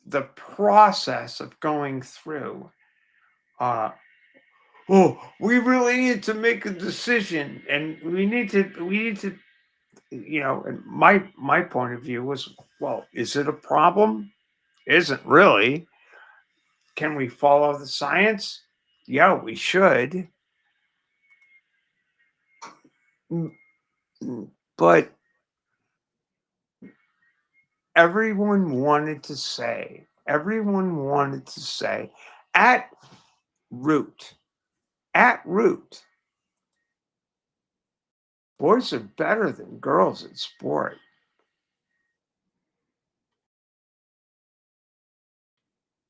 the process of going through we really need to make a decision, and we need to and my point of view was, well, is it a problem? Isn't really. Can we follow the science? Yeah, we should. But everyone wanted to say at root, boys are better than girls at sport.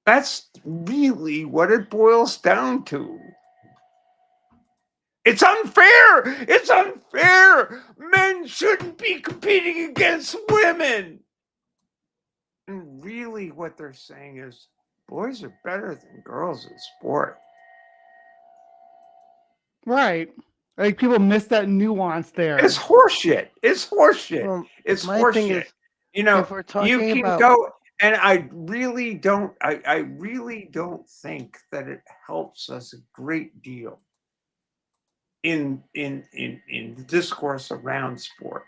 That's really what it boils down to. It's unfair. It's unfair. Men shouldn't be competing against women. And really what they're saying is, boys are better than girls at sport. Right. Like people miss that nuance there. It's horseshit. It's horseshit. Well, It's my thing horseshit. is, You know, if we're you talking can about go, and I really don't think that it helps us a great deal in the discourse around sport.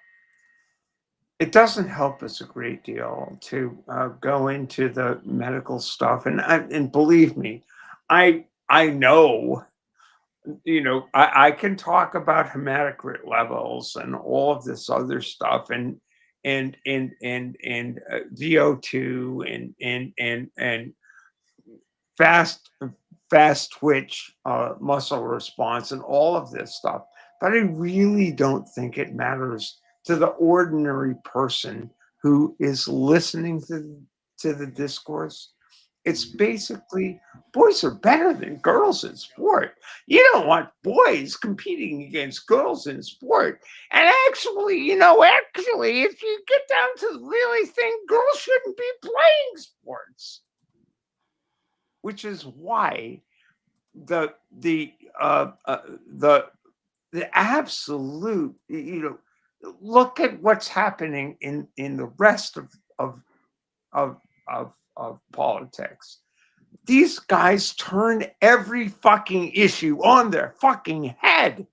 It doesn't help us a great deal to go into the medical stuff, and believe me, I know, you know, I can talk about hematocrit levels and all of this other stuff, and VO2 and fast twitch muscle response and all of this stuff, but I really don't think it matters to the ordinary person who is listening to the discourse. It's basically boys are better than girls in sport. You don't want boys competing against girls in sport. And actually, you know, if you get down to the really thing, girls shouldn't be playing sports. Which is why the absolute, you know, look at what's happening in the rest of politics. These guys turn every fucking issue on their fucking head.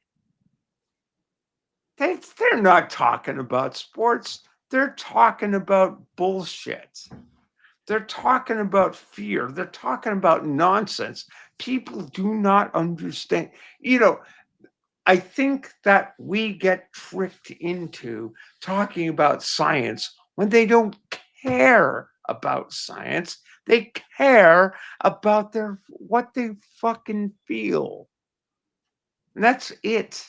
They're not talking about sports. They're talking about bullshit. They're talking about fear. They're talking about nonsense. People do not understand. You know, I think that we get tricked into talking about science when they don't care about science. They care about what they fucking feel. And that's it.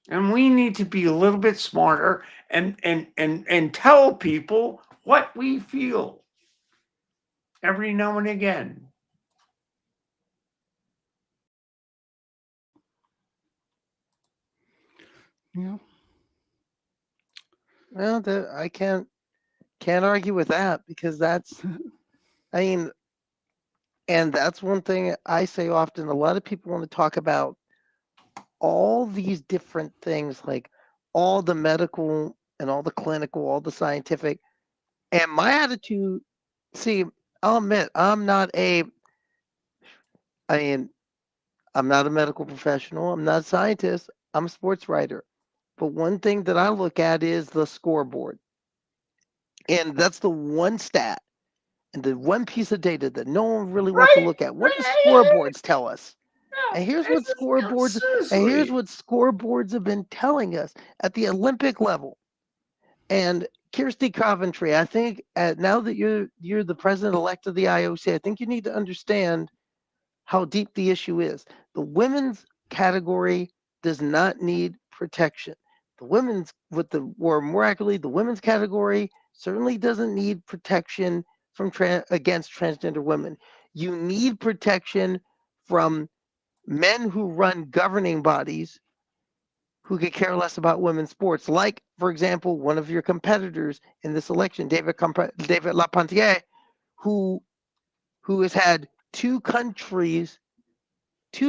And we need to be a little bit smarter and tell people what we feel every now and again. Yeah. Well, I can't argue with that, because that's, I mean, and that's one thing I say often. A lot of people want to talk about all these different things, like all the medical and all the clinical, all the scientific. And my attitude, see, I'll admit, I'm not a medical professional. I'm not a scientist. I'm a sports writer. But one thing that I look at is the scoreboard. And that's the one stat and the one piece of data that no one really wants to look at. What do scoreboards tell us? And here's what scoreboards have been telling us at the Olympic level. And Kirsty Coventry, I think now that you're the president-elect of the IOC, I think you need to understand how deep the issue is. The women's category does not need protection. The women's, more accurately, the women's category certainly doesn't need protection against transgender women. You need protection from men who run governing bodies who could care less about women's sports. Like, for example, one of your competitors in this election, David Lapontier, who has had two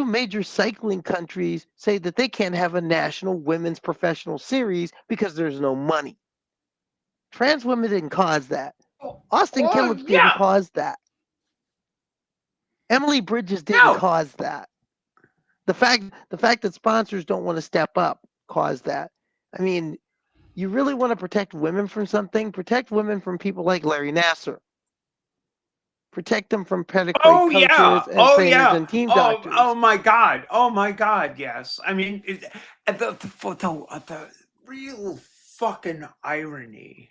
major cycling countries say that they can't have a national women's professional series because there's no money. Trans women didn't cause that. Austin Kellogg didn't cause that. Emily Bridges didn't cause that. The fact that sponsors don't want to step up caused that. I mean, you really want to protect women from something? Protect women from people like Larry Nassar. Protect them from predatory coaches and trainers and team doctors. Oh my God! Oh my God! Yes. I mean, the real fucking irony.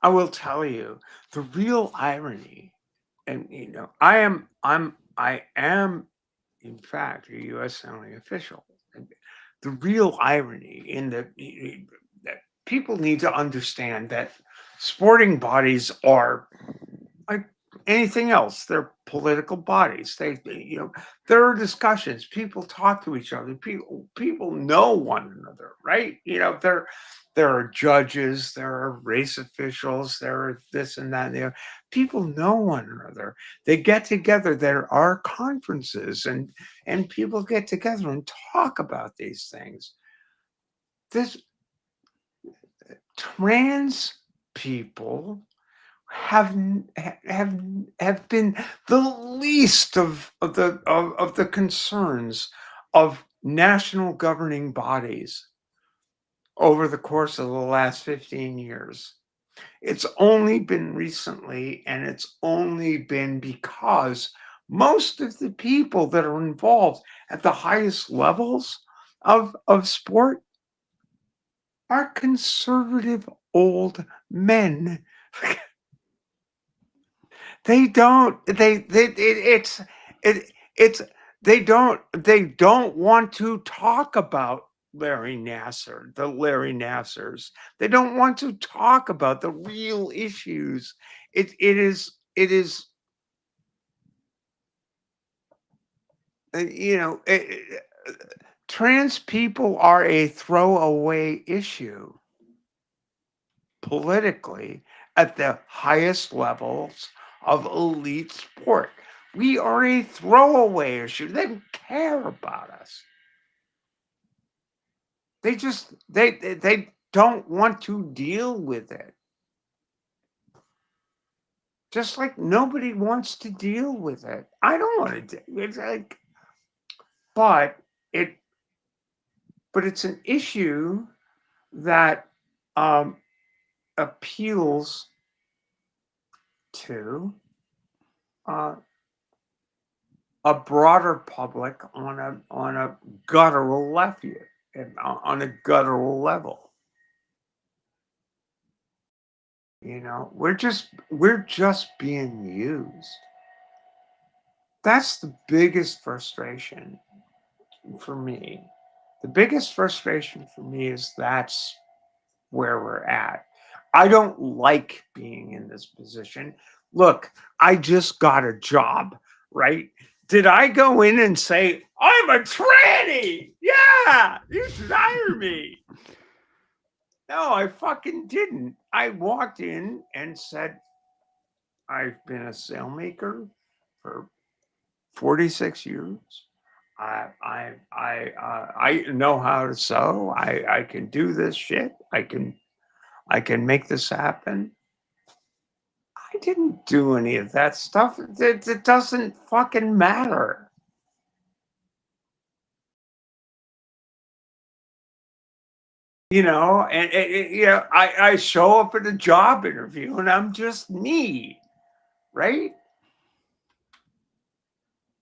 I will tell you the real irony, and you know, I am, in fact, a U.S. sounding official. The real irony in that people need to understand that sporting bodies are like anything else. They're political bodies. There are discussions. People talk to each other. People know one another, right? There are judges, there are race officials, there are this and that. And the other. People know one another. They get together. There are conferences, and people get together and talk about these things. Trans people have been the least of the concerns of national governing bodies over the course of the last 15 years. It's only been recently, and it's only been because most of the people that are involved at the highest levels of sport are conservative old men. They don't want to talk about Larry Nassar, the Larry Nassars. They don't want to talk about the real issues. It is trans people are a throwaway issue politically at the highest levels of elite sport. We are a throwaway issue. They don't care about us. They don't want to deal with it. Just like nobody wants to deal with it. I don't want to. It's like, but it's an issue that appeals to a broader public on a guttural level, on a guttural level. We're just being used. That's the biggest frustration for me. The biggest frustration for me is that's where we're at. I don't like being in this position. Look, I just got a job, right? Did I go in and say, I'm a tranny? Yeah, you should hire me. No, I fucking didn't. I walked in and said, I've been a sailmaker for 46 years. I know how to sew. I can do this shit. I can make this happen. I didn't do any of that stuff. It doesn't fucking matter. I show up at a job interview and I'm just me, right?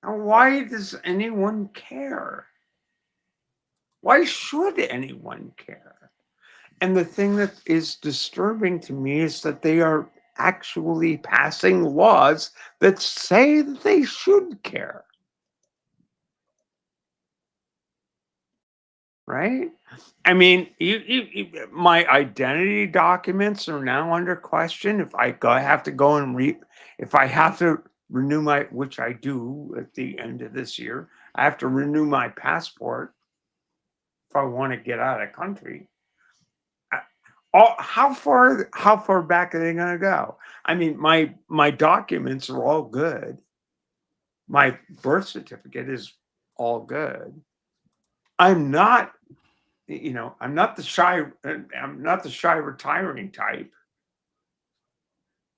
Now, why does anyone care? Why should anyone care? And the thing that is disturbing to me is that they are actually passing laws that say that they should care. Right? I mean, my identity documents are now under question. If I have to go and if I have to renew which I do at the end of this year, I have to renew my passport if I want to get out of the country. How far back are they going to go? I mean, my documents are all good. My birth certificate is all good. I'm not the shy retiring type.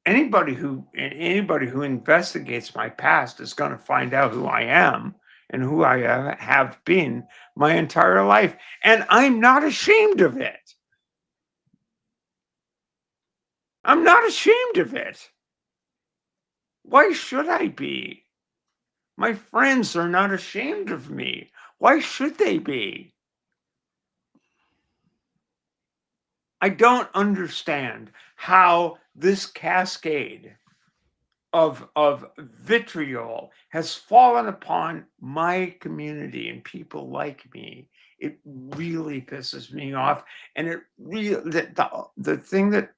Anybody who investigates my past is going to find out who I am and who I have been my entire life, and I'm not ashamed of it. I'm not ashamed of it. Why should I be? My friends are not ashamed of me. Why should they be? I don't understand how this cascade of vitriol has fallen upon my community and people like me. It really pisses me off, and it really the thing that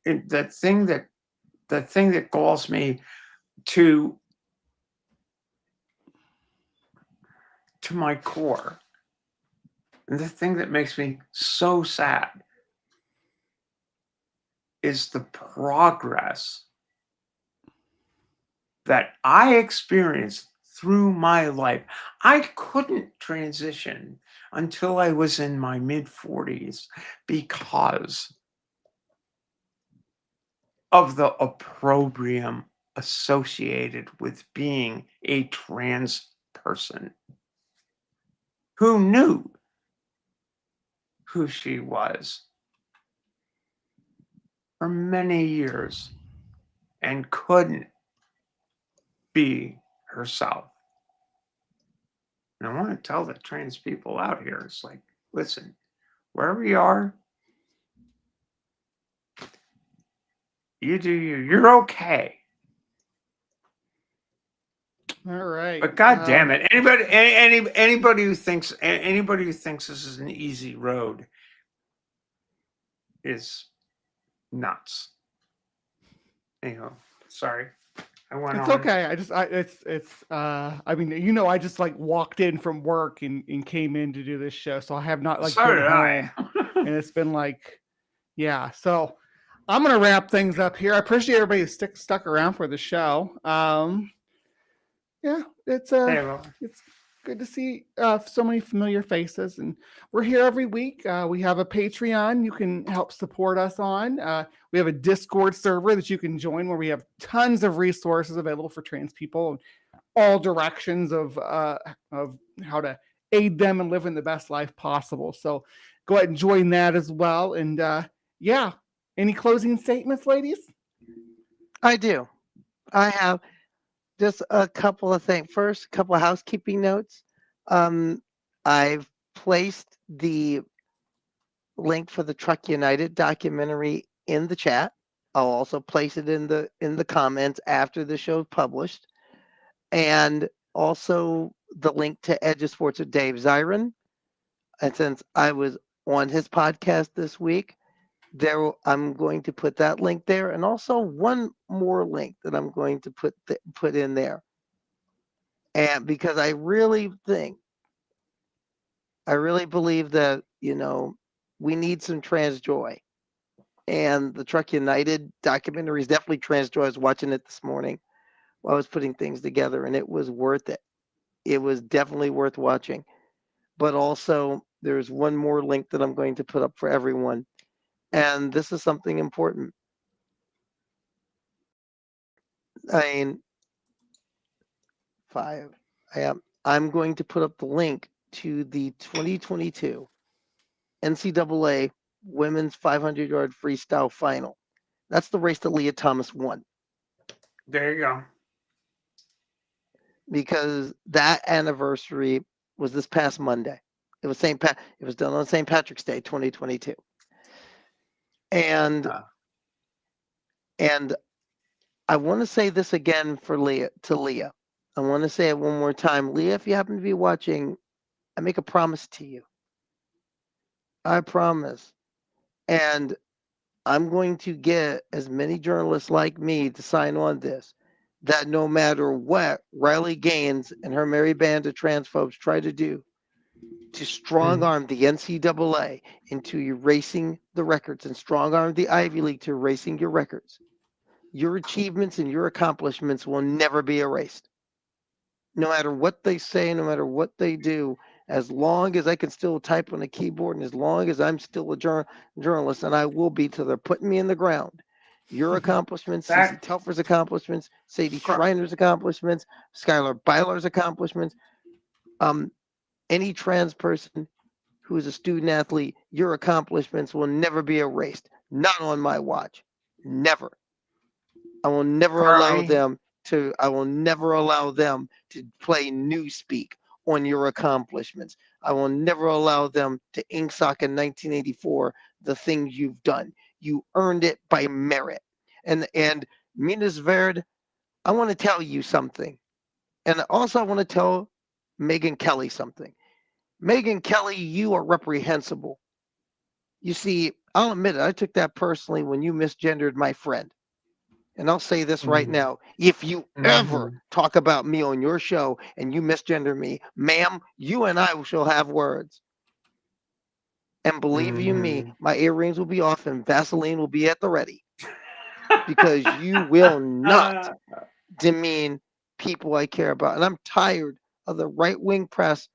galls me to my core. And the thing that makes me so sad is the progress that I experienced through my life. I couldn't transition until I was in my mid-40s because of the opprobrium associated with being a trans person. Who knew who she was for many years and couldn't be herself. And I want to tell the trans people out here, it's like, listen, wherever you are, you do you. You're okay. All right. But God damn it, anybody who thinks this is an easy road is nuts. Anyhow, sorry. I went It's on. okay. I mean, I just like walked in from work and came in to do this show. So I have not like So been did I. home. And it's been like, yeah. So I'm gonna wrap things up here. I appreciate everybody who stuck around for the show. Yeah, it's good to see so many familiar faces, and we're here every week. We have a Patreon you can help support us on. We have a Discord server that you can join where we have tons of resources available for trans people, all directions of how to aid them and living the best life possible. So go ahead and join that as well. And yeah, any closing statements, ladies? I do. I have just a couple of things. First, a couple of housekeeping notes. I've placed the link for the Truck United documentary in the chat. I'll also place it in the comments after the show is published, and also the link to Edge of Sports with Dave Zirin. And since I was on his podcast this week, I'm going to put that link there, and also one more link that I'm going to put in there. And because I really believe that we need some trans joy, and the Truck United documentary is definitely trans joy. I was watching it this morning while I was putting things together, and it was worth it. It was definitely worth watching. But also, there's one more link that I'm going to put up for everyone, and this is something important. I mean, I'm going to put up the link to the 2022 NCAA Women's 500-yard freestyle final. That's the race that Leah Thomas won. There you go. Because that anniversary was this past Monday. It was It was done on St. Patrick's Day, 2022. And I want to say this again to Leah. I want to say it one more time. Leah, if you happen to be watching, I make a promise to you. I promise. And I'm going to get as many journalists like me to sign on this, that no matter what Riley Gaines and her merry band of transphobes try to do to strong arm the NCAA into erasing the records and strong arm the Ivy League to erasing your records, your achievements and your accomplishments will never be erased. No matter what they say, no matter what they do, as long as I can still type on a keyboard and as long as I'm still a journalist, and I will be till they're putting me in the ground, your accomplishments, Cece Telfer's accomplishments, Sadie Schreiner's accomplishments, Skylar Byler's accomplishments, any trans person who is a student athlete, your accomplishments will never be erased. Not on my watch. Never. I will never allow them to play newspeak on your accomplishments. I will never allow them to inksock in 1984 the things you've done. You earned it by merit. And Minas Verde, I want to tell you something. And also I want to tell Megyn Kelly something. Megyn Kelly, you are reprehensible. You see, I'll admit it, I took that personally when you misgendered my friend. And I'll say this right now. If you ever talk about me on your show and you misgender me, ma'am, you and I shall have words. And believe you me, my earrings will be off and Vaseline will be at the ready. Because you will not demean people I care about. And I'm tired of the right-wing press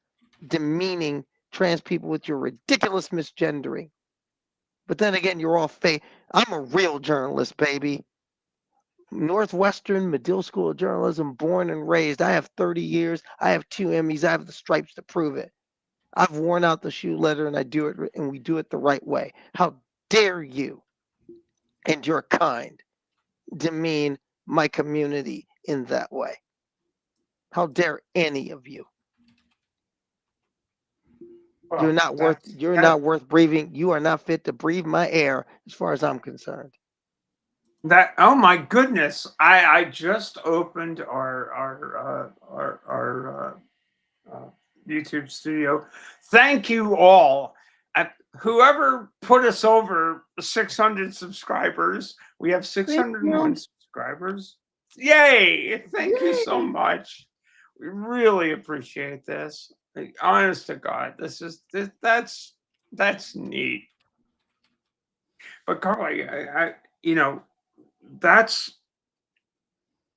demeaning trans people with your ridiculous misgendering. But then again, you're all fake. I'm a real journalist, baby. Northwestern Medill School of Journalism, born and raised. I have 30 years. I have 2 Emmys. I have the stripes to prove it. I've worn out the shoe leather and I do it, and we do it the right way. How dare you and your kind demean my community in that way? How dare any of you? Well, you're not worth breathing. You are not fit to breathe my air as far as I'm concerned. Oh my goodness! I just opened our YouTube studio. Thank you all. Whoever put us over 600 subscribers. We have 601 subscribers. Yay! Thank you so much. We really appreciate this. Like, honest to God, that's neat. But Carly, that's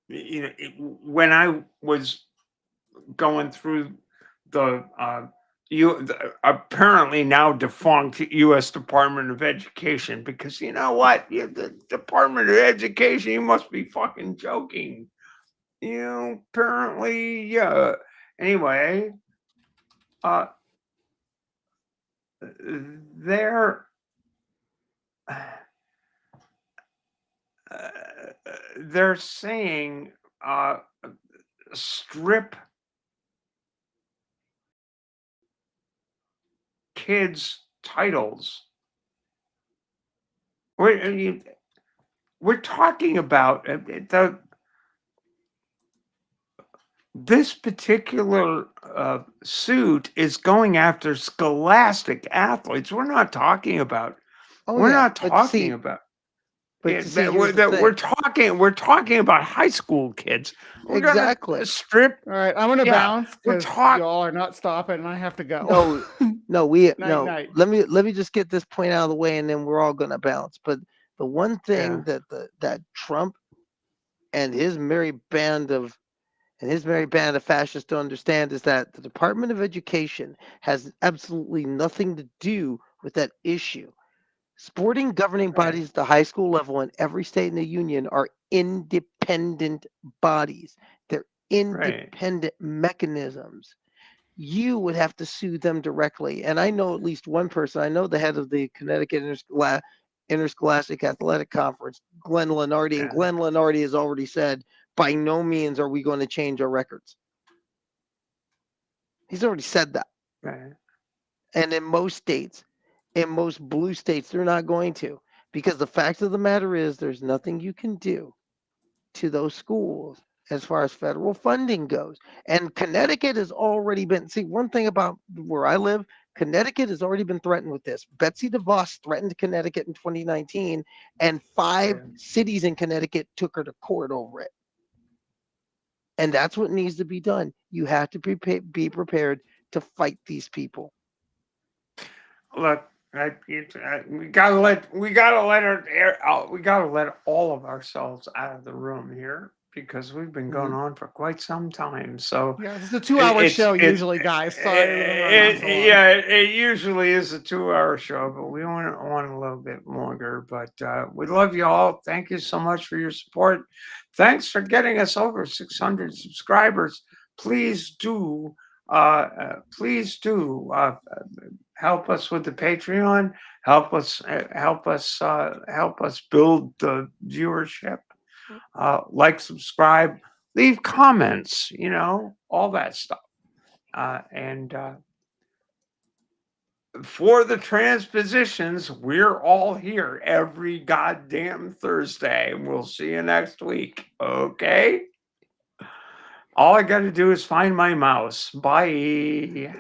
when I was going through the apparently now defunct U.S. Department of Education, because you know what, the Department of Education, you must be fucking joking. Apparently, yeah. Anyway, they're saying strip kids titles. We're talking about this particular suit is going after scholastic athletes. We're not talking about. We're talking about high school kids. We're exactly. Gonna strip. All right, I'm gonna bounce because y'all are not stopping, and I have to go. Night. Let me just get this point out of the way, and then we're all gonna bounce. But the one thing that Trump and his merry band of fascists don't understand is that the Department of Education has absolutely nothing to do with that issue. Sporting governing bodies at the high school level in every state in the union are independent bodies. They're independent mechanisms. You would have to sue them directly. And I know at least one person. I know the head of the Connecticut Interscholastic Athletic Conference, Glenn Lenardi. And Glenn Lenardi has already said, by no means are we going to change our records. He's already said that. Right. And in most states, in most blue states, they're not going to, because the fact of the matter is there's nothing you can do to those schools as far as federal funding goes. And Connecticut has already been, one thing about where I live, Connecticut has already been threatened with this. Betsy DeVos threatened Connecticut in 2019, and 5 cities in Connecticut took her to court over it. And that's what needs to be done. You have to be prepared to fight these people. Look, we gotta let all of ourselves out of the room here, because we've been going on for quite some time. So yeah, it's a 2-hour show usually, guys. Sorry. It usually is a 2-hour show, but we want a little bit longer. But we love you all. Thank you so much for your support. Thanks for getting us over 600 subscribers. Please do help us with the Patreon. Help us build the viewership. Like, subscribe, leave comments, all that stuff. And for the Transpositions, we're all here every goddamn Thursday. We'll see you next week. Okay? All I got to do is find my mouse. Bye.